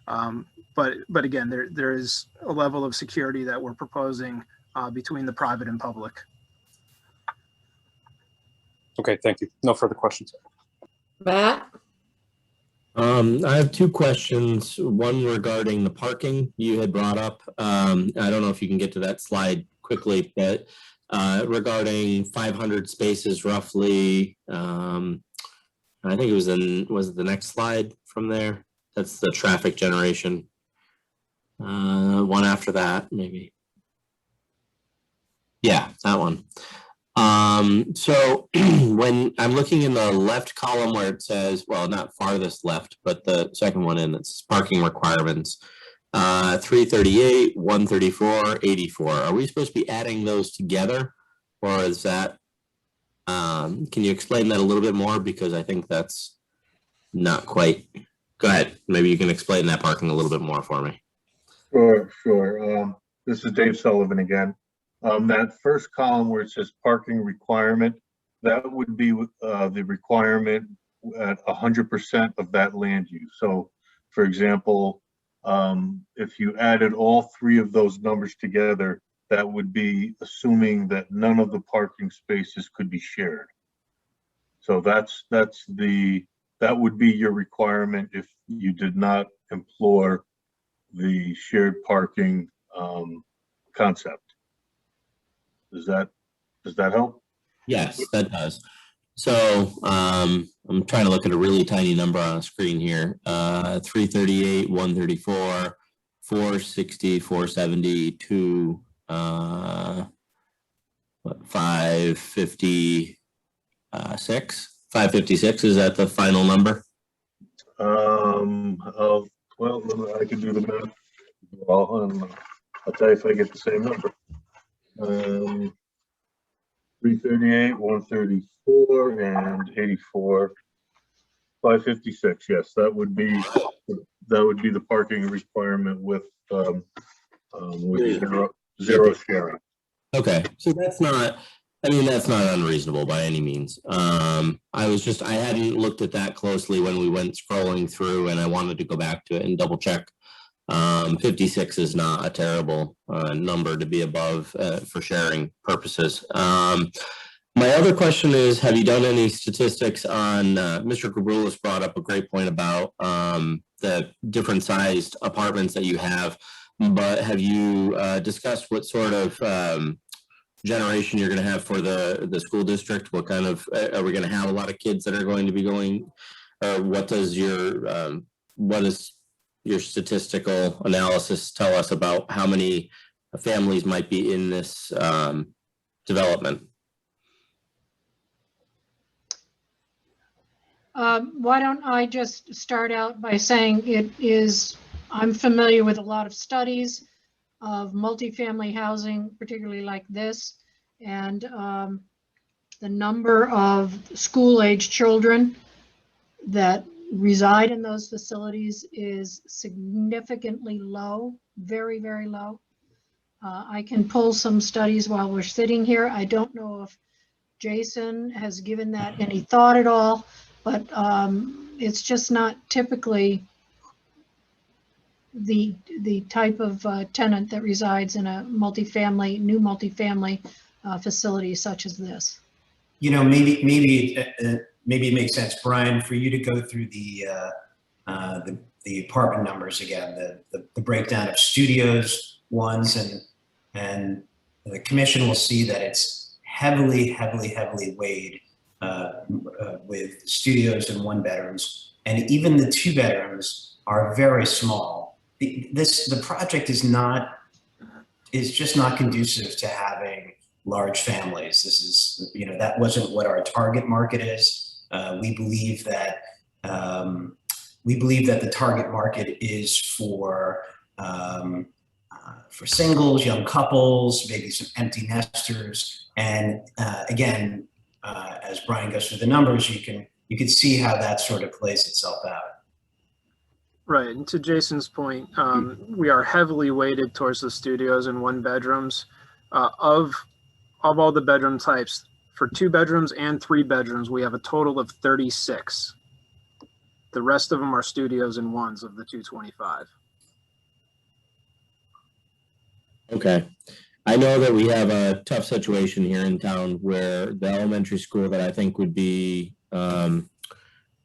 O: But again, there is a level of security that we're proposing between the private and public.
S: Okay, thank you. No further questions.
B: Matt?
D: I have two questions. One regarding the parking you had brought up. I don't know if you can get to that slide quickly, but regarding 500 spaces roughly, I think it was it the next slide from there? That's the traffic generation. One after that, maybe. Yeah, that one. So when I'm looking in the left column where it says, well, not farthest left, but the second one in, that's parking requirements, 338, 134, 84. Are we supposed to be adding those together, or is that, can you explain that a little bit more? Because I think that's not quite, go ahead. Maybe you can explain that parking a little bit more for me.
Q: Sure. This is Dave Sullivan again. That first column where it says parking requirement, that would be the requirement at 100% of that land use. So, for example, if you added all three of those numbers together, that would be assuming that none of the parking spaces could be shared. So that would be your requirement if you did not employ the shared parking concept. Does that help?
D: Yes, that does. So I'm trying to look at a really tiny number on a screen here. 338, 134, 460, 472, 556. 556, is that the final number?
Q: Well, I can do the math. Well, I'll tell you if I get the same number. 338, 134, and 84. 556. Yes, that would be the parking requirement with zero sharing.
D: Okay, so that's not unreasonable by any means. I hadn't looked at that closely when we went scrolling through, and I wanted to go back to it and double check. 56 is not a terrible number to be above for sharing purposes. My other question is, have you done any statistics on, Mr. Graboulis brought up a great point about the different sized apartments that you have, but have you discussed what sort of generation you're going to have for the school district? What kind of, are we going to have a lot of kids that are going to be going, or what does your statistical analysis tell us about how many families might be in this development?
N: Why don't I just start out by saying I'm familiar with a lot of studies of multifamily housing, particularly like this, and the number of school-age children that reside in those facilities is significantly low, very, very low. I can pull some studies while we're sitting here. I don't know if Jason has given that any thought at all, but it's just not typically the type of tenant that resides in a new multifamily facility such as this.
R: Maybe it makes sense, Brian, for you to go through the apartment numbers again, the breakdown of studios, ones, and the commission will see that it's heavily weighed with studios and one bedrooms, and even the two bedrooms are very small. The project is just not conducive to having large families. This is, that wasn't what our target market is. We believe that the target market is for singles, young couples, maybe some empty nesters, and again, as Brian goes through the numbers, you can see how that sort of plays itself out.
O: Right, and to Jason's point, we are heavily weighted towards the studios and one bedrooms. Of of all the bedroom types, for 2 bedrooms and 3 bedrooms, we have a total of 36. The rest of them are studios and ones of the 225.
D: Okay. I know that we have a tough situation here in town where the elementary school that I think would be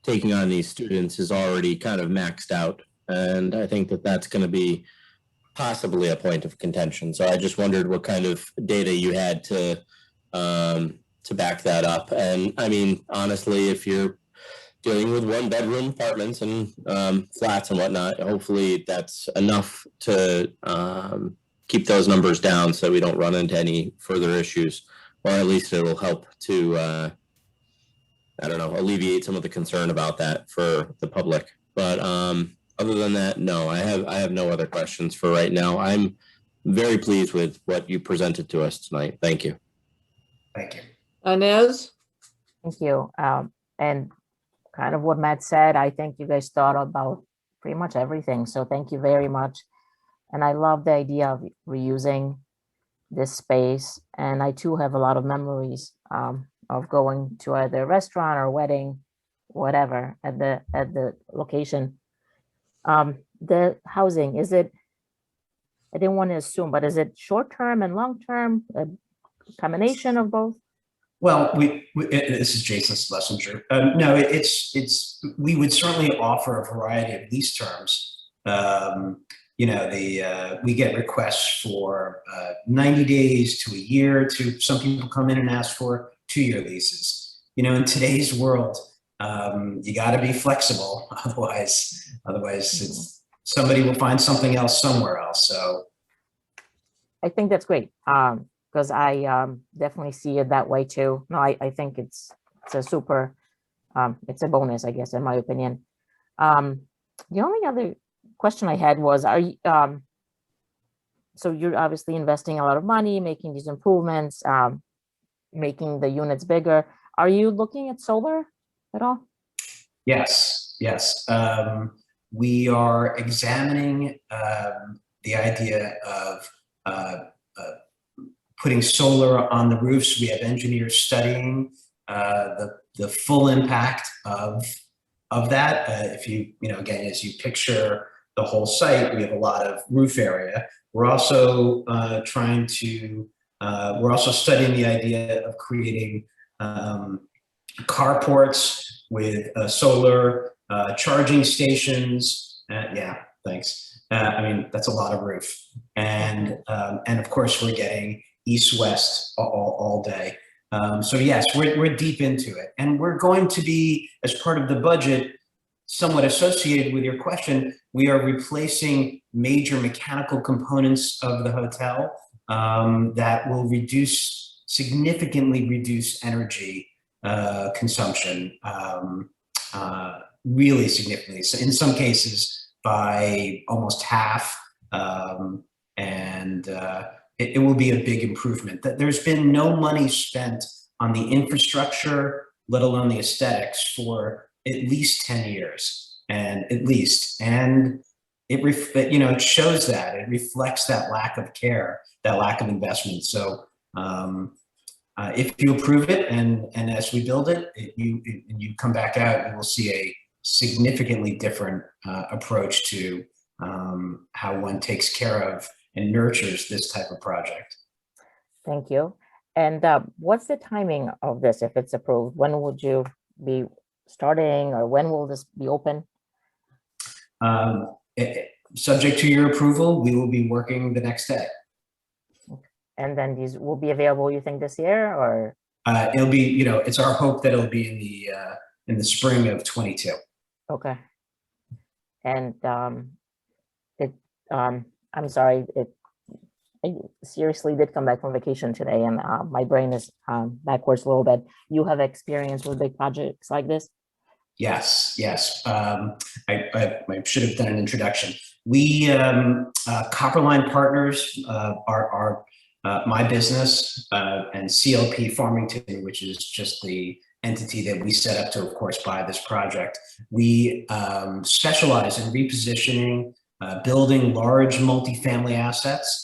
D: taking on these students is already kind of maxed out. And I think that that's going to be possibly a point of contention. So I just wondered what kind of data you had to back that up. And I mean, honestly, if you're dealing with 1-bedroom apartments and flats and whatnot, hopefully that's enough to keep those numbers down so we don't run into any further issues, or at least it'll help to, I don't know, alleviate some of the concern about that for the public. But other than that, no, I have no other questions for right now. I'm very pleased with what you presented to us tonight. Thank you.
R: Thank you.
B: Inez?
E: Thank you. And kind of what Matt said, I think you guys thought about pretty much everything. So thank you very much. And I love the idea of reusing this space. And I too have a lot of memories of going to either a restaurant or wedding, whatever, at the location. The housing, is it, I didn't want to assume, but is it short-term and long-term, a combination of both?
R: Well, this is Jason Schlesinger. No, we would certainly offer a variety of lease terms. You know, we get requests for 90 days to a year, to some people come in and ask for 2-year leases. You know, in today's world, you got to be flexible. Otherwise somebody will find something else somewhere else. So
E: I think that's great, because I definitely see it that way too. No, I think it's a super, it's a bonus, I guess, in my opinion. The only other question I had was, are you, so you're obviously investing a lot of money, making these improvements, making the units bigger. Are you looking at solar at all?
R: yes. We are examining the idea of putting solar on the roofs. We have engineers studying the full impact of that. If you know, again, as you picture the whole site, we have a lot of roof area. We're also we're also studying the idea of creating carports with solar charging stations. Yeah, thanks. I mean, that's a lot of roof. And of course, we're getting east-west all day. So yes, we're deep into it. And we're going to be, as part of the budget, somewhat associated with your question, we are replacing major mechanical components of the hotel that will significantly reduce energy consumption, really significantly. So in some cases by almost half, it will be a big improvement. There's been no money spent on the infrastructure, let alone the aesthetics, for at least 10 years, and it you know, it shows that, it reflects that lack of care, that lack of investment. So if you approve it and as we build it, you come back out, you will see a significantly different approach to how one takes care of and nurtures this type of project.
E: Thank you. And what's the timing of this if it's approved? When would you be starting, or when will this be open?
R: Subject to your approval, we will be working the next day.
E: And then these will be available, you think, this year, or?
R: It'll be, you know, it's our hope that it'll be in the spring of 22.
E: Okay. And I'm sorry, I seriously did come back from vacation today, and my brain is backwards a little bit. You have experience with big projects like this?
R: Yes. I should have done an introduction. We, Copperline Partners, are my business, and CLP Farmington, which is just the entity that we set up to, of course, buy this project. We specialize in repositioning, building large multifamily assets.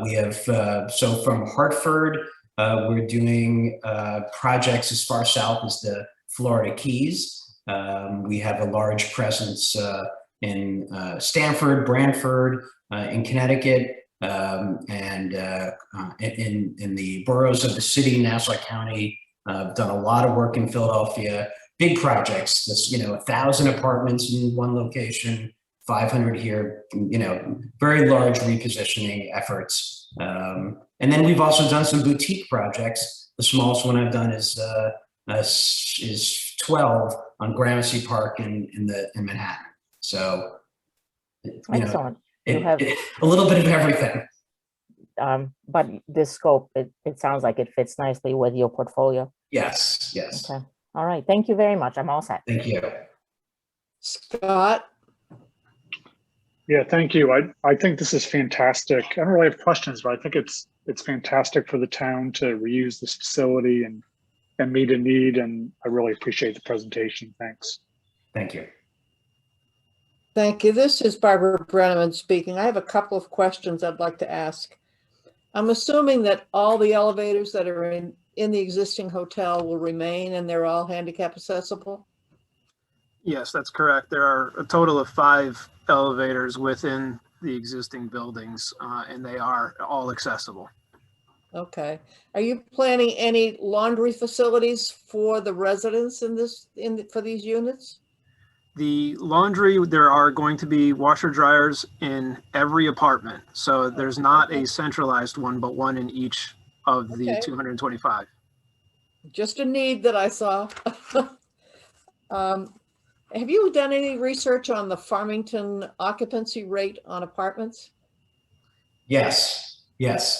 R: We have, so from Hartford We're doing projects as far south as the Florida Keys. We have a large presence in Stamford, Brantford, in Connecticut, and in the boroughs of the city, Nassau County. I've done a lot of work in Philadelphia. Big projects. That's 1,000 apartments in one location, 500 here. Very large repositioning efforts. And then we've also done some boutique projects. The smallest one I've done is 12 on Gramercy Park in Manhattan. So,
E: Excellent.
R: a little bit of everything.
E: But the scope, it sounds like it fits nicely with your portfolio.
R: Yes.
E: Okay. All right. Thank you very much. I'm all set.
R: Thank you.
B: Scott?
C: Yeah, thank you. I think this is fantastic. I don't really have questions, but I think it's fantastic for the town to reuse this facility and meet a need, and I really appreciate the presentation. Thanks.
R: Thank you.
B: Thank you. This is Barbara Brenneman speaking. I have a couple of questions I'd like to ask. I'm assuming that all the elevators that are in the existing hotel will remain and they're all handicap accessible?
O: Yes, that's correct. There are a total of 5 elevators within the existing buildings, and they are all accessible.
B: Okay. Are you planning any laundry facilities for the residents for these units?
O: The laundry, there are going to be washer dryers in every apartment. So there's not a centralized one, but one in each of the 225.
B: Just a need that I saw. Have you done any research on the Farmington occupancy rate on apartments?
R: Yes.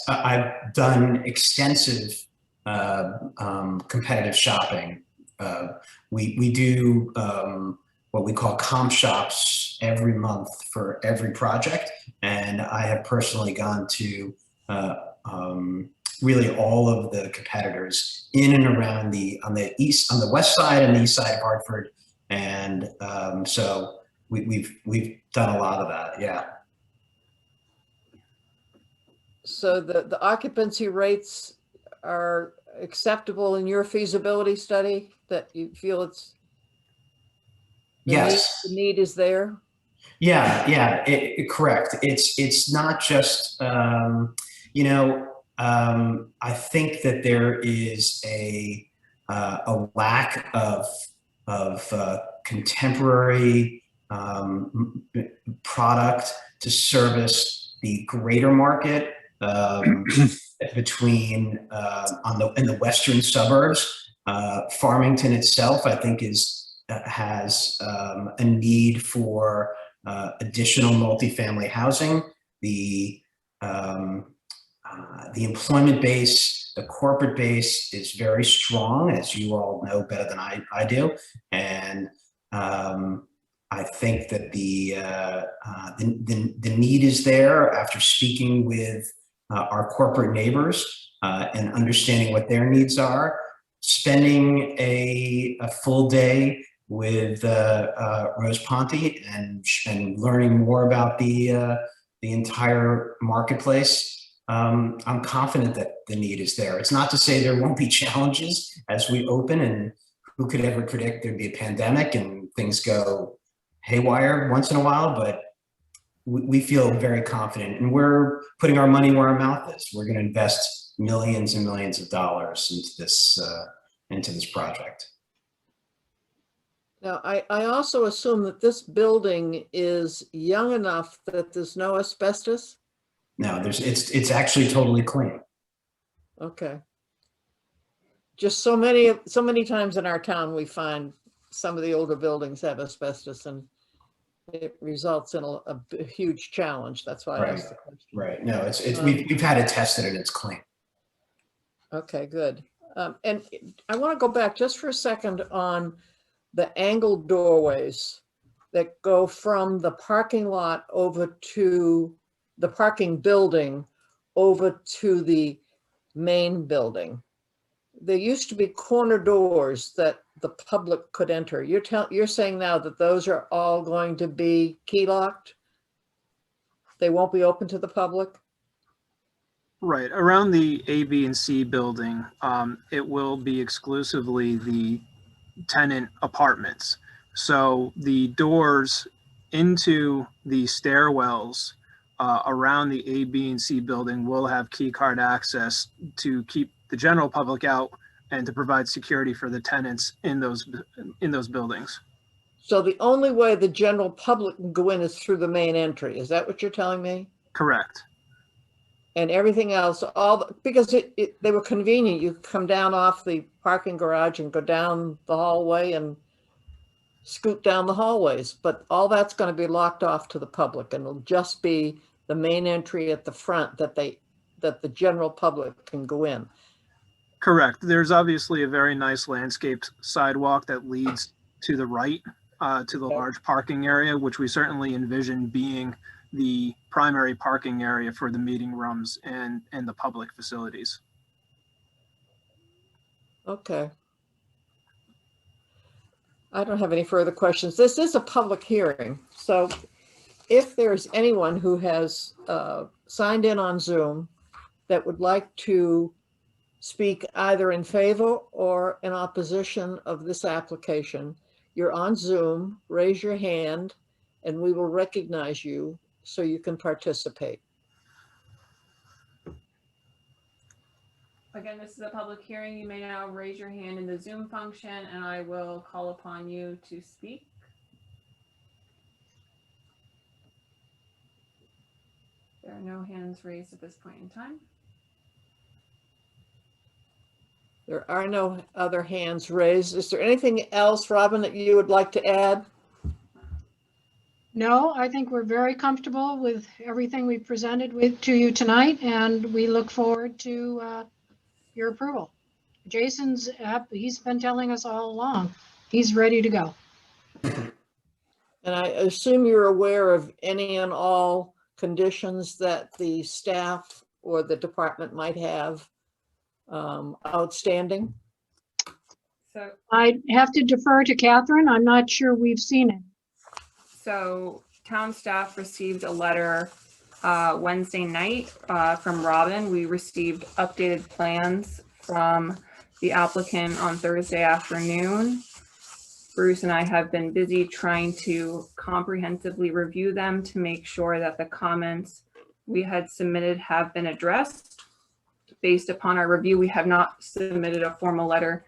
R: I've done extensive competitive shopping. We do what we call comp shops every month for every project. And I have personally gone to really all of the competitors in and around on the west side and the east side of Hartford. And so we've done a lot of that, yeah.
B: So the occupancy rates are acceptable in your feasibility study, that you feel
R: Yes.
B: The need is there?
R: Yeah, correct. It's not just, I think that there is a lack of contemporary product to service the greater market between in the western suburbs. Farmington itself, I think, has a need for additional multifamily housing. The employment base, the corporate base is very strong, as you all know better than I do. And I think that the need is there after speaking with our corporate neighbors and understanding what their needs are. Spending a full day with Rose Ponte and learning more about the entire marketplace, I'm confident that the need is there. It's not to say there won't be challenges as we open, and who could ever predict there'd be a pandemic and things go haywire once in a while, but we feel very confident, and we're putting our money where our mouth is. We're going to invest millions and millions of dollars into this project.
B: Now, I also assume that this building is young enough that there's no asbestos?
R: No, it's actually totally clean.
B: Okay. Just so many times in our town, we find some of the older buildings have asbestos, and it results in a huge challenge. That's why I asked the question.
R: Right. No, we've had it tested and it's clean.
B: Okay, good. And I want to go back just for a second on the angled doorways that go from the parking lot over to the parking building over to the main building. There used to be corner doors that the public could enter. You're saying now that those are all going to be key locked? They won't be open to the public?
O: Right, around the A, B, and C building, it will be exclusively the tenant apartments. So the doors into the stairwells around the A, B, and C building will have key card access to keep the general public out and to provide security for the tenants in those buildings.
B: So the only way the general public can go in is through the main entry. Is that what you're telling me?
O: Correct.
B: And everything else, because they were convenient. You could come down off the parking garage and go down the hallway and scoot down the hallways. But all that's going to be locked off to the public, and it'll just be the main entry at the front that the general public can go in.
O: Correct. There's obviously a very nice landscaped sidewalk that leads to the right, to the large parking area, which we certainly envision being the primary parking area for the meeting rooms and the public facilities.
B: Okay. I don't have any further questions. This is a public hearing, so if there's anyone who has signed in on Zoom that would like to speak either in favor or in opposition of this application, you're on Zoom, raise your hand, and we will recognize you so you can participate.
A: Again, this is a public hearing. You may now raise your hand in the Zoom function and I will call upon you to speak. There are no hands raised at this point in time.
B: There are no other hands raised. Is there anything else, Robin, that you would like to add?
N: No, I think we're very comfortable with everything we presented to you tonight, and we look forward to your approval. Jason's he's been telling us all along, he's ready to go.
B: And I assume you're aware of any and all conditions that the staff or the department might have outstanding?
A: So
N: I have to defer to Catherine. I'm not sure we've seen it.
A: So town staff received a letter Wednesday night from Robin. We received updated plans from the applicant on Thursday afternoon. Bruce and I have been busy trying to comprehensively review them to make sure that the comments we had submitted have been addressed. Based upon our review, we have not submitted a formal letter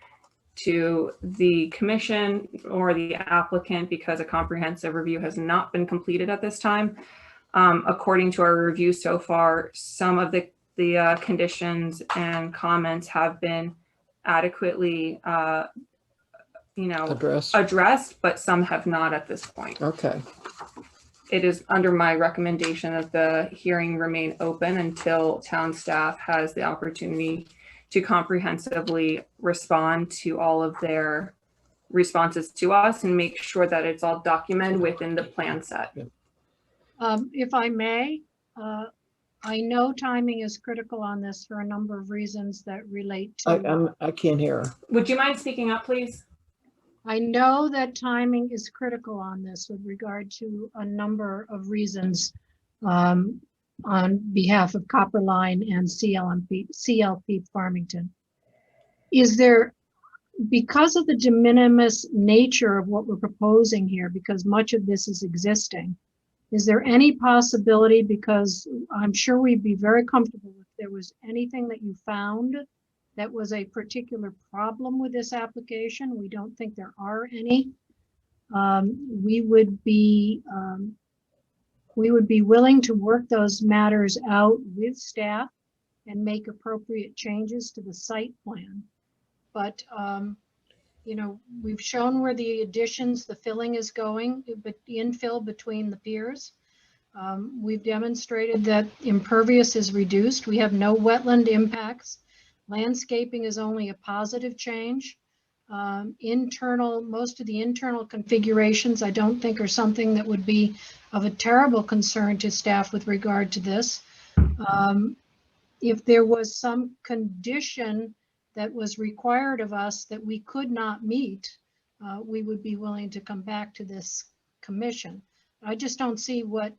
A: to the commission or the applicant because a comprehensive review has not been completed at this time. According to our review so far, some of the conditions and comments have been adequately addressed, but some have not at this point.
B: Okay.
A: It is under my recommendation that the hearing remain open until town staff has the opportunity to comprehensively respond to all of their responses to us and make sure that it's all documented within the plan set.
N: If I may, I know timing is critical on this for a number of reasons that relate to.
B: I can't hear her.
A: Would you mind speaking up, please?
N: I know that timing is critical on this with regard to a number of reasons on behalf of Copperline and CLP Farmington. Is there, because of the de minimis nature of what we're proposing here, because much of this is existing, is there any possibility, because I'm sure we'd be very comfortable if there was anything that you found that was a particular problem with this application? We don't think there are any. We would be willing to work those matters out with staff and make appropriate changes to the site plan. But we've shown where the additions, the filling is going, but the infill between the piers. We've demonstrated that impervious is reduced. We have no wetland impacts. Landscaping is only a positive change. Most of the internal configurations I don't think are something that would be of a terrible concern to staff with regard to this. If there was some condition that was required of us that we could not meet, we would be willing to come back to this commission. I just don't see what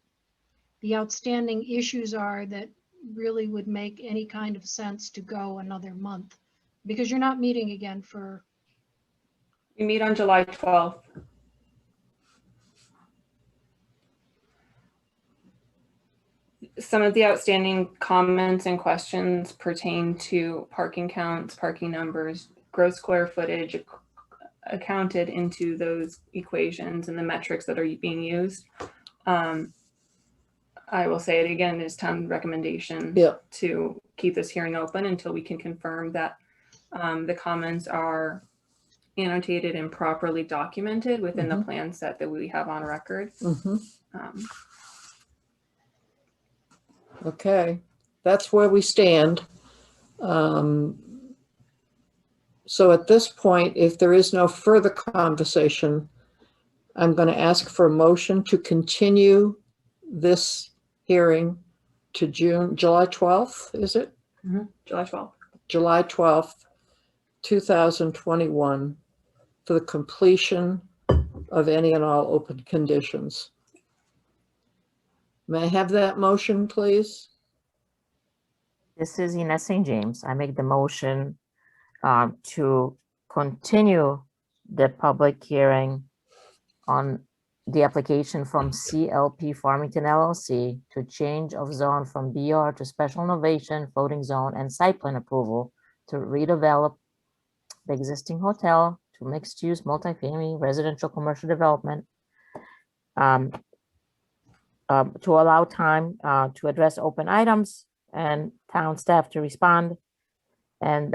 N: the outstanding issues are that really would make any kind of sense to go another month, because you're not meeting again for,
A: We meet on July 12th. Some of the outstanding comments and questions pertain to parking counts, parking numbers, gross square footage accounted into those equations and the metrics that are being used. I will say it again, it is town recommendation to keep this hearing open until we can confirm that the comments are annotated and properly documented within the plan set that we have on record.
B: Okay, that's where we stand. So at this point, if there is no further conversation, I'm going to ask for a motion to continue this hearing to July 12th, is it?
A: July 12th.
B: July 12th, 2021, for the completion of any and all open conditions. May I have that motion, please?
E: This is Ines St. James. I make the motion to continue the public hearing on the application from CLP Farmington LLC to change of zone from BR to special innovation, floating zone, and site plan approval to redevelop the existing hotel to mixed-use multifamily residential commercial development, to allow time to address open items and town staff to respond. And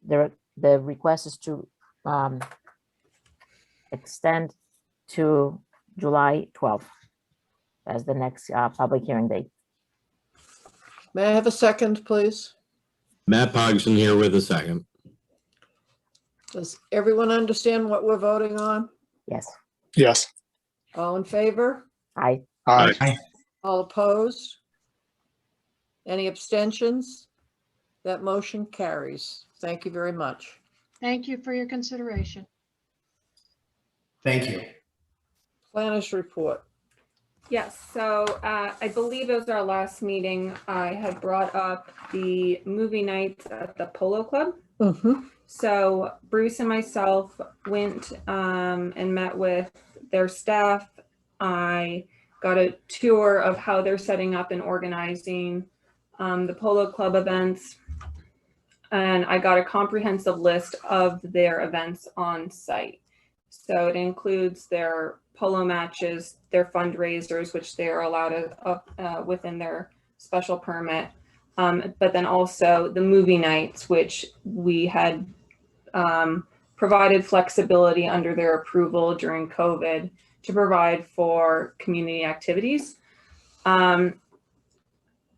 E: the request is to extend to July 12th as the next public hearing date.
B: May I have a second, please?
D: Matt Pogson here with a second.
B: Does everyone understand what we're voting on?
E: Yes.
C: Yes.
B: All in favor?
E: Aye.
C: Aye.
B: All opposed? Any abstentions? That motion carries. Thank you very much.
N: thank you for your consideration.
R: Thank you.
B: Planners report.
A: Yes, so I believe it was our last meeting. I had brought up the movie nights at the Polo Club. So Bruce and myself went and met with their staff. I got a tour of how they're setting up and organizing the Polo Club events. And I got a comprehensive list of their events on site. So it includes their polo matches, their fundraisers, which they are allowed within their special permit, but then also the movie nights, which we had provided flexibility under their approval during COVID to provide for community activities.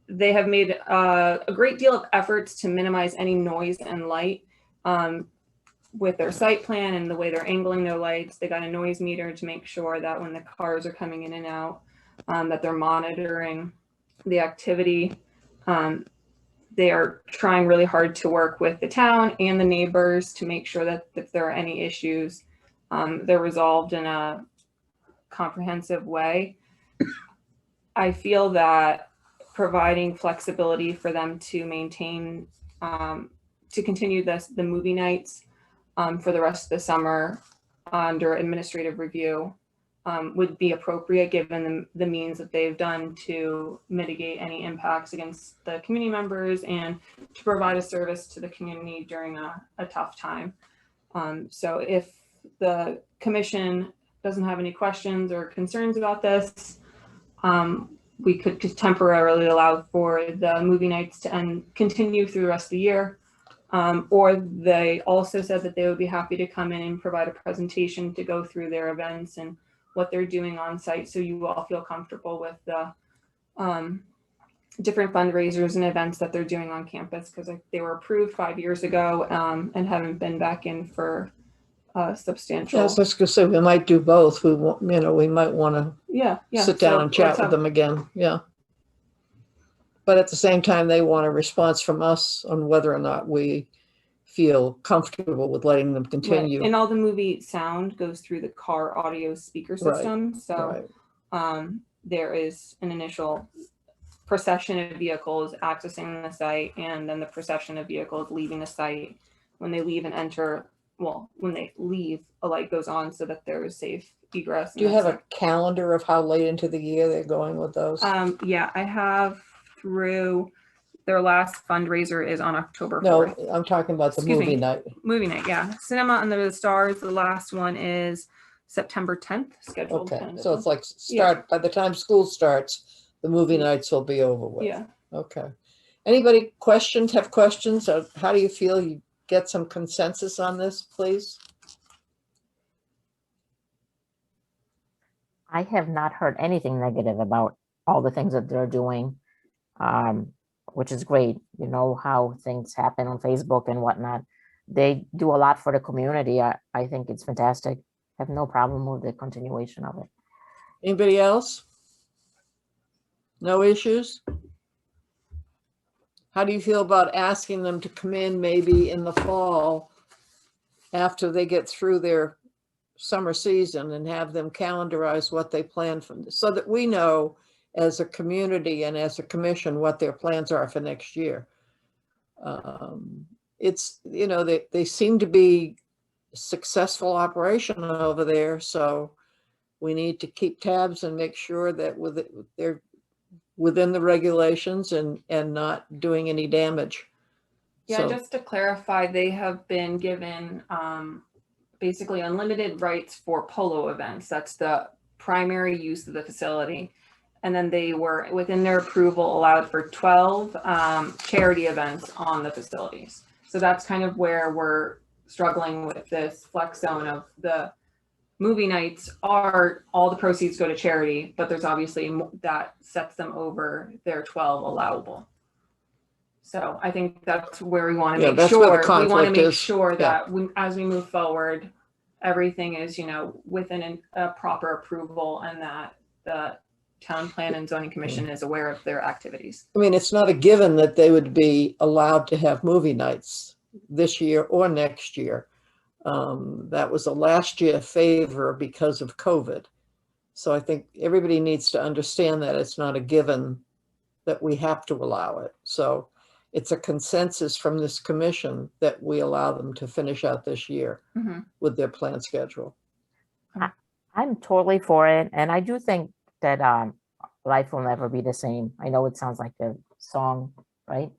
A: They have made a great deal of efforts to minimize any noise and light with their site plan and the way they're angling their lights. They got a noise meter to make sure that when the cars are coming in and out, that they're monitoring the activity. They are trying really hard to work with the town and the neighbors to make sure that if there are any issues, they're resolved in a comprehensive way. I feel that providing flexibility for them to maintain, to continue the movie nights for the rest of the summer under administrative review would be appropriate given the means that they've done to mitigate any impacts against the community members and to provide a service to the community during a tough time. So if the commission doesn't have any questions or concerns about this, we could just temporarily allow for the movie nights to continue through the rest of the year. Or they also said that they would be happy to come in and provide a presentation to go through their events and what they're doing on site, so you all feel comfortable with the different fundraisers and events that they're doing on campus, because they were approved 5 years ago and haven't been back in for substantial.
B: Yeah, I was just gonna say we might do both. We want, we might want to sit down and chat with them again. Yeah. But at the same time, they want a response from us on whether or not we feel comfortable with letting them continue.
A: Right. And all the movie sound goes through the car audio speaker system. So there is an initial procession of vehicles accessing the site and then the procession of vehicles leaving the site. When they leave and enter, well, when they leave, a light goes on so that there is safe egress.
B: Do you have a calendar of how late into the year they're going with those?
A: Yeah, I have through their last fundraiser is on October 4th.
B: No, I'm talking about the
A: Excuse
B: movie
A: me.
B: night.
A: Movie night, yeah. Cinema Under the Stars, the last one is September 10th, scheduled.
B: Okay, so it's
A: tentatively.
B: like by the time school starts, the movie nights will be over with.
A: Yeah.
B: Okay. Anybody have questions? Or how do you feel? You get some consensus on this, please?
E: I have not heard anything negative about all the things that they're doing, which is great. You know how things happen on Facebook and whatnot. They do a lot for the community. I think it's fantastic. I have no problem with the continuation of it.
B: Anybody else? No issues? How do you feel about asking them to come in maybe in the fall after they get through their summer season and have them calendarize what they plan from this, so that we know as a community and as a commission what their plans are for next year? It's, you know, they seem to be successful operation over there, so we need to keep tabs and make sure that they're within the regulations and not doing any damage.
A: Yeah,
B: So-
A: just to clarify, they have been given basically unlimited rights for polo events. That's the primary use of the facility. And then they were, within their approval, allowed for 12 charity events on the facilities. So that's kind of where we're struggling with this flex zone of the movie nights are all the proceeds go to charity, but there's obviously that sets them over their 12 allowable. So I think that's where we want to make
B: that's where the
A: sure, we want to
B: conflict
A: make
B: is.
A: sure
B: Yeah.
A: that as we move forward, everything is, within a proper approval and that the Town Plan and Zoning Commission is aware of their activities.
B: I mean, it's not a given that they would be allowed to have movie nights this year or next year. That was a last year favor because of COVID. So I think everybody needs to understand that it's not a given that we have to allow it. So it's a consensus from this commission that we allow them to finish out this year
A: Mhm.
B: with their planned schedule.
E: I'm totally for it, and I do think that life will never be the same. I know it sounds like a song, right?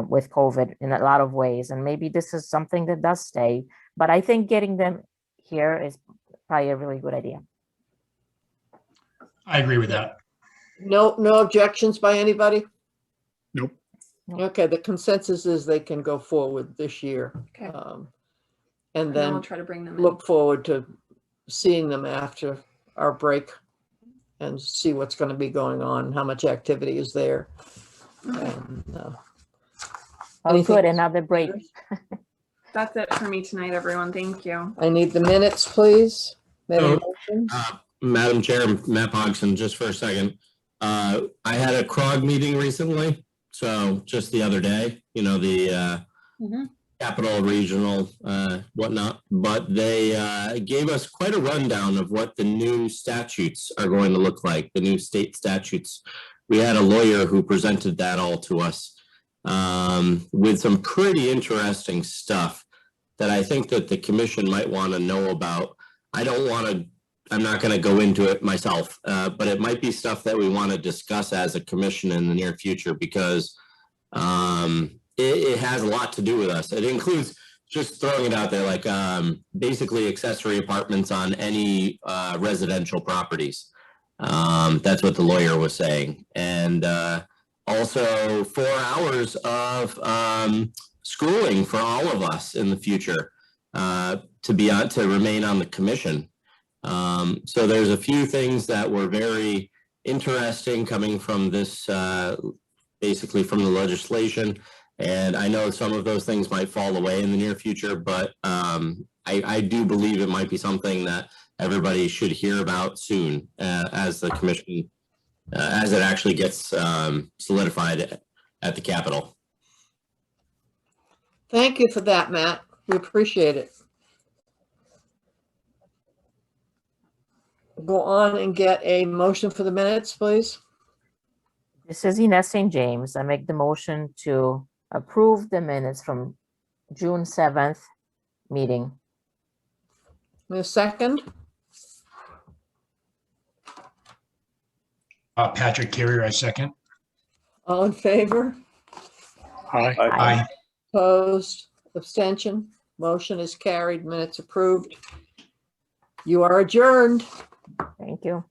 E: With COVID in a lot of ways, and maybe this is something that does stay. But I think getting them here is probably a really good idea.
H: I agree with that.
B: No objections by anybody?
C: Nope.
B: Okay, the consensus is they can go forward this year.
A: Okay.
B: And
A: And then
B: then
A: we'll try to bring them in.
B: look forward to seeing them after our break and see what's going to be going on, how much activity is there. And,
E: Oh,
B: anything
E: good,
B: else?
E: another break.
A: That's it for me tonight, everyone. Thank you.
B: I need the minutes, please. May I have a
D: So,
B: motion?
D: Madam Chair, Matt Pogson, just for a second. I had a CROG meeting recently, so just the other day, the Capital Regional whatnot, but they gave us quite a rundown of what the new statutes are going to look like, the new state statutes. We had a lawyer who presented that all to us with some pretty interesting stuff that I think that the commission might want to know about. I'm not going to go into it myself, but it might be stuff that we want to discuss as a commission in the near future because it has a lot to do with us. It includes, just throwing it out there, like basically accessory apartments on any residential properties. That's what the lawyer was saying. And also 4 hours of schooling for all of us in the future to remain on the commission. So there's a few things that were very interesting coming from this, basically from the legislation. And I know some of those things might fall away in the near future, but I do believe it might be something that everybody should hear about soon as the commission, as it actually gets solidified at the Capitol.
B: Thank you for that, Matt. We appreciate it. Go on and get a motion for the minutes, please.
E: This is Ines St. James. I make the motion to approve the minutes from June 7th meeting.
B: A second?
H: Patrick Carrier, I second.
B: All in favor?
C: Aye.
H: Aye.
B: Opposed? Abstention? Motion is carried. Minutes approved. You are adjourned.
E: Thank you.